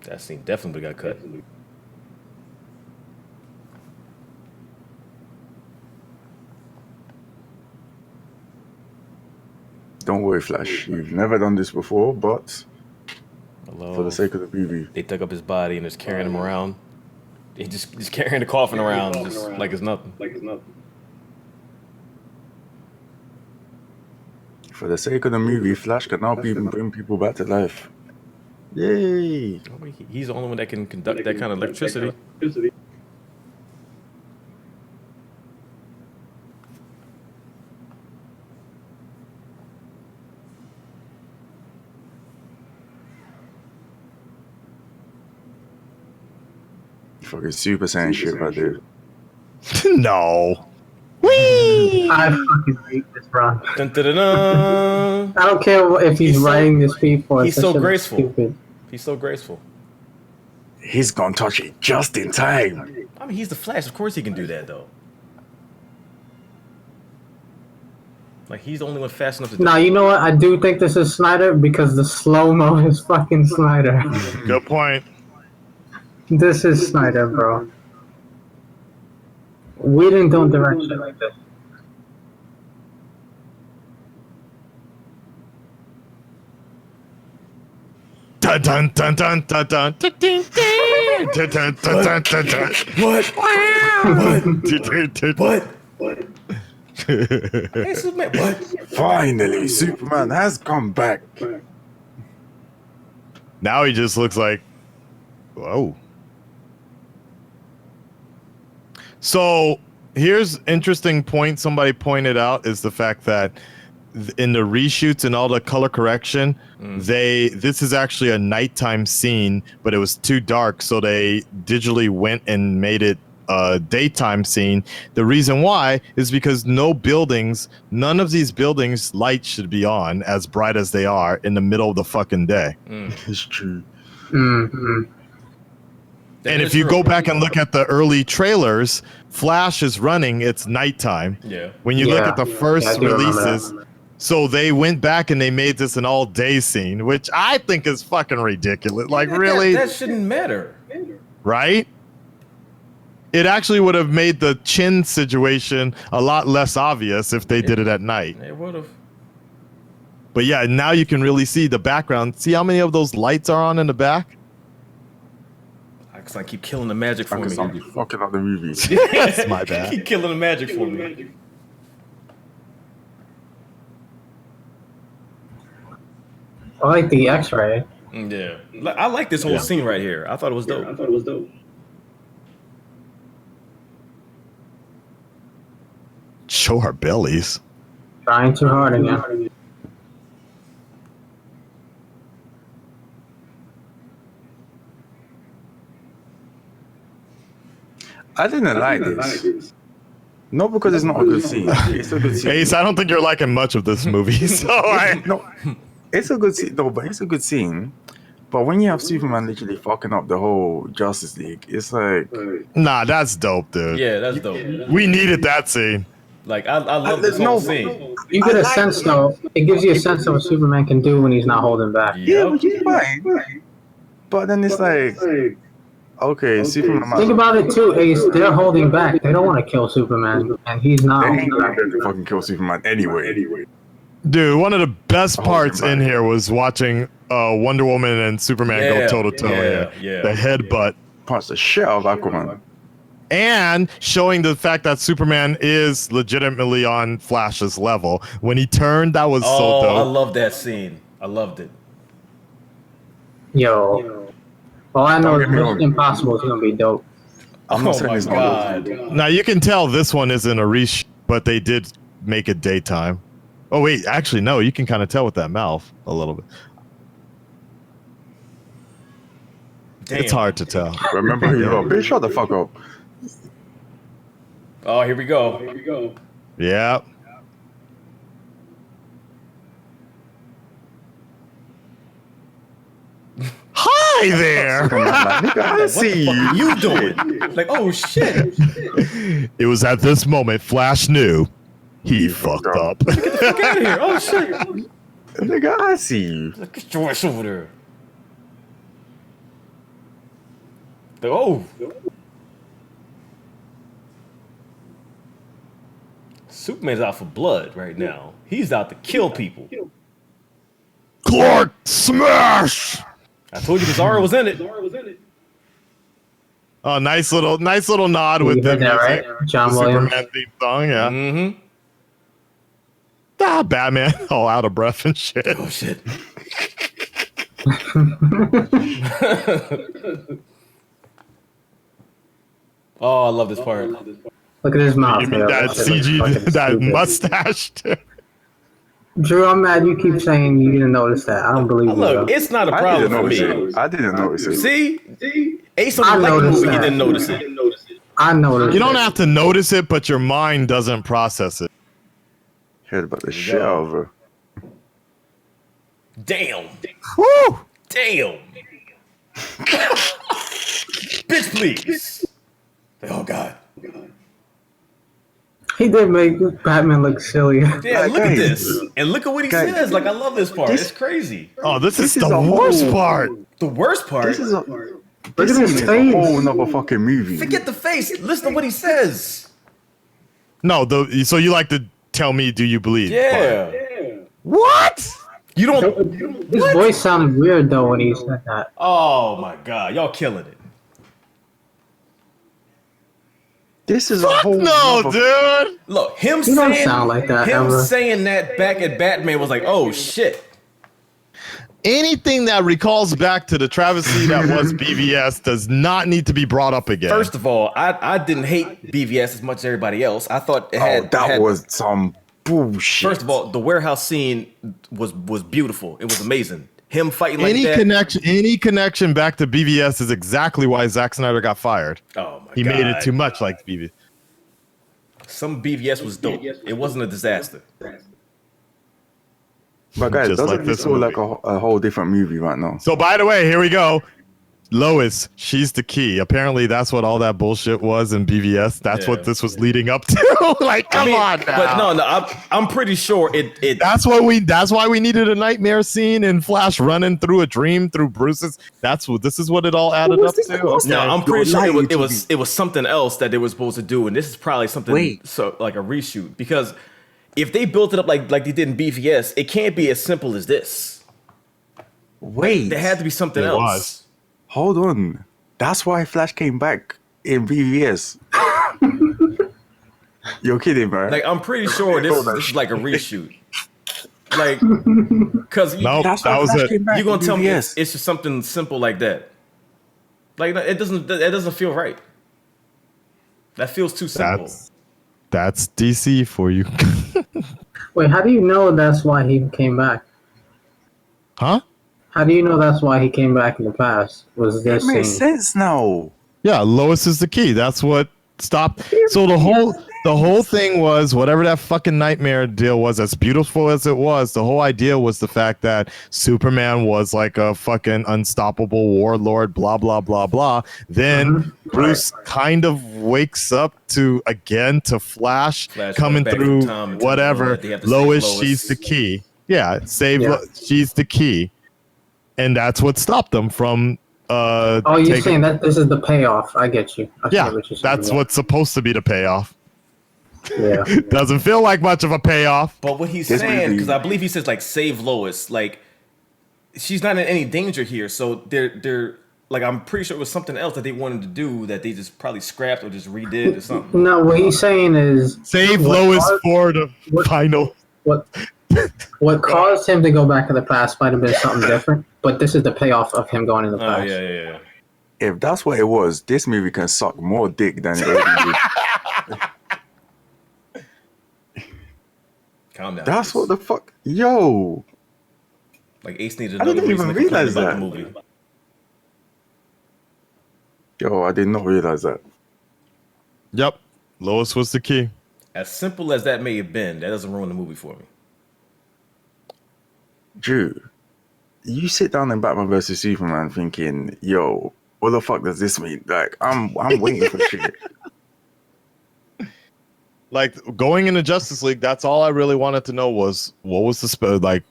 Speaker 4: That scene definitely got cut.
Speaker 3: Don't worry, Flash. You've never done this before, but
Speaker 4: Hello.
Speaker 3: for the sake of the movie,
Speaker 4: They dug up his body and just carrying him around. They just carrying the coffin around just like it's nothing.
Speaker 3: for the sake of the movie, Flash can now bring people back to life. Yay!
Speaker 4: He's the only one that can conduct that kind of electricity.
Speaker 3: Fucking Super Saiyan shit right there.
Speaker 1: No.
Speaker 2: I fucking hate this, bro.
Speaker 4: Dun, dun, dun, dun.
Speaker 2: I don't care if he's
Speaker 4: He's so-
Speaker 2: writing this before.
Speaker 4: he's
Speaker 2: That
Speaker 4: so
Speaker 2: shit is
Speaker 4: graceful.
Speaker 2: stupid.
Speaker 4: He's so graceful.
Speaker 3: He's gonna touch it just in time.
Speaker 4: I mean, he's the Flash. Of course he can do that, though. Like, he's the only one fast enough to do
Speaker 2: Nah,
Speaker 4: it.
Speaker 2: you know what? I do think this is Snyder because the slow mo is fucking Snyder.
Speaker 1: Good point.
Speaker 2: This is Snyder, bro. We didn't do direct shit like this.
Speaker 1: Dun dun dun dun dun dun. Dun, dun, dun, dun, dun, dun, dun.
Speaker 3: What?
Speaker 1: What?
Speaker 4: Hey, Superman, what?
Speaker 3: Finally, Superman has come back.
Speaker 1: Now he just looks like, whoa. So here's interesting point somebody pointed out is the fact that in the reshoots and all the color correction, this is actually a nighttime scene, but it was too dark, so they digitally went and made it a daytime scene. The reason why is because none of these buildings lights should be on as bright as they are in the middle of the fucking day.
Speaker 3: It's true.
Speaker 2: Mm-hmm.
Speaker 1: And if you go back and look at the early trailers, Flash is running, it's nighttime.
Speaker 4: Yeah.
Speaker 1: When you look
Speaker 2: Yeah.
Speaker 1: at the first
Speaker 2: Yeah, I do remember
Speaker 1: releases,
Speaker 2: that.
Speaker 1: so they went back and they made this an all-day scene, which I think is fucking ridiculous. Like, really?
Speaker 4: That shouldn't matter.
Speaker 1: Right? It actually would have made the chin situation a lot less obvious if they did it at night.
Speaker 4: It would have.
Speaker 1: But yeah, now you can really see the background. See how many of those lights are on in the back?
Speaker 4: I keep killing the magic for
Speaker 3: Because
Speaker 4: me.
Speaker 3: I'm fucking up the movies.
Speaker 1: That's my bad.
Speaker 4: Keep killing the magic for me.
Speaker 2: I like the X-ray.
Speaker 4: Yeah. I like this whole scene right here. I thought it was dope.
Speaker 1: Show our bellies.
Speaker 2: Trying too hard again.
Speaker 3: I didn't like this. Not because it's not a good scene. It's a good scene.
Speaker 1: Ace, I don't think you're liking much of this movie. So
Speaker 3: No, it's a good scene. No, but it's a good scene. But when you have Superman literally fucking up the whole Justice League, it's like,
Speaker 1: nah, that's dope, dude.
Speaker 4: Yeah, that's dope.
Speaker 1: We needed that scene.
Speaker 4: Like I love this whole scene.
Speaker 2: You get a sense though. It gives you a sense of what Superman can do when he's not holding back.
Speaker 3: yeah, which is fine. But then it's like, okay, Superman.
Speaker 2: Think about it too, Ace. They're holding back. They don't want to kill Superman, and he's not.
Speaker 3: They
Speaker 2: holding
Speaker 3: ain't
Speaker 2: back.
Speaker 3: going to fucking kill Superman anyway.
Speaker 1: Dude, one of the best
Speaker 3: Oh,
Speaker 1: parts
Speaker 3: you're
Speaker 1: in
Speaker 3: right.
Speaker 1: here was watching Wonder Woman and Superman go toe to toe.
Speaker 4: Yeah.
Speaker 1: The headbutt.
Speaker 3: Punch the shit out of Aquaman.
Speaker 1: And showing the fact that Superman is legitimately on Flash's level. When he turned, that was so
Speaker 4: Oh, I
Speaker 1: dope.
Speaker 4: love that scene. I loved it.
Speaker 2: Yo. Well, I know
Speaker 3: Don't get me
Speaker 2: Mission
Speaker 3: wrong.
Speaker 2: Impossible is gonna be dope.
Speaker 3: I'm not
Speaker 4: Oh
Speaker 3: saying
Speaker 4: my
Speaker 3: it's not
Speaker 4: god.
Speaker 1: Now, you can tell this one isn't a reshoot, but they did make it daytime. Oh, wait, actually, no, you can kind of tell with that mouth a little bit.
Speaker 4: Damn.
Speaker 1: It's hard to tell.
Speaker 3: Remember who you are. Bitch, shut the fuck up.
Speaker 4: Oh, here we go.
Speaker 1: Yeah. Hi there.
Speaker 3: Nigga, I see
Speaker 4: What
Speaker 3: you.
Speaker 4: you doing? Like, oh shit.
Speaker 1: It was at this moment Flash knew he fucked up.
Speaker 4: Get out of here. Oh shit.
Speaker 3: Nigga, I see you.
Speaker 4: Get your ass over there. Oh. Superman's out for blood right now. He's out to kill people.
Speaker 1: Clark, smash!
Speaker 4: I told you Bizarro was in it.
Speaker 1: Oh, nice little nod
Speaker 2: You
Speaker 1: with the
Speaker 2: heard that,
Speaker 1: music.
Speaker 2: right? John
Speaker 1: The
Speaker 2: Williams.
Speaker 1: Superman theme song, yeah.
Speaker 4: Mm-hmm.
Speaker 1: Ah, Batman, all out of breath and shit.
Speaker 4: Oh shit. Oh, I love this part.
Speaker 2: Look at his mouth.
Speaker 1: You mean
Speaker 2: yo.
Speaker 1: that
Speaker 2: shit looks
Speaker 1: CG,
Speaker 2: fucking
Speaker 1: that
Speaker 2: stupid.
Speaker 1: mustache?
Speaker 2: Drew, I'm mad you keep saying you didn't notice that. I don't believe you.
Speaker 4: Look,
Speaker 2: Bro.
Speaker 4: it's not a
Speaker 3: I
Speaker 4: problem
Speaker 3: didn't
Speaker 4: for
Speaker 3: notice
Speaker 4: me.
Speaker 3: it. I didn't notice it.
Speaker 4: See? Ace
Speaker 2: I
Speaker 4: don't like the
Speaker 2: noticed
Speaker 4: movie, he
Speaker 2: that.
Speaker 4: didn't notice it.
Speaker 2: I noticed.
Speaker 1: You don't
Speaker 2: it.
Speaker 1: have to notice it, but your mind doesn't process it.
Speaker 3: Heard about the shit out of her.
Speaker 4: Damn.
Speaker 1: Woo!
Speaker 4: Damn. Bitch, please. Oh god.
Speaker 2: He did make Batman look silly.
Speaker 4: Yeah,
Speaker 3: Like,
Speaker 4: look at
Speaker 3: guys,
Speaker 4: this. And look at what he
Speaker 3: guys,
Speaker 4: says. Like, I love this part.
Speaker 3: this-
Speaker 4: It's crazy.
Speaker 1: Oh, this is
Speaker 3: This is
Speaker 1: the
Speaker 3: a
Speaker 1: worst
Speaker 3: whole-
Speaker 1: part.
Speaker 4: The worst part,
Speaker 3: This is a
Speaker 2: Look
Speaker 3: this
Speaker 2: at his
Speaker 3: is a
Speaker 2: face.
Speaker 3: whole nother fucking movie.
Speaker 4: forget the face. Listen to what he says.
Speaker 1: No, so you like to tell me, do you believe?
Speaker 4: Yeah.
Speaker 1: part. What?
Speaker 4: You don't.
Speaker 2: His voice sounded weird though when he said that.
Speaker 4: Oh my god. Y'all killing it.
Speaker 3: This is a
Speaker 1: Fuck
Speaker 3: whole
Speaker 1: no,
Speaker 3: nother-
Speaker 1: dude.
Speaker 4: Look, him
Speaker 2: He don't
Speaker 4: saying
Speaker 2: sound like that
Speaker 4: him
Speaker 2: ever.
Speaker 4: saying that back at Batman was like, oh shit.
Speaker 1: Anything that recalls back to the travesty that was BVS does not need to be brought up again.
Speaker 4: First of all, I didn't hate BVS as much as everybody else. I thought it had.
Speaker 3: Oh, that
Speaker 4: had-
Speaker 3: was some bullshit.
Speaker 4: First of all, the warehouse scene was beautiful. It was amazing. Him fighting like
Speaker 1: any
Speaker 4: that.
Speaker 1: any connection back to BVS is exactly why Zack Snyder got fired.
Speaker 4: Oh my
Speaker 1: He
Speaker 4: god.
Speaker 1: made it too much like BVS.
Speaker 4: Some BVS was dope. It wasn't a disaster.
Speaker 3: But guys,
Speaker 1: Just
Speaker 3: doesn't
Speaker 1: like
Speaker 3: it
Speaker 1: this
Speaker 3: feel
Speaker 1: movie.
Speaker 3: like a whole different movie right now?
Speaker 1: So by the way, here we go. Lois, she's the key. Apparently, that's what all that bullshit was in BVS. That's
Speaker 4: Yeah.
Speaker 1: what this was leading up to. Like, come on now.
Speaker 4: But no, I'm pretty sure it.
Speaker 1: That's why we needed a nightmare scene in Flash running through a dream through Bruce's. This is what it all added up to. Okay.
Speaker 4: No, I'm pretty
Speaker 3: You're
Speaker 4: sure
Speaker 3: lying
Speaker 4: it
Speaker 3: to
Speaker 4: was it was something else that they were supposed to do, and this is probably something
Speaker 3: Wait.
Speaker 4: so like a reshoot because if they built it up like they did in BVS, it can't be as simple as this.
Speaker 3: Wait,
Speaker 4: There had to be something
Speaker 1: It
Speaker 4: else.
Speaker 1: was.
Speaker 3: hold on. That's why Flash came back in BVS. You're kidding, man.
Speaker 4: Like I'm pretty sure this is like a reshoot. Like, cause
Speaker 1: Nope,
Speaker 3: That's
Speaker 1: that
Speaker 3: why
Speaker 1: was
Speaker 3: Flash
Speaker 1: it.
Speaker 3: came back
Speaker 4: you gonna
Speaker 3: in
Speaker 4: tell me
Speaker 3: BVS.
Speaker 4: it's just something simple like that? Like it doesn't feel right. That feels too simple.
Speaker 1: That's DC for you.
Speaker 2: Wait, how do you know that's why he came back?
Speaker 1: Huh?
Speaker 2: How do you know that's why he came back in the past? Was
Speaker 3: It
Speaker 2: this
Speaker 3: makes
Speaker 2: scene?
Speaker 3: sense now.
Speaker 1: Yeah, Lois is the key. That's what stopped. So the whole thing was whatever that fucking nightmare deal was, as beautiful as it was, the whole idea was the fact that Superman was like a fucking unstoppable warlord, blah blah blah blah. Then Bruce kind of wakes up to Flash coming through whatever. Lois, she's the key. Yeah, she's the key. And that's what stopped them from
Speaker 2: you're saying that this is the payoff. I get you.
Speaker 1: That's what's supposed to be the payoff.
Speaker 2: Yeah.
Speaker 1: Doesn't feel like much of a payoff.
Speaker 4: But what he's saying, because I believe he says like save Lois, like she's not in any danger here. So they're like, I'm pretty sure it was something else that they wanted to do that they just probably scrapped or just redid or something.
Speaker 2: No, what he's saying is
Speaker 1: save Lois for the final.
Speaker 2: What caused him to go back in the past might have been something different, but this is the payoff of him going in the past.
Speaker 4: Oh, yeah.
Speaker 3: If that's what it was, this movie can suck more dick than it already did.
Speaker 4: Calm down.
Speaker 3: That's what the fuck, yo.
Speaker 4: Like Ace needed
Speaker 3: I
Speaker 4: another
Speaker 3: didn't
Speaker 4: reason
Speaker 3: even
Speaker 4: to complain
Speaker 3: realize
Speaker 4: about
Speaker 3: that.
Speaker 4: the movie.
Speaker 3: Yo, I did not realize that.
Speaker 1: Yep, Lois was the key.
Speaker 4: As simple as that may have been, that doesn't ruin the movie for me.
Speaker 3: Drew, you sit down in Batman vs Superman thinking, yo, what the fuck does this mean? Like, I'm waiting for shit.
Speaker 1: Like going into Justice League, that's all I really wanted to know was what was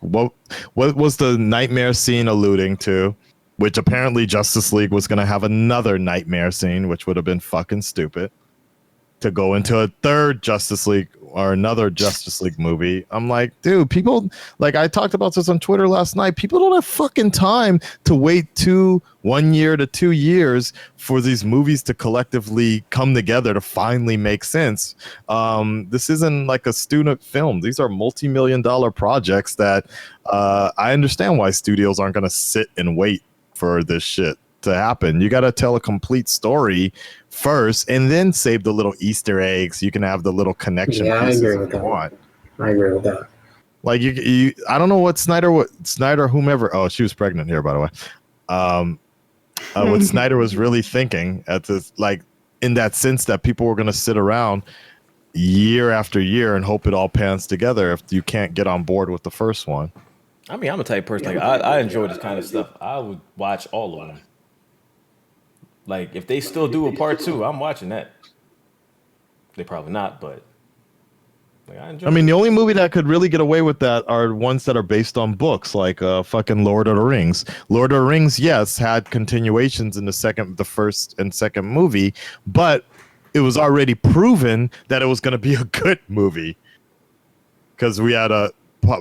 Speaker 1: what was the nightmare scene alluding to? Which apparently Justice League was gonna have another nightmare scene, which would have been fucking stupid. To go into a third Justice League or another Justice League movie. I'm like, dude, people, like I talked about this on Twitter last night. People don't have fucking time to wait 1 year to 2 years for these movies to collectively come together to finally make sense. This isn't like a student film. These are multi-million-dollar projects that I understand why studios aren't going to sit and wait for this shit to happen. You got to tell a complete story first and then save the little Easter eggs. You can have the little connection pieces if you want.
Speaker 2: I agree with that.
Speaker 1: Like you I don't know what Snyder whomever, oh, she was pregnant here, by the way. What Snyder was really thinking at this, like in that sense that people were going to sit around year after year and hope it all pans together if you can't get on board with the first one.
Speaker 4: I mean, I'm a type of person, like I enjoy this kind of stuff. I would watch all of them. Like, if they still do a part 2, I'm watching that. They probably not, but like, I enjoy.
Speaker 1: I mean, the only movie that could really get away with that are ones that are based on books, like fucking Lord of the Rings. Lord of the Rings, yes, had continuations in the first and second movie, but it was already proven that it was going to be a good movie because we had a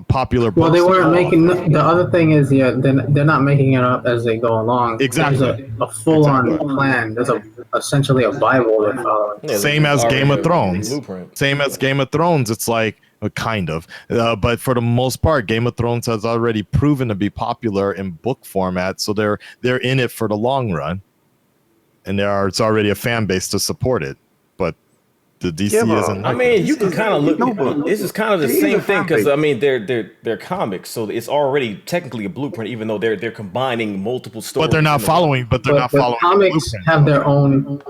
Speaker 1: popular book.
Speaker 2: Well, they weren't making the other thing is they're not making it up as they go along.
Speaker 1: Exactly.
Speaker 2: There's a full-on plan. There's essentially a Bible they're following.
Speaker 4: Yeah,
Speaker 1: Same as Game of Thrones.
Speaker 4: Blueprint.
Speaker 1: Same as Game of Thrones. It's like kind of, but for the most part, Game of Thrones has already proven to be popular in book format, so they're in it for the long run, and it's already a fan base to support it. But the DC isn't.
Speaker 4: I mean, you can kind of look. This is kind of the same thing because I mean they're comics, so it's already technically a blueprint, even though they're combining multiple stories.
Speaker 1: But they're not following. But they're not following.
Speaker 2: Comics have their own,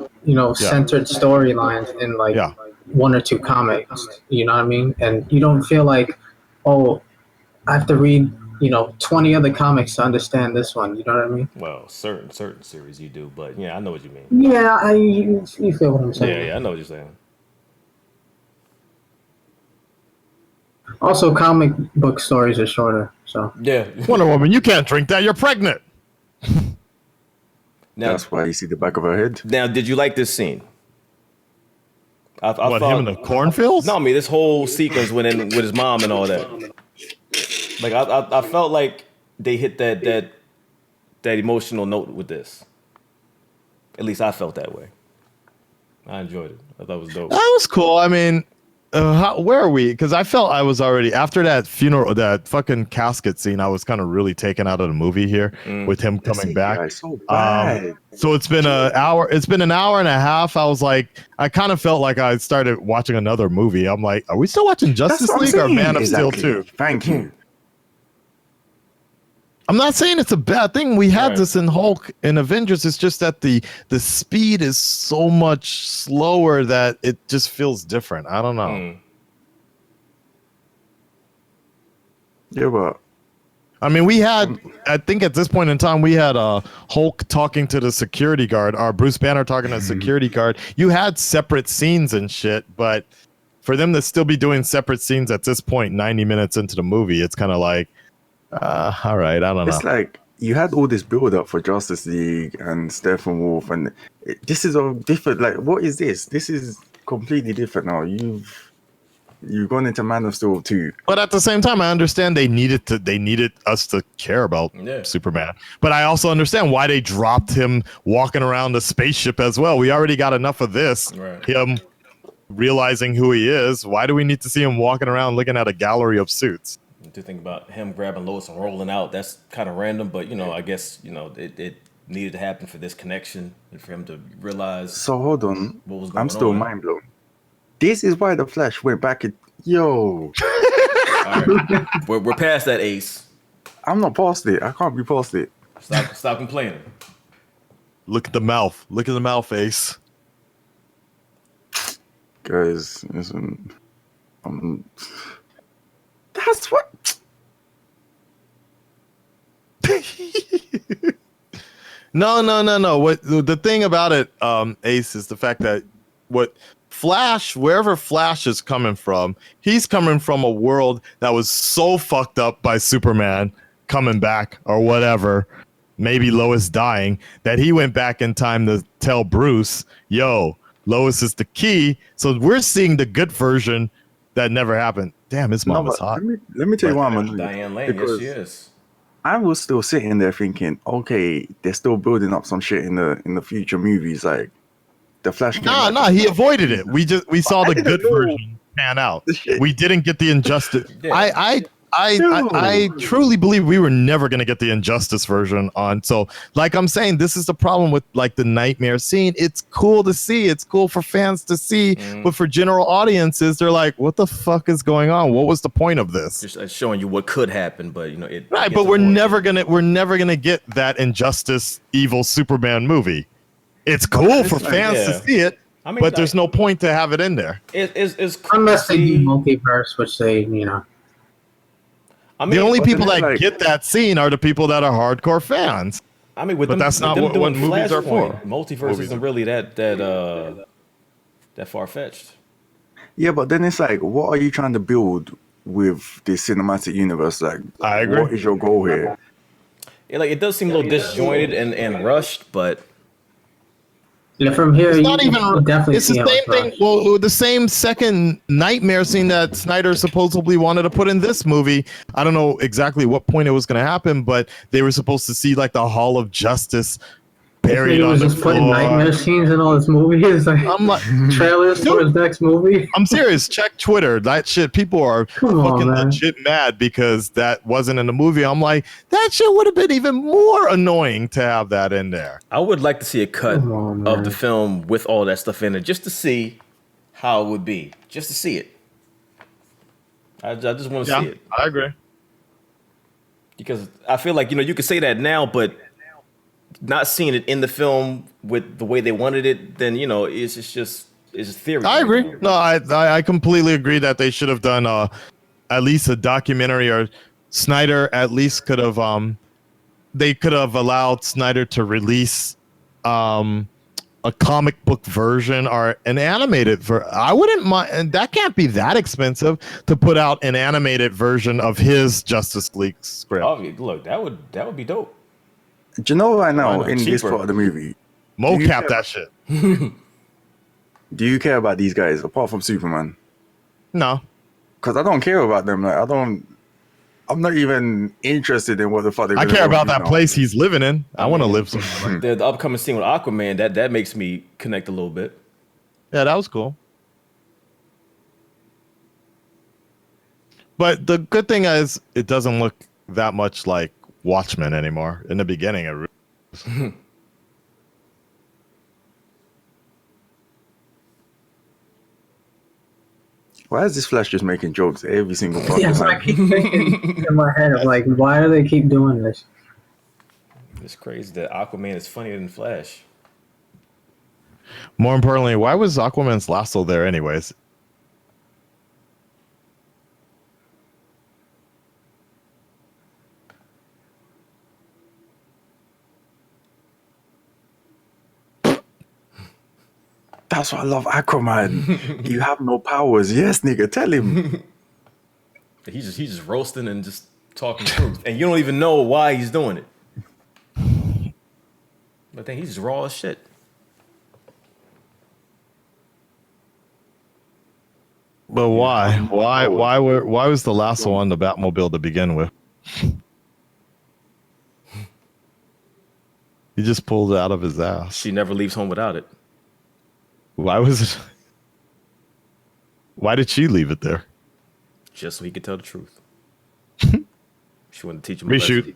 Speaker 2: centered storylines in like one or two comics. You know what I mean? And you don't feel like, oh, I have to read 20 other comics to understand this one. You know what I mean?
Speaker 4: Well, certain series you do, but yeah, I know what you mean.
Speaker 2: Yeah, you feel what I'm saying.
Speaker 4: Yeah, I know what you're saying.
Speaker 2: Also, comic book stories are shorter, so.
Speaker 4: Yeah.
Speaker 1: Wonder Woman, you can't drink that. You're pregnant.
Speaker 4: Now,
Speaker 3: That's why you see the back of her head.
Speaker 4: Now, did you like this scene? I
Speaker 1: What,
Speaker 4: thought,
Speaker 1: him in the cornfields?
Speaker 4: No, I mean this whole sequence with his mom and all that. Like I felt like they hit that emotional note with this. At least I felt that way. I enjoyed it. I thought it was dope.
Speaker 1: That was cool. I mean, where are we? Because I felt I was already after that funeral, that fucking casket scene. I was kind of really taken out of the movie here with him coming back.
Speaker 3: So bad.
Speaker 1: So it's been an hour. It's been an hour and a half. I was like, I kind of felt like I started watching another movie. I'm like, are we still watching Justice League or Man of Steel 2?
Speaker 3: Thank you.
Speaker 1: I'm not saying it's a bad thing. We had
Speaker 4: Right.
Speaker 1: this in Hulk and Avengers. It's just that the speed is so much slower that it just feels different. I don't know.
Speaker 3: Yeah, but
Speaker 1: I mean, we had, I think at this point in time, we had Hulk talking to the security guard, or Bruce Banner talking to the security guard. You had separate scenes and shit, but for them to still be doing separate scenes at this point, 90 minutes into the movie, it's kind of like, all right, I don't know.
Speaker 3: it's like you had all this build up for Justice League and Steppenwolf, and this is all different. Like, what is this? This is completely different now. You've gone into Man of Steel 2.
Speaker 1: But at the same time, I understand they needed us to care about Superman. But I also understand why they dropped him walking around the spaceship as well. We already got enough of this.
Speaker 4: Right.
Speaker 1: Him realizing who he is. Why do we need to see him walking around looking at a gallery of suits?
Speaker 4: To think about him grabbing Lois and rolling out, that's kind of random, but I guess it needed to happen for this connection and for him to realize.
Speaker 3: So hold on,
Speaker 4: what was going
Speaker 3: I'm still
Speaker 4: on.
Speaker 3: mind blown. This is why the Flash went back.
Speaker 4: All right. we're past that, Ace.
Speaker 3: I'm not past it. I can't be past it.
Speaker 4: Stop complaining.
Speaker 1: Look at the mouth. Look at the mouth, Ace.
Speaker 3: Guys, listen. That's what.
Speaker 1: No. What the thing about it, Ace, is the fact that wherever Flash is coming from, he's coming from a world that was so fucked up by Superman coming back or whatever, maybe Lois dying, that he went back in time to tell Bruce, yo, Lois is the key. So we're seeing the good version that never happened. Damn, his mom is hot.
Speaker 3: Let me tell you why I'm annoyed.
Speaker 4: Diane Lane, yes, she is.
Speaker 3: I was still sitting there thinking, okay, they're still building up some shit in the future movies, like the Flash.
Speaker 1: Nah, he avoided it. We saw the good version pan out. We didn't get the Injustice.
Speaker 4: Yeah.
Speaker 1: I truly believe we were never going to get the Injustice version on. So, like I'm saying, this is the problem with like the Nightmare scene. It's cool to see. It's cool for fans to see. But for general audiences, they're like, what the fuck is going on? What was the point of this?
Speaker 4: Just showing you what could happen, but it.
Speaker 1: Right, but we're never gonna get that Injustice evil Superman movie. It's cool for fans to see it, but there's no point to have it in there.
Speaker 4: It's cool
Speaker 2: unless they do multiverse, which they
Speaker 4: I mean,
Speaker 1: the only people that
Speaker 3: like,
Speaker 1: get that scene are the people that are hardcore fans.
Speaker 4: I mean, but
Speaker 1: that's not what movies are for.
Speaker 4: Multiverse isn't really that far fetched.
Speaker 3: Yeah, but then it's like, what are you trying to build with this cinematic universe? Like,
Speaker 1: I agree.
Speaker 3: What is your goal here?
Speaker 4: Yeah, like it does seem a little disjointed and rushed, but
Speaker 2: from here,
Speaker 1: It's not even.
Speaker 2: definitely
Speaker 1: It's the same thing. Well, the same second Nightmare scene that Snyder supposedly wanted to put in this movie. I don't know exactly what point it was going to happen, but they were supposed to see like the Hall of Justice buried on the
Speaker 2: just putting
Speaker 1: floor.
Speaker 2: Nightmare scenes in all his movies, like
Speaker 1: I'm like,
Speaker 2: trailers for his next movie.
Speaker 1: I'm serious. Check Twitter. That shit. People are fucking legit mad because that wasn't in the movie. I'm like, that shit would have been even more annoying to have that in there.
Speaker 4: I would like to see a cut of the film with all that stuff in it, just to see how it would be, just to see it. I just want to see it.
Speaker 1: I agree.
Speaker 4: Because I feel like you could say that now, but not seeing it in the film with the way they wanted it, then it's just theory.
Speaker 1: I agree. No, I completely agree that they should have done at least a documentary, or Snyder at least could have they could have allowed Snyder to release a comic book version or an animated I wouldn't mind, and that can't be that expensive to put out an animated version of his Justice League script.
Speaker 4: Oh, look, that would be dope.
Speaker 3: Do you know right now
Speaker 4: Why not?
Speaker 3: in this
Speaker 4: Cheaper.
Speaker 3: part of the movie?
Speaker 1: Mocap that shit.
Speaker 3: Do you care about these guys apart from Superman?
Speaker 1: No.
Speaker 3: Because I don't care about them. Like I'm not even interested in what the fuck they're
Speaker 1: I
Speaker 3: gonna
Speaker 1: care
Speaker 3: do
Speaker 1: about that
Speaker 3: now.
Speaker 1: place he's living in. I want to live somewhere.
Speaker 4: The upcoming scene with Aquaman, that makes me connect a little bit.
Speaker 1: Yeah, that was cool. But the good thing is it doesn't look that much like Watchmen anymore. In the beginning, it really
Speaker 3: Why is this Flash just making jokes every single fucking
Speaker 2: Yes, I
Speaker 3: time?
Speaker 2: keep thinking in my head, like, why do they keep doing this?
Speaker 4: It's crazy that Aquaman is funnier than Flash.
Speaker 1: More importantly, why was Aquaman's lasso there anyways?
Speaker 3: That's why I love Aquaman. You have no powers. Yes, nigga, tell him.
Speaker 4: He's just roasting and just talking truth, and you don't even know why he's doing it. But then he's just raw as shit.
Speaker 1: But why? Why was the lasso on the Batmobile to begin with? He just pulled it out of his ass.
Speaker 4: She never leaves home without it.
Speaker 1: Why was it? Why did she leave it there?
Speaker 4: Just so he could tell the truth. She wanted to teach him.
Speaker 1: Reshoot.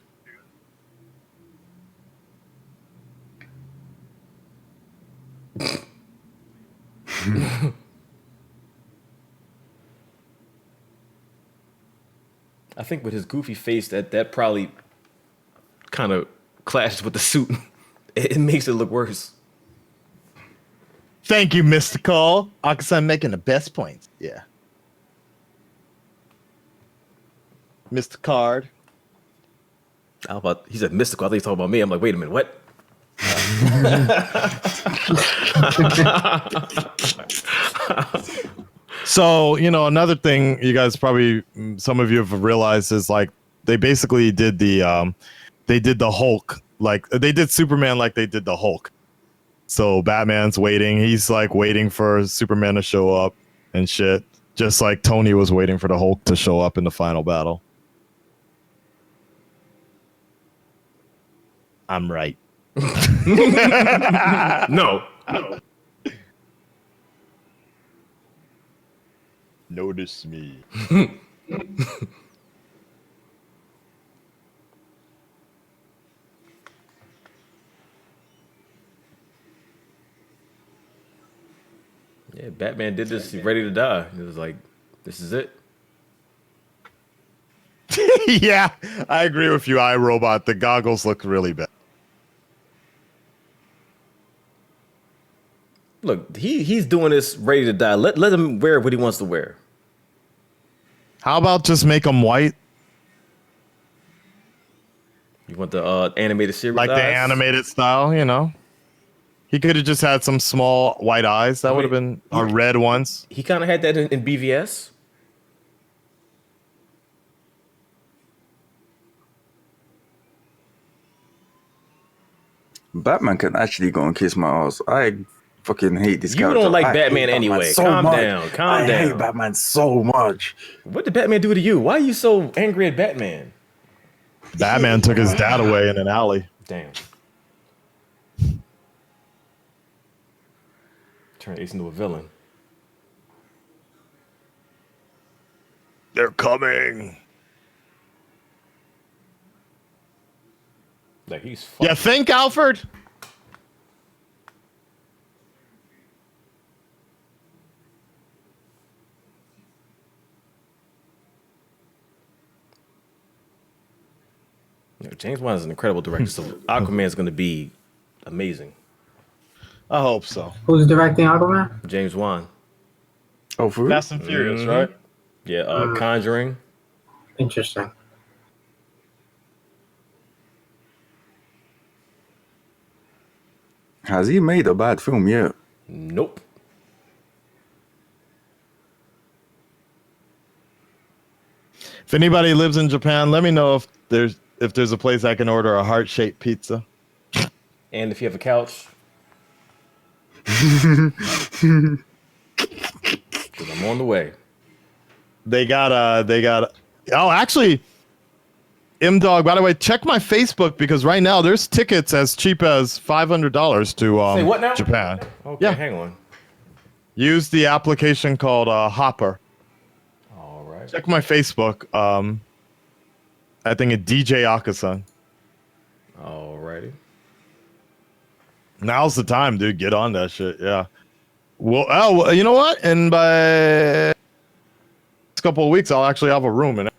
Speaker 4: I think with his goofy face, that probably kind of clashes with the suit. It makes it look worse.
Speaker 1: Thank you, Mr. Cole. AKASAN making the best points. Yeah. Mr. Card.
Speaker 4: He said mystical. I think he's talking about me. I'm like, wait a minute, what?
Speaker 1: So, another thing you guys probably, some of you have realized is like they basically did the Hulk, like they did Superman like they did the Hulk. So Batman's waiting. He's like waiting for Superman to show up and shit. Just like Tony was waiting for the Hulk to show up in the final battle. I'm right.
Speaker 4: No.
Speaker 1: Notice me.
Speaker 4: Yeah, Batman did this ready to die. It was like, this is it.
Speaker 1: Yeah, I agree with you, iRobot. The goggles look really bad.
Speaker 4: Look, he's doing this ready to die. Let him wear what he wants to wear.
Speaker 1: How about just make them white?
Speaker 4: You want the animated series?
Speaker 1: Like the animated style, He could have just had some small white eyes. That would have been or red ones.
Speaker 4: He kind of had that in BVS.
Speaker 3: Batman can actually go and kiss my ass. I fucking hate this character.
Speaker 4: You don't like
Speaker 3: I
Speaker 4: Batman
Speaker 3: hate
Speaker 4: anyway.
Speaker 3: so
Speaker 4: Calm
Speaker 3: much.
Speaker 4: down. Calm
Speaker 3: I
Speaker 4: down.
Speaker 3: hate Batman so much.
Speaker 4: What did Batman do to you? Why are you so angry at Batman?
Speaker 1: Batman took his dad away in an alley.
Speaker 4: Damn. Turn Ace into a villain.
Speaker 1: They're coming.
Speaker 4: Like he's fucking.
Speaker 1: You think, Alfred?
Speaker 4: James Wan is an incredible director, so Aquaman is going to be amazing.
Speaker 1: I hope so.
Speaker 2: Who's directing Aquaman?
Speaker 4: James Wan.
Speaker 3: Oh, for real?
Speaker 1: Fast and Furious, right?
Speaker 4: Yeah, Conjuring.
Speaker 2: Interesting.
Speaker 3: Has he made a bad film yet?
Speaker 4: Nope.
Speaker 1: If anybody lives in Japan, let me know if there's a place I can order a heart-shaped pizza.
Speaker 4: And if you have a couch. 'Cause I'm on the way.
Speaker 1: They got oh, actually, M-Dog, by the way, check my Facebook because right now there's tickets as cheap as $500 to
Speaker 4: Say what now?
Speaker 1: Japan.
Speaker 4: Okay,
Speaker 1: Yeah.
Speaker 4: hang on.
Speaker 1: Use the application called Hopper.
Speaker 4: All right.
Speaker 1: Check my Facebook. I think it's DJ AKASAN.
Speaker 4: All righty.
Speaker 1: Now's the time, dude. Get on that shit. Yeah. Well, you know what? And by a couple of weeks, I'll actually have a room in it.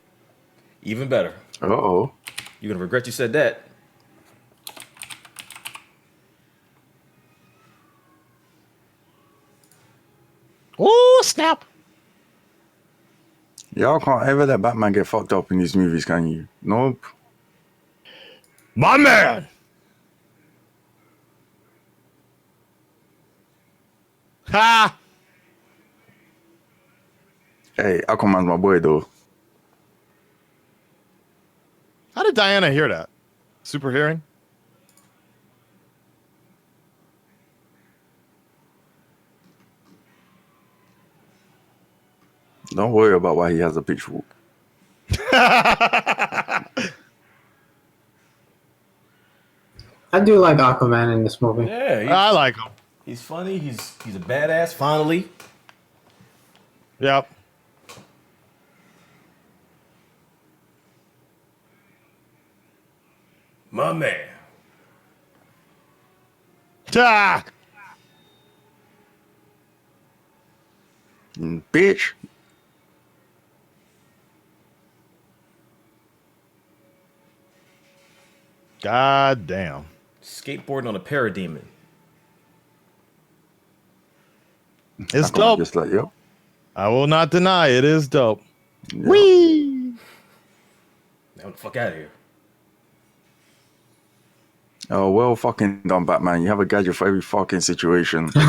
Speaker 4: Even better.
Speaker 3: Uh-oh.
Speaker 4: You're going to regret you said that.
Speaker 5: snap.
Speaker 3: Y'all can't ever let Batman get fucked up in these movies, can you? Nope.
Speaker 1: My man. Ha!
Speaker 3: Hey, Aquaman's my boy, though.
Speaker 1: How did Diana hear that? Super hearing?
Speaker 3: Don't worry about why he has a pitchfork.
Speaker 2: I do like Aquaman in this movie.
Speaker 4: Yeah,
Speaker 1: I like him.
Speaker 4: he's funny. He's a badass. Finally,
Speaker 1: Yep.
Speaker 4: my man.
Speaker 1: Ah!
Speaker 3: Bitch.
Speaker 1: God damn.
Speaker 4: Skateboarding on a parademon.
Speaker 1: It's
Speaker 3: Aquaman
Speaker 1: dope.
Speaker 3: just like, yo.
Speaker 1: I will not deny it is dope.
Speaker 3: Yeah.
Speaker 1: Whee!
Speaker 4: Now the fuck out of here.
Speaker 3: Oh, well fucking done, Batman. You have a gadget for every fucking situation.
Speaker 1: Come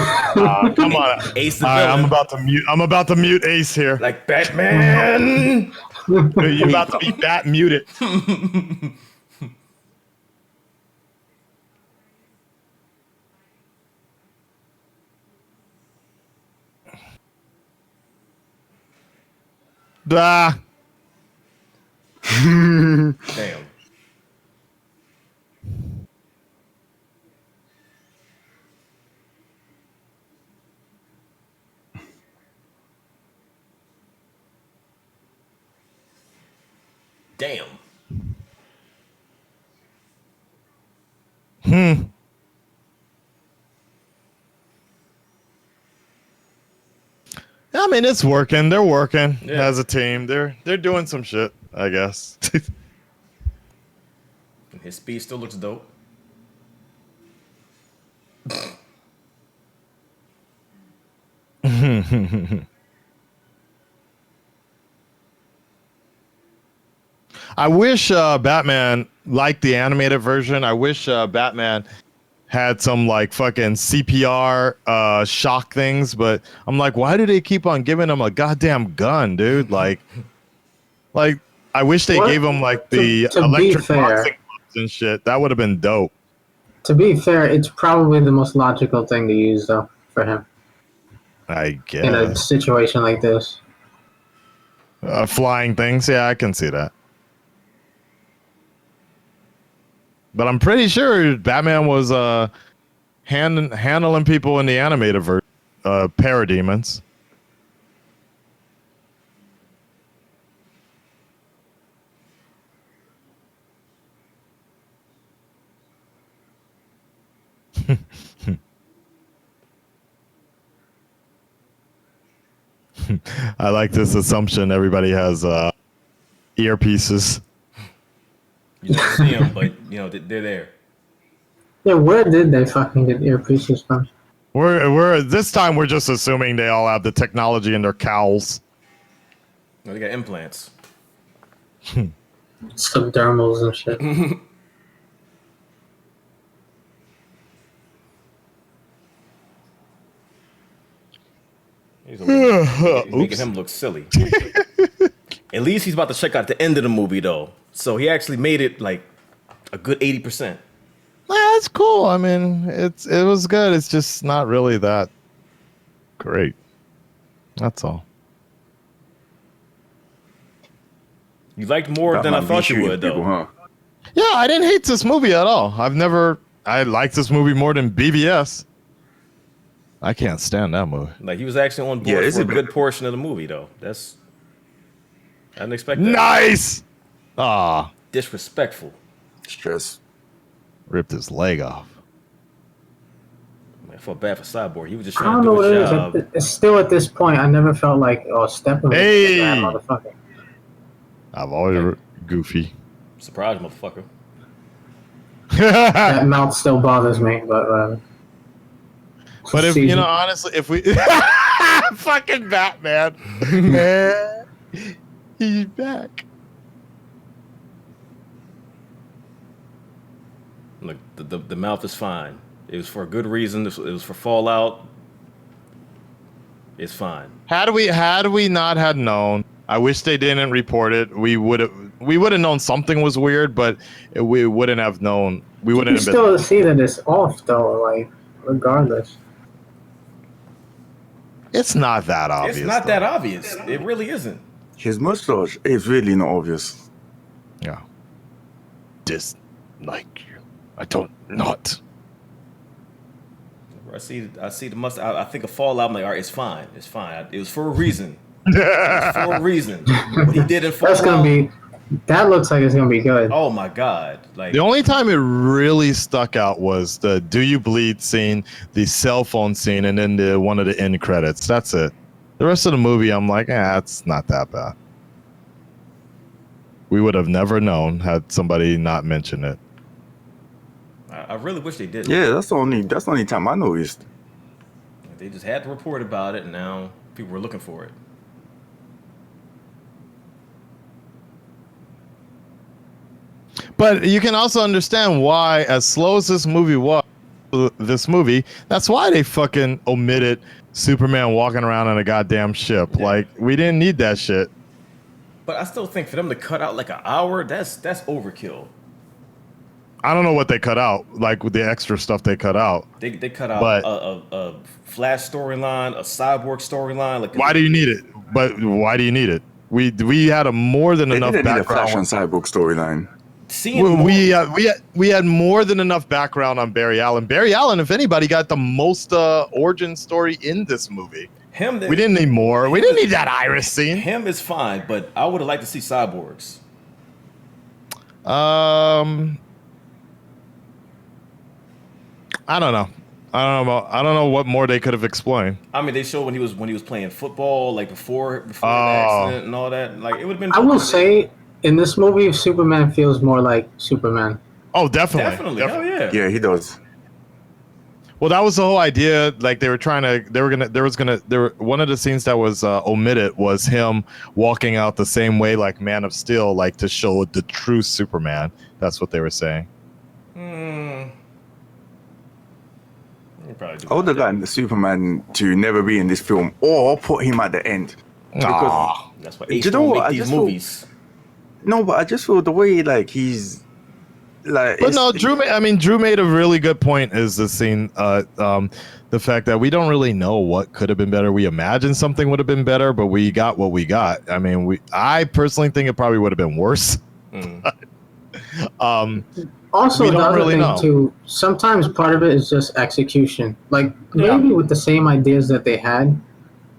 Speaker 1: on.
Speaker 4: Ace the
Speaker 1: All right,
Speaker 4: villain.
Speaker 1: I'm about to mute Ace here.
Speaker 4: Like Batman.
Speaker 1: You're about to be bat muted. Ah.
Speaker 4: Damn. Damn.
Speaker 1: I mean, it's working. They're working
Speaker 4: Yeah.
Speaker 1: as a team. They're doing some shit, I guess.
Speaker 4: His speed still looks dope.
Speaker 1: I wish Batman, like the animated version, I wish Batman had some like fucking CPR shock things, but I'm like, why do they keep on giving him a goddamn gun, dude? Like I wish they
Speaker 2: What?
Speaker 1: gave him like the
Speaker 2: To be
Speaker 1: electric
Speaker 2: fair-
Speaker 1: boxing gloves and shit. That would have been dope.
Speaker 2: To be fair, it's probably the most logical thing to use, though, for him
Speaker 1: I
Speaker 2: in a
Speaker 1: guess.
Speaker 2: situation like this.
Speaker 1: Flying things, yeah, I can see that. But I'm pretty sure Batman was handling people in the animated version, parademons. I like this assumption everybody has earpieces.
Speaker 4: You don't see them, but you know they're there.
Speaker 2: Yeah, where did they fucking get earpieces from?
Speaker 1: We're this time we're just assuming they all have the technology in their cowls.
Speaker 4: No, they got implants.
Speaker 2: Subdermals and shit.
Speaker 4: He's making him look silly. At least he's about to check out the end of the movie, though. So he actually made it like a good 80%.
Speaker 1: That's cool. I mean, it was good. It's just not really that great. That's all.
Speaker 4: You liked more than I thought you would, though.
Speaker 3: Huh?
Speaker 1: Yeah, I didn't hate this movie at all. I liked this movie more than BVS. I can't stand that movie.
Speaker 4: Like he was actually on board
Speaker 3: Yeah, it's
Speaker 4: for a
Speaker 3: a
Speaker 4: good
Speaker 3: bit-
Speaker 4: portion of the movie, though. I didn't expect that.
Speaker 1: Nice. Ah,
Speaker 4: Disrespectful.
Speaker 3: Stress.
Speaker 1: ripped his leg off.
Speaker 4: I felt bad for Cyborg. He was just
Speaker 2: I
Speaker 4: trying
Speaker 2: don't
Speaker 4: to
Speaker 2: know
Speaker 4: do
Speaker 2: what
Speaker 4: his
Speaker 2: it is.
Speaker 4: job.
Speaker 2: It's still at this point, I never felt like, oh, Stephen was
Speaker 1: Hey!
Speaker 2: a bad motherfucker.
Speaker 1: I've always goofy.
Speaker 4: Surprise, motherfucker.
Speaker 2: That mouth still bothers me, but
Speaker 1: But if
Speaker 2: season.
Speaker 1: you know, honestly, if we Fucking Batman. He's back.
Speaker 4: Look, the mouth is fine. It was for a good reason. It was for Fallout. It's fine.
Speaker 1: Had we not had known, I wish they didn't report it. We would have known something was weird, but we wouldn't have known. We wouldn't have been.
Speaker 2: Still see that it's off though, like regardless.
Speaker 1: It's not that obvious.
Speaker 4: It's not that obvious. It really isn't.
Speaker 3: His mustache is really not obvious.
Speaker 1: Yeah. Dislike you. I don't not.
Speaker 4: I see the mustache. I think of Fallout. I'm like, all right, it's fine. It's fine. It was for a reason. It was for a reason. What he did in Fallout.
Speaker 2: That looks like it's gonna be good.
Speaker 4: Oh my god! Like
Speaker 1: the only time it really stuck out was the "Do You Bleed" scene, the cell phone scene, and then one of the end credits. That's it. The rest of the movie, I'm like, it's not that bad. We would have never known had somebody not mentioned it.
Speaker 4: I really wish they did.
Speaker 3: Yeah, that's the only time I noticed.
Speaker 4: They just had to report about it, and now people were looking for it.
Speaker 1: But you can also understand why, as slow as this movie was, that's why they fucking omitted Superman walking around on a goddamn ship. Yeah. Like, we didn't need that shit.
Speaker 4: But I still think for them to cut out like an hour, that's overkill.
Speaker 1: I don't know what they cut out, like with the extra stuff they cut out.
Speaker 4: They cut out a Flash storyline, a Cyborg storyline. Like,
Speaker 1: why do you need it? But why do you need it? We had more than enough background.
Speaker 3: Need a Flash and Cyborg storyline.
Speaker 1: We had more than enough background on Barry Allen. Barry Allen, if anybody, got the most origin story in this movie. We didn't need more. We didn't need that Iris scene.
Speaker 4: Him is fine, but I would have liked to see cyborgs.
Speaker 1: I don't know. I don't know what more they could have explained.
Speaker 4: I mean, they showed when he was playing football, like before the accident and all that. Like, it would have been.
Speaker 2: I will say, in this movie, Superman feels more like Superman.
Speaker 1: Oh, definitely.
Speaker 4: Hell yeah.
Speaker 3: Yeah, he does.
Speaker 1: Well, that was the whole idea. Like, one of the scenes that was omitted was him walking out the same way like Man of Steel, like to show the true Superman. That's what they were saying.
Speaker 3: I would have gotten the Superman to never be in this film, or put him at the end.
Speaker 1: Because
Speaker 4: that's why H don't make these movies.
Speaker 3: No, but I just feel the way like he's like.
Speaker 1: But no, Drew made a really good point. Is the scene, the fact that we don't really know what could have been better. We imagined something would have been better, but we got what we got. I mean, I personally think it probably would have been worse.
Speaker 2: Also, the other thing too, sometimes part of it is just execution. Like, maybe with the same ideas that they had,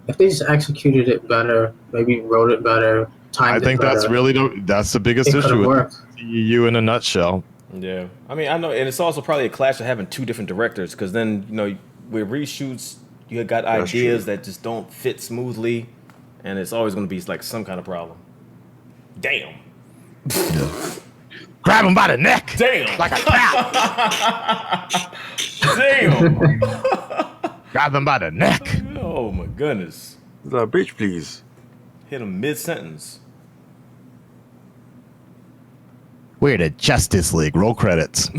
Speaker 2: if they just executed it better, maybe wrote it better, timed it better. I think
Speaker 1: that's the biggest issue with you in a nutshell.
Speaker 4: Yeah. I mean, I know, and it's also probably a clash of having two different directors, because then, with reshoots, you got ideas that just don't fit smoothly, and it's always going to be like some kind of problem. Damn.
Speaker 1: Grab him by the neck.
Speaker 4: Damn.
Speaker 1: Like a cat.
Speaker 4: Damn.
Speaker 1: Grab him by the neck.
Speaker 4: Oh, my goodness.
Speaker 3: The bitch, please.
Speaker 4: Hit him mid-sentence.
Speaker 1: We're the Justice League. Roll credits.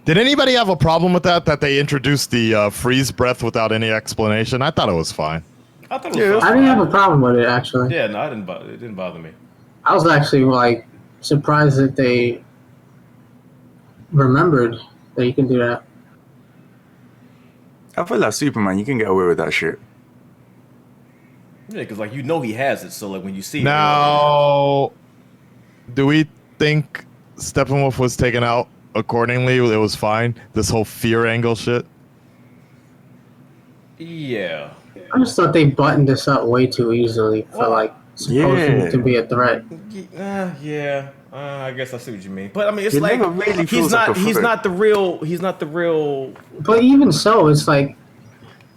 Speaker 1: Did anybody have a problem with that they introduced the freeze breath without any explanation? I thought it was fine.
Speaker 2: I didn't have a problem with it, actually.
Speaker 4: Yeah, no, it didn't bother me.
Speaker 2: I was actually surprised that they remembered that you can do that.
Speaker 3: I feel like Superman, you can get away with that shit.
Speaker 4: Yeah, because he has it, so when you see it.
Speaker 1: Now, do we think Steppenwolf was taken out accordingly? It was fine. This whole fear angle shit.
Speaker 4: Yeah.
Speaker 2: I just thought they buttoned this up way too easily for supposed to be a threat.
Speaker 4: Yeah. I guess I see what you mean. But I mean, it's
Speaker 3: he's not
Speaker 4: the real.
Speaker 2: But even so, it's like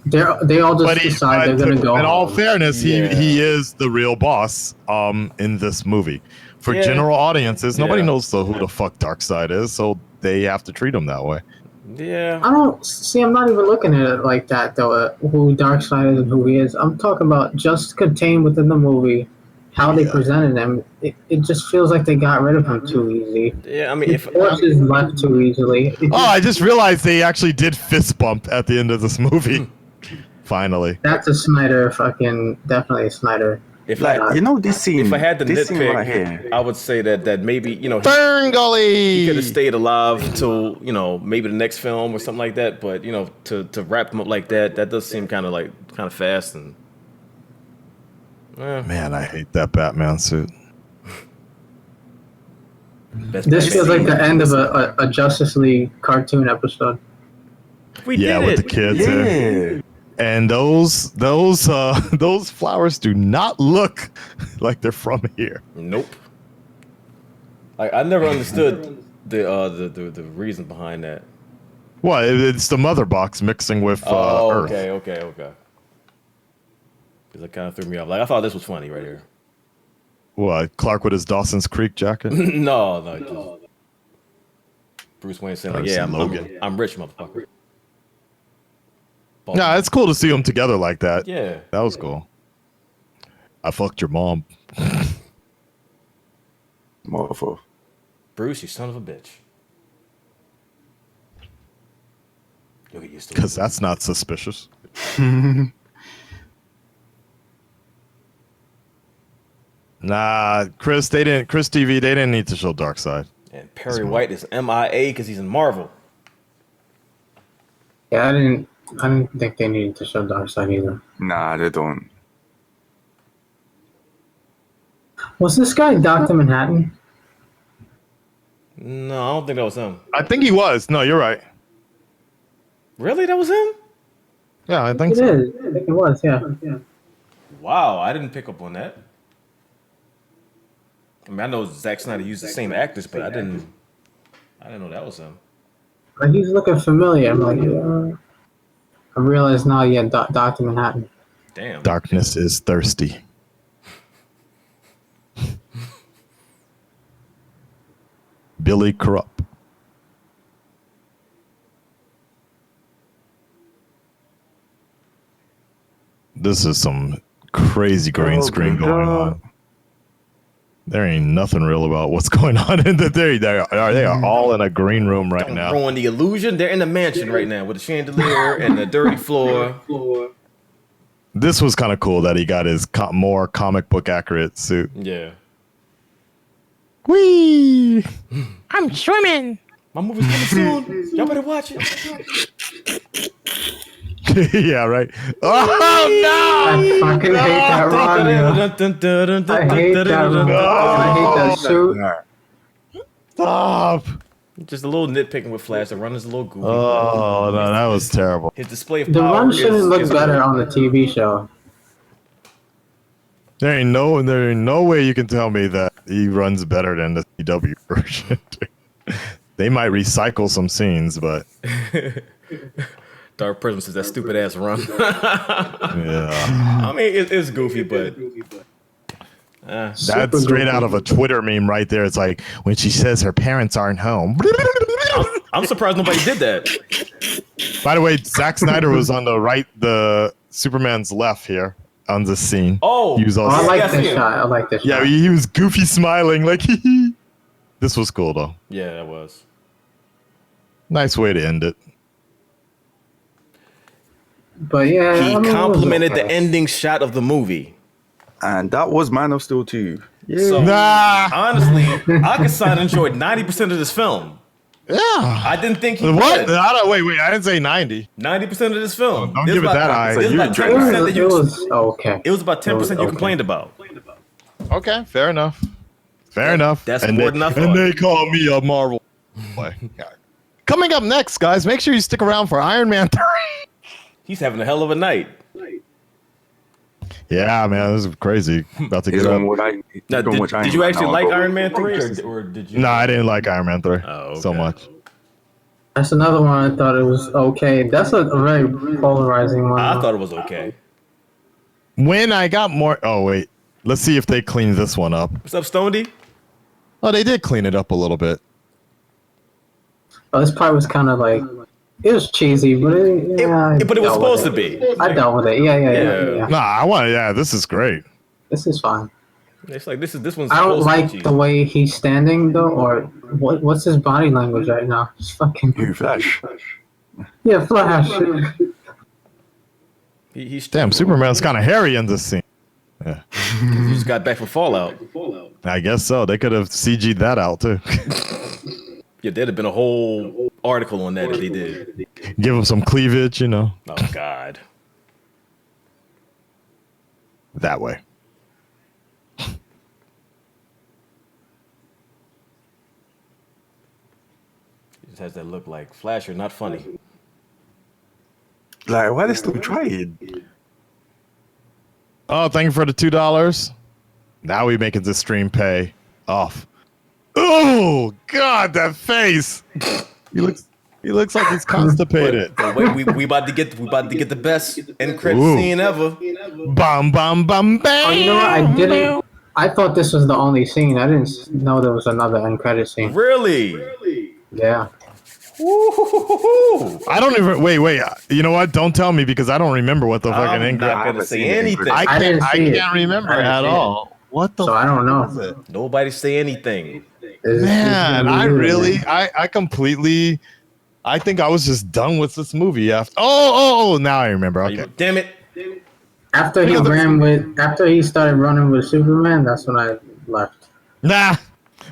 Speaker 2: They all just decide they're gonna go.
Speaker 1: In all
Speaker 2: home.
Speaker 1: fairness, he is the real boss in this movie. For general audiences, nobody knows who the fuck Darkseid is, so they have to treat him that way.
Speaker 4: Yeah.
Speaker 2: I don't see. I'm not even looking at it like that though. Who Darkseid is and who he is. I'm talking about just contained within the movie. How they presented him, it just feels like they got rid of him too easy.
Speaker 4: Yeah, I mean,
Speaker 2: His force is left too easily.
Speaker 1: I just realized they actually did fist bump at the end of this movie. Finally.
Speaker 2: That's a Snyder definitely a Snyder.
Speaker 3: If this scene.
Speaker 4: If I had to nitpick,
Speaker 3: right here,
Speaker 4: I would say that maybe he
Speaker 1: Ferngully
Speaker 4: could have stayed alive till maybe the next film or something like that. But to wrap him up like that does seem kind of fast and.
Speaker 1: Man, I hate that Batman suit.
Speaker 2: This feels like the end of a Justice League cartoon episode.
Speaker 4: We did
Speaker 1: with
Speaker 4: it.
Speaker 1: the kids. And those flowers do not look like they're from here.
Speaker 4: Nope. I never understood the reason behind that.
Speaker 1: What? It's the mother box mixing with Earth.
Speaker 4: Okay. Because it kind of threw me off. I thought this was funny right here.
Speaker 1: What? Clark with his Dawson's Creek jacket?
Speaker 4: No. Just Bruce Wayne saying I'm rich, motherfucker.
Speaker 1: Nah, it's cool to see them together like that.
Speaker 4: Yeah.
Speaker 1: That was cool. I fucked your mom.
Speaker 3: Motherfucker.
Speaker 4: Bruce, you son of a bitch. You'll get used to it.
Speaker 1: Because that's not suspicious. Nah, Chris TV, they didn't need to show Darkseid.
Speaker 4: And Perry White is MIA because he's in Marvel.
Speaker 2: Yeah, I didn't think they needed to show Darkseid either.
Speaker 3: Nah, they don't.
Speaker 2: Was this guy Dr. Manhattan?
Speaker 4: No, I don't think that was him.
Speaker 1: I think he was. No, you're right.
Speaker 4: Really? That was him?
Speaker 1: Yeah, I think
Speaker 2: It
Speaker 1: so.
Speaker 2: is. I think it was, yeah.
Speaker 4: Wow, I didn't pick up on that. I mean, I know Zack Snyder used the same actors, but I didn't know that was him.
Speaker 2: Like, he's looking familiar. I'm like, I realized now, Dr. Manhattan.
Speaker 4: Damn.
Speaker 1: Darkness is thirsty. Billy Crupp. This is some crazy green screen going on. There ain't nothing real about what's going on in the theory. They are all in a green room right now.
Speaker 4: Don't ruin the illusion. They're in the mansion right now with a chandelier and a dirty floor.
Speaker 1: This was kind of cool that he got his more comic book accurate suit.
Speaker 4: Yeah.
Speaker 1: Whee!
Speaker 5: I'm swimming.
Speaker 4: My movie's coming soon. Y'all better watch it.
Speaker 1: Yeah, right. Oh no!
Speaker 2: I fucking hate that run, yo. I hate that run. I hate that suit.
Speaker 1: Stop!
Speaker 4: Just a little nitpicking with Flash. The run is a little goofy.
Speaker 1: Oh no, that was terrible.
Speaker 4: His display of
Speaker 2: The
Speaker 4: power
Speaker 2: run shouldn't look
Speaker 4: is
Speaker 2: better
Speaker 4: good.
Speaker 2: on the TV show.
Speaker 1: There ain't no way you can tell me that he runs better than the CW version. They might recycle some scenes, but
Speaker 4: Dark Prism says that stupid ass run.
Speaker 1: yeah,
Speaker 4: I mean, it's goofy, but
Speaker 1: that's straight out of a Twitter meme right there. It's like when she says her parents aren't home.
Speaker 4: I'm surprised nobody did that.
Speaker 1: By the way, Zack Snyder was on the right, the Superman's left here on the scene.
Speaker 4: Oh,
Speaker 1: he was
Speaker 2: I
Speaker 1: also,
Speaker 2: like this shot. I like this
Speaker 1: yeah,
Speaker 2: shot.
Speaker 1: he was goofy smiling like. This was cool though.
Speaker 4: Yeah, that was.
Speaker 1: Nice way to end it.
Speaker 2: But yeah,
Speaker 4: He
Speaker 2: I mean, it was
Speaker 4: complimented
Speaker 2: okay.
Speaker 4: the ending shot of the movie.
Speaker 3: And that was Man of Steel 2. Yeah.
Speaker 4: So
Speaker 1: Nah.
Speaker 4: honestly, AKASAN enjoyed 90% of this film.
Speaker 1: Yeah.
Speaker 4: I didn't think he
Speaker 1: What?
Speaker 4: would.
Speaker 1: Wait. I didn't say 90.
Speaker 4: 90% of this film.
Speaker 1: Don't
Speaker 4: It was
Speaker 1: give it
Speaker 4: about-
Speaker 1: that high.
Speaker 4: It was about 10% that
Speaker 2: It
Speaker 4: you.
Speaker 2: was okay.
Speaker 4: It was about 10% you
Speaker 2: okay.
Speaker 4: complained about.
Speaker 1: Okay, fair enough. Fair enough.
Speaker 4: That's
Speaker 1: and
Speaker 4: more
Speaker 1: they,
Speaker 4: than I
Speaker 1: And
Speaker 4: thought.
Speaker 1: they call me a Marvel boy. Coming up next, guys, make sure you stick around for Iron Man 3.
Speaker 4: He's having a hell of a night.
Speaker 1: Yeah, man, this is crazy. About to
Speaker 3: He's
Speaker 1: get
Speaker 3: gonna
Speaker 1: up.
Speaker 3: watch Iron- he's
Speaker 4: Now,
Speaker 3: gonna watch
Speaker 4: did you
Speaker 3: Man
Speaker 4: actually
Speaker 3: now,
Speaker 4: like
Speaker 3: bro.
Speaker 4: Iron Man 3 or did you?
Speaker 1: No, I didn't like Iron Man 3
Speaker 4: Oh,
Speaker 1: so
Speaker 4: okay.
Speaker 1: much.
Speaker 2: That's another one I thought it was okay. That's a very polarizing one.
Speaker 4: I thought it was okay.
Speaker 1: When I got more, oh wait, let's see if they clean this one up.
Speaker 4: What's up, Stonedy?
Speaker 1: Oh, they did clean it up a little bit.
Speaker 2: Oh, this part was kind of like, it was cheesy, but
Speaker 4: But it was supposed to be.
Speaker 2: I dealt with it. Yeah.
Speaker 1: Nah, this is great.
Speaker 2: This is fine.
Speaker 4: It's like this one's.
Speaker 2: I don't
Speaker 4: supposed to be
Speaker 2: like
Speaker 4: cheesy.
Speaker 2: the way he's standing though, or what's his body language right now? It's fucking
Speaker 3: Who Flash?
Speaker 2: yeah, Flash.
Speaker 4: He's
Speaker 1: Damn, Superman's kind of hairy in this scene. Yeah,
Speaker 4: He just got back from Fallout.
Speaker 1: I guess so. They could have CG'd that out too.
Speaker 4: Yeah, there'd have been a whole article on that if they did.
Speaker 1: Give him some cleavage, you know,
Speaker 4: Oh God.
Speaker 1: that way.
Speaker 4: He just has that look like Flash, you're not funny.
Speaker 3: Like, why are they still trying?
Speaker 1: Oh, thank you for the $2. Now we making this stream pay off. Oh God, that face! He looks like he's constipated.
Speaker 4: But wait, we about to get the best end credit
Speaker 1: Ooh.
Speaker 4: scene ever.
Speaker 1: Bum bum bum bam.
Speaker 2: Oh, you know what? I thought this was the only scene. I didn't know there was another end credit scene.
Speaker 4: Really?
Speaker 2: Yeah.
Speaker 4: Woo-hoo-hoo-hoo.
Speaker 1: I don't even wait. You know what? Don't tell me because I don't remember what the fucking
Speaker 4: I'm
Speaker 1: end
Speaker 4: not
Speaker 1: credit.
Speaker 4: gonna
Speaker 3: haven't
Speaker 4: say
Speaker 3: seen it in
Speaker 4: anything.
Speaker 3: credits.
Speaker 2: I didn't see it.
Speaker 1: can't remember
Speaker 2: I didn't
Speaker 1: at
Speaker 2: see it.
Speaker 1: all. What the?
Speaker 2: So I don't know.
Speaker 1: was it?
Speaker 4: Nobody say anything.
Speaker 1: Man, I completely. I think I was just done with this movie after. Oh, now I remember. Okay.
Speaker 4: Damn it.
Speaker 2: After he started running with Superman, that's when I left.
Speaker 1: Nah,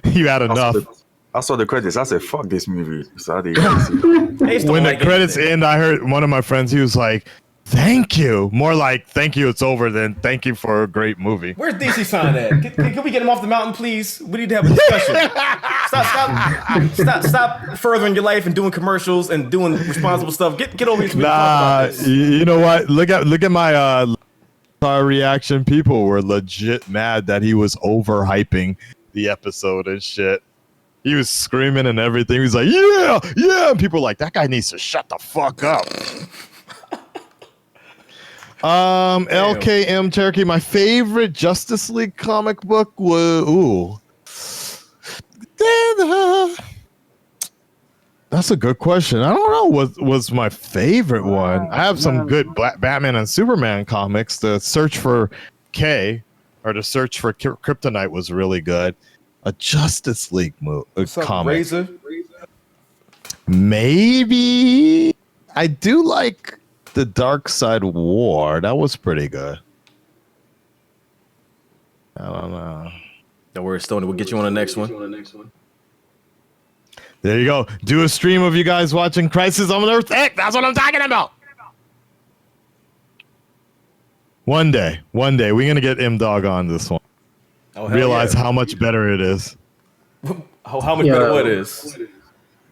Speaker 1: you had enough.
Speaker 3: I saw the credits. I said, "Fuck this movie." So I didn't see it.
Speaker 4: I used to
Speaker 1: When the
Speaker 4: like
Speaker 1: credits
Speaker 4: anything.
Speaker 1: end, I heard one of my friends. He was like, "Thank you." More like, "Thank you, it's over." Than "Thank you for a great movie."
Speaker 4: Where's DC sign at? Can we get him off the mountain, please? We need to have a discussion. Stop furthering your life and doing commercials and doing responsible stuff. Get over here. So we can talk
Speaker 1: Nah,
Speaker 4: about this.
Speaker 1: you know what? Look at my reaction. People were legit mad that he was overhyping the episode and shit. He was screaming and everything. He was like, yeah. And people were like, that guy needs to shut the fuck up. LKM Cherokee, my favorite Justice League comic book was That's a good question. I don't know what was my favorite one. I have some good Batman and Superman comics. The Search for K or The Search for Kryptonite was really good. A Justice League
Speaker 4: What's up,
Speaker 1: comic.
Speaker 4: Razor?
Speaker 1: Maybe I do like the Dark Side War. That was pretty good. I don't know.
Speaker 4: Don't worry, Stoney. We'll get you on the next one.
Speaker 1: There you go. Do a stream of you guys watching Crisis on Earth X. That's what I'm talking about. One day, we're gonna get M-Dog on this one.
Speaker 4: Oh, hell
Speaker 1: Realize
Speaker 4: yeah.
Speaker 1: how much better it is.
Speaker 4: How much better what is?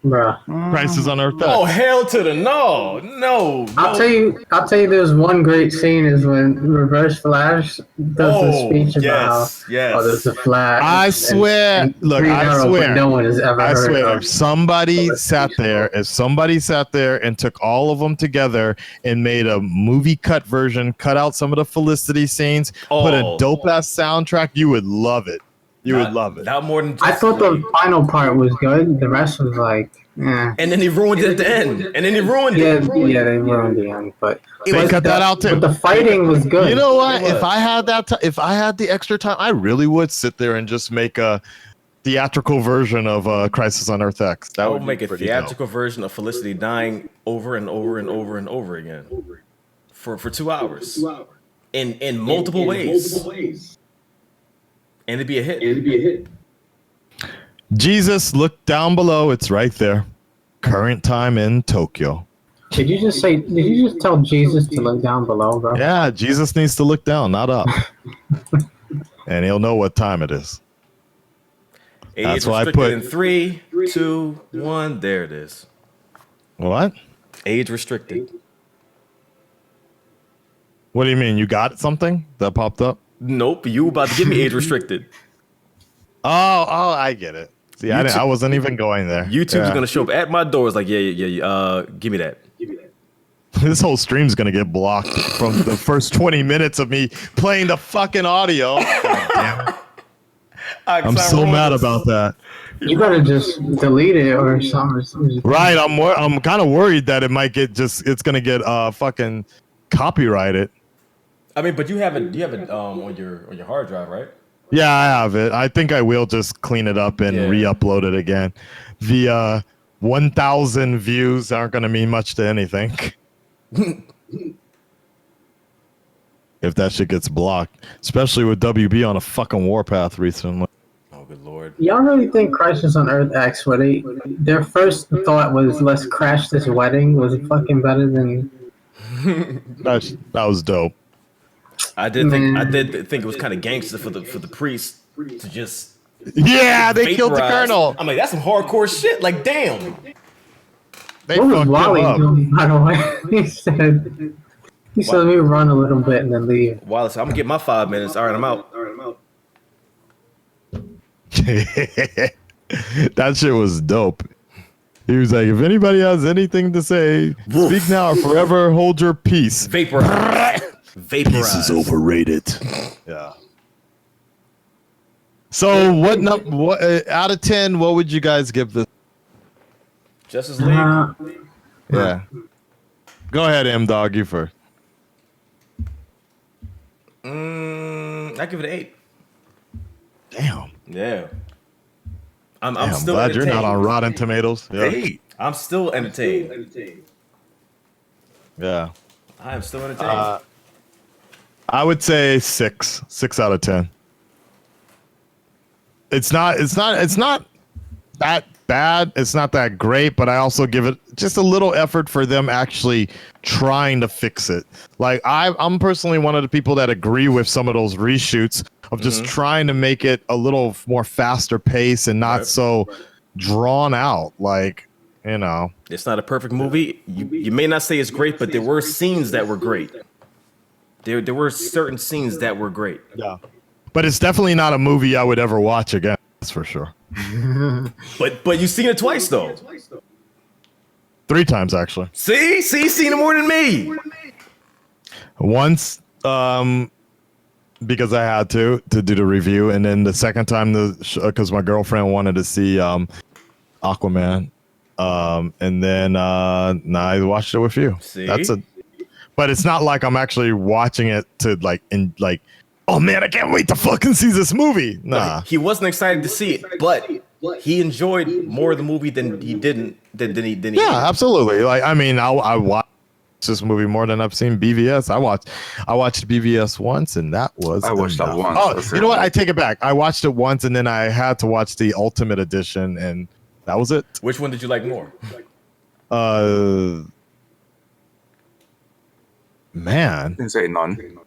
Speaker 2: Bruh.
Speaker 1: Crisis on Earth X.
Speaker 4: Oh, hell to the no.
Speaker 2: I'll tell you there's one great scene is when Reverse Flash does the speech about there's a flash.
Speaker 1: I swear, look,
Speaker 2: Green
Speaker 1: I
Speaker 2: Arrow,
Speaker 1: swear,
Speaker 2: but no one has ever
Speaker 1: I
Speaker 2: heard
Speaker 1: swear,
Speaker 2: of.
Speaker 1: if somebody sat there and took all of them together and made a movie cut version, cut out some of the Felicity scenes, put a dope ass soundtrack, you would love it. You would love it.
Speaker 4: Not more than
Speaker 2: I thought the final part was good. The rest was like, eh.
Speaker 4: And then he ruined it at the end. And then he ruined
Speaker 2: Yeah,
Speaker 4: it.
Speaker 2: they ruined the end, but
Speaker 1: They cut that out too.
Speaker 2: But the fighting was good.
Speaker 1: You know what?
Speaker 4: It was.
Speaker 1: If I had if I had the extra time, I really would sit there and just make a theatrical version of Crisis on Earth X. That
Speaker 4: I
Speaker 1: would
Speaker 4: would make
Speaker 1: be
Speaker 4: a
Speaker 1: pretty
Speaker 4: theatrical version of Felicity dying over and over and over and over again for 2 hours in multiple ways. And it'd be a hit.
Speaker 1: dope. Jesus, look down below. It's right there. Current time in Tokyo.
Speaker 2: Did you just tell Jesus to look down below, bro?
Speaker 1: Yeah, Jesus needs to look down, not up. And he'll know what time it is.
Speaker 4: Age
Speaker 1: That's why I
Speaker 4: restricted
Speaker 1: put-
Speaker 4: in 3, 2, 1. There it is.
Speaker 1: What?
Speaker 4: Age restricted.
Speaker 1: What do you mean? You got something that popped up?
Speaker 4: Nope, you about to give me age restricted.
Speaker 1: Oh, I get it. See, I wasn't even going there.
Speaker 4: YouTube's gonna show up at my door. It's like, yeah. Give me that.
Speaker 1: This whole stream's gonna get blocked from the first 20 minutes of me playing the fucking audio. God damn it. I'm so mad about that.
Speaker 2: You gotta just delete it or something.
Speaker 1: Right, I'm kind of worried that it might get it's gonna get fucking copyrighted.
Speaker 4: I mean, but you have it on your hard drive, right?
Speaker 1: Yeah, I have it. I think I will just clean it up and re-upload it again. The 1,000 views aren't gonna mean much to anything. If that shit gets blocked, especially with WB on a fucking warpath recently.
Speaker 4: Oh, good lord.
Speaker 2: Y'all really think Crisis on Earth X, where their first thought was, let's crash this wedding, was fucking better than...
Speaker 1: that was dope.
Speaker 4: I did think it was kind of gangster for the priest to just
Speaker 1: they killed the colonel.
Speaker 4: I'm like, that's some hardcore shit. Like, damn.
Speaker 1: They
Speaker 2: what was
Speaker 1: fucked
Speaker 2: Wally
Speaker 1: him up.
Speaker 2: doing, by the way? He said, let me run a little bit and then leave.
Speaker 4: Wally said, I'm gonna get my 5 minutes. All right, I'm out.
Speaker 1: That shit was dope. He was like, if anybody has anything to say, speak now or forever hold your peace.
Speaker 4: Vaporize.
Speaker 1: Peace is overrated. Yeah. So what out of 10, what would you guys give this?
Speaker 4: Justice League.
Speaker 1: Yeah. Go ahead, M-Dog, you first.
Speaker 4: I give it an 8.
Speaker 1: Damn.
Speaker 4: Yeah. I'm still
Speaker 1: glad you're not on
Speaker 4: entertained.
Speaker 1: Rotten Tomatoes. Yeah.
Speaker 3: 8.
Speaker 4: I'm still entertained.
Speaker 1: Yeah.
Speaker 4: I am still entertained.
Speaker 1: I would say 6 out of 10. It's not that bad. It's not that great, but I also give it just a little effort for them actually trying to fix it. Like I'm personally one of the people that agree with some of those reshoots of just trying to make it a little more faster pace and not so drawn out. Like, you know,
Speaker 4: it's not a perfect movie. You may not say it's great, but there were scenes that were great. There were certain scenes that were great.
Speaker 1: Yeah. But it's definitely not a movie I would ever watch again. That's for sure.
Speaker 4: But you've seen it twice though.
Speaker 1: 3 times actually.
Speaker 4: See, seen it more than me.
Speaker 1: Once, because I had to do the review, and then the second time because my girlfriend wanted to see Aquaman, and then I watched it with you.
Speaker 4: See?
Speaker 1: But it's not like I'm actually watching it to like, oh man, I can't wait to fucking see this movie. Nah.
Speaker 4: He wasn't excited to see it, but he enjoyed more of the movie than he didn't. Than he.
Speaker 1: Yeah, absolutely. Like, I mean, I watched this movie more than I've seen BVS. I watched BVS once, and that was
Speaker 3: I watched that once.
Speaker 1: Oh, you know what? I take it back. I watched it once, and then I had to watch the Ultimate Edition, and that was it.
Speaker 4: Which one did you like more?
Speaker 1: Man,
Speaker 3: Didn't say none.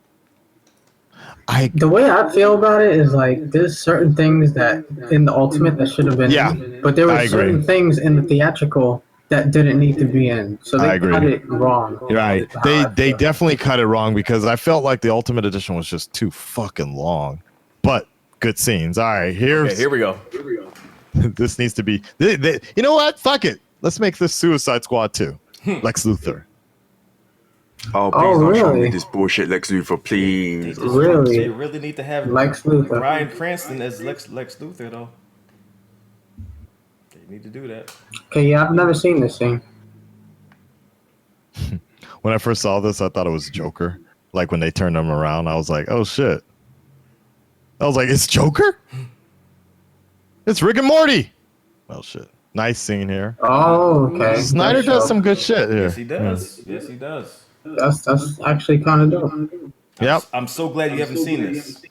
Speaker 2: The way I feel about it is like there's certain things that in the Ultimate that should have been in, but there were certain things in the theatrical that didn't need to be in. So they cut it wrong.
Speaker 1: Right. They definitely cut it wrong because I felt like the Ultimate Edition was just too fucking long. But good scenes. All right, here we go. This needs to be you know what? Fuck it. Let's make this Suicide Squad 2. Lex Luthor.
Speaker 3: Oh, please don't show me
Speaker 2: really?
Speaker 3: this bullshit, Lex Luthor, please.
Speaker 2: Really?
Speaker 4: They really need to have
Speaker 2: Lex Luthor.
Speaker 4: Bryan Cranston as Lex Luthor though. They need to do that.
Speaker 2: Okay, yeah, I've never seen this scene.
Speaker 1: When I first saw this, I thought it was Joker. Like when they turned him around, I was like, oh shit. I was like, it's Joker? It's Rick and Morty. Oh shit. Nice scene here.
Speaker 2: Oh, okay.
Speaker 1: Snyder does some good shit here.
Speaker 4: Yes, he does. Yes, he does.
Speaker 2: That's actually kind of dope.
Speaker 1: Yep.
Speaker 4: I'm so glad you haven't seen this.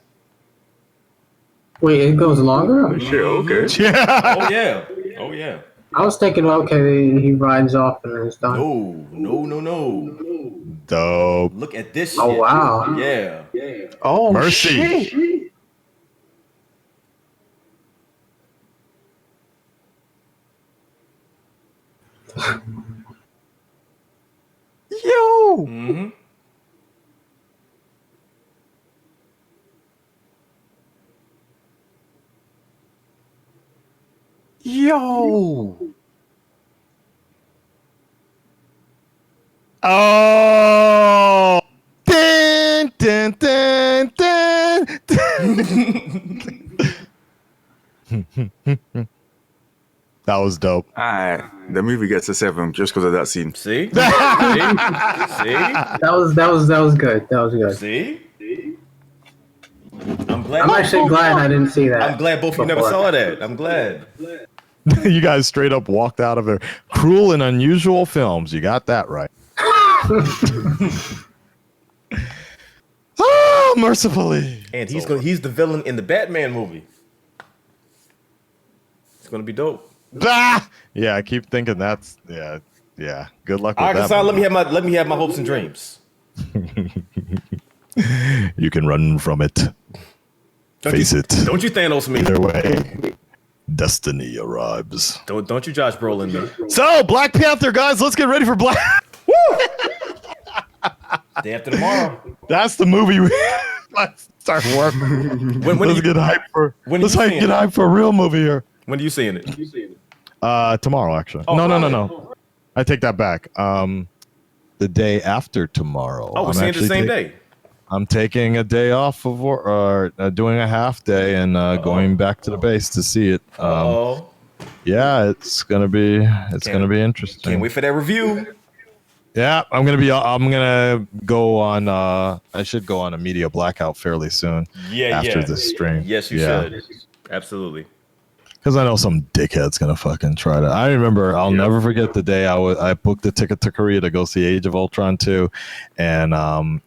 Speaker 2: Wait, it goes longer?
Speaker 3: Shit, okay.
Speaker 1: Yeah.
Speaker 4: Oh yeah. Oh yeah.
Speaker 2: I was thinking, okay, he rides off and then it's done.
Speaker 4: No.
Speaker 1: Dope.
Speaker 4: Look at this shit.
Speaker 2: Oh, wow.
Speaker 4: Yeah.
Speaker 3: Oh,
Speaker 1: Mercy.
Speaker 3: shit. Yo.
Speaker 4: Mm-hmm.
Speaker 3: Yo.
Speaker 1: Oh. Dun, dun, dun, dun, dun. That was dope.
Speaker 3: Alright, the movie gets a 7 just because of that scene.
Speaker 4: See? See? See?
Speaker 2: That was good. That was good.
Speaker 4: See? I'm glad.
Speaker 2: I'm actually glad I didn't see that.
Speaker 4: I'm glad both of you never
Speaker 2: before.
Speaker 4: saw that. I'm glad.
Speaker 1: You guys straight up walked out of there. Cruel and Unusual Films. You got that right. Oh, mercifully.
Speaker 4: And he's the villain in the Batman movie. It's gonna be dope.
Speaker 1: Ah! Yeah, I keep thinking that's yeah. Good luck with that.
Speaker 4: AKASAN, let me have my hopes and dreams.
Speaker 1: You can run from it. Face it.
Speaker 4: Don't you Thanos me.
Speaker 1: Either way, destiny arrives.
Speaker 4: Don't you Josh Brolin me.
Speaker 1: So, Black Panther, guys, let's get ready for Black.
Speaker 4: Day after tomorrow.
Speaker 1: That's the movie. Let's start working. Let's get hyped for. Let's get hyped for a real movie here.
Speaker 4: When are you seeing it?
Speaker 1: Tomorrow, actually.
Speaker 4: Oh,
Speaker 1: No. I take that back. The day after tomorrow.
Speaker 4: Oh, we're seeing it the same day.
Speaker 1: I'm taking a day off of work, or doing a half day, and going back to the base to see it. Yeah, it's gonna be interesting.
Speaker 4: Can't wait for that review.
Speaker 1: Yeah, I'm gonna go on. I should go on a media blackout fairly soon. After this stream.
Speaker 4: Yes, you should. Absolutely.
Speaker 1: Because I know some dickhead's gonna fucking try to. I remember. I'll never forget the day I booked the ticket to Korea to go see Age of Ultron 2, and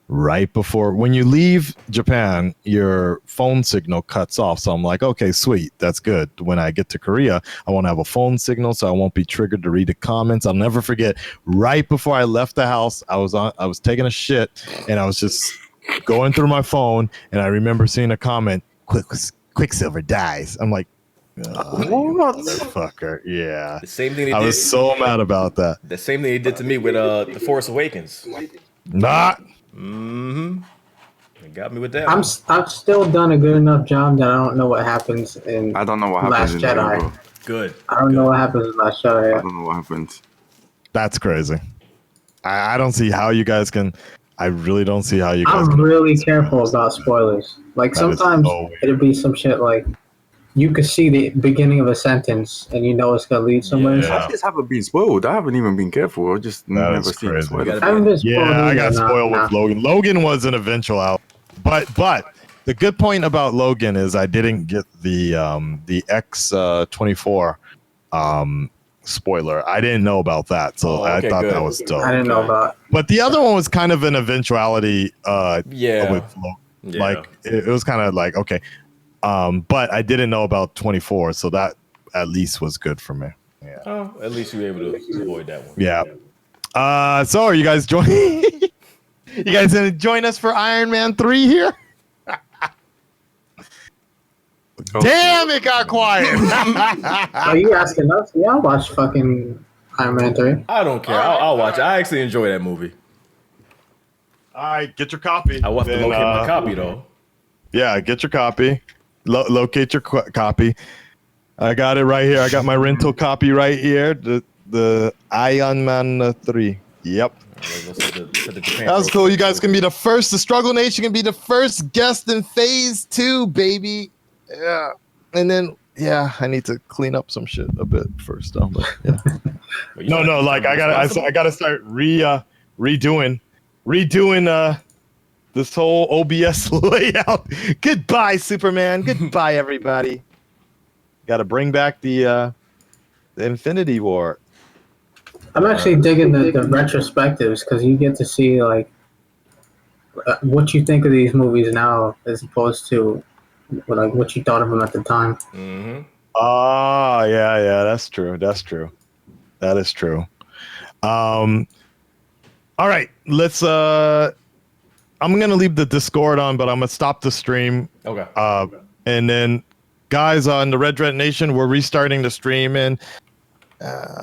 Speaker 1: right before, when you leave Japan, your phone signal cuts off. So I'm like, okay, sweet, that's good. When I get to Korea, I want to have a phone signal so I won't be triggered to read the comments. I'll never forget. Right before I left the house, I was taking a shit, and I was just going through my phone, and I remember seeing a comment. Quicksilver dies. I'm like, motherfucker. Yeah.
Speaker 4: The same thing
Speaker 1: I was so mad about that.
Speaker 4: The same thing they did to me with The Force Awakens.
Speaker 1: Not.
Speaker 4: Mm-hmm. They got me with that.
Speaker 2: I've still done a good enough job that I don't know what happens in
Speaker 3: I don't know what happens
Speaker 2: Last
Speaker 3: in
Speaker 2: Jedi.
Speaker 4: Good.
Speaker 2: I don't know what happens in Last Jedi.
Speaker 3: I don't know what happens.
Speaker 1: That's crazy. I don't see how you guys can. I really don't see how you guys
Speaker 2: I'm
Speaker 1: can.
Speaker 2: really careful about spoilers. Like
Speaker 1: That is
Speaker 2: sometimes
Speaker 1: so weird.
Speaker 2: it'll be some shit like you could see the beginning of a sentence and you know it's gonna lead somewhere.
Speaker 1: Yeah.
Speaker 3: I just haven't been spoiled. I haven't even been careful. I just never
Speaker 1: is
Speaker 3: seen
Speaker 1: crazy.
Speaker 3: spoilers.
Speaker 2: I haven't been spoiled
Speaker 1: Yeah, I
Speaker 2: either,
Speaker 1: got
Speaker 2: no,
Speaker 1: spoiled
Speaker 2: no.
Speaker 1: with Logan. Logan was an eventual out, but the good point about Logan is I didn't get the X24 spoiler. I didn't know about that, so I thought
Speaker 4: good.
Speaker 1: that was dope.
Speaker 2: I didn't know about it.
Speaker 1: But the other one was kind of an eventuality.
Speaker 4: Yeah.
Speaker 1: With Logan.
Speaker 4: Yeah.
Speaker 1: Like it was kind of like okay, but I didn't know about 24, so that at least was good for me. Yeah.
Speaker 4: Oh, at least you were able to avoid that one.
Speaker 1: Yeah. So are you guys joining? You guys gonna join us for Iron Man 3 here? Damn, it got quiet.
Speaker 2: Are you asking us? Yeah, I watched fucking Iron Man 3.
Speaker 4: I don't care. I'll watch it. I actually enjoy that movie.
Speaker 1: All right, get your copy.
Speaker 4: I will have to locate my copy though.
Speaker 1: Yeah, get your copy. Locate your copy. I got it right here. I got my rental copy right here. The Iron Man 3. Yep. That was cool. You guys can be the first. The Struggle Nation can be the first guest in Phase 2, baby. Yeah. And then, yeah, I need to clean up some shit a bit first, though. But yeah. No. Like I gotta start redoing this whole OBS layout. Goodbye, Superman. Goodbye, everybody. Got to bring back the Infinity War.
Speaker 2: I'm actually digging the retrospectives because you get to see like what you think of these movies now as opposed to like what you thought of them at the time.
Speaker 4: Mm-hmm.
Speaker 1: Oh, yeah, that's true. That is true. All right, let's I'm gonna leave the Discord on, but I'm gonna stop the stream.
Speaker 4: Okay.
Speaker 1: And then guys on the Red Dread Nation, we're restarting the stream, and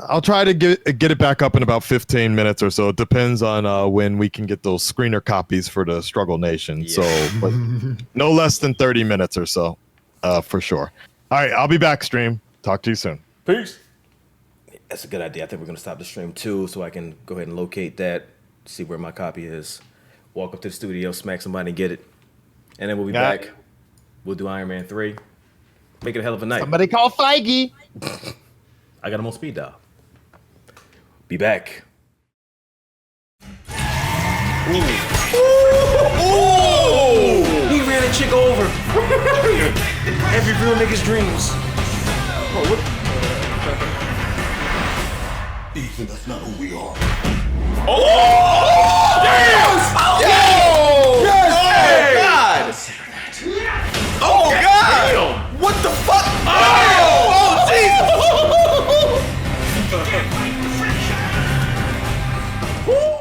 Speaker 1: I'll try to get it back up in about 15 minutes or so. It depends on when we can get those screener copies for the Struggle Nation.
Speaker 4: Yeah.
Speaker 1: So, but no less than 30 minutes or so, for sure. All right, I'll be back, stream. Talk to you soon.
Speaker 4: Peace. That's a good idea. I think we're going to stop the stream too, so I can go ahead and locate that, see where my copy is. Walk up to the studio, smack somebody, and get it. And then we'll be back. We'll do Iron Man 3. Make it a hell of a night.
Speaker 1: Somebody call Feige.
Speaker 4: I got him on speed dial. Be back. Ooh. He ran a chick over. Every real nigga's dreams. Oh, what?
Speaker 6: Ethan, that's not who we are.
Speaker 4: Oh! Damn!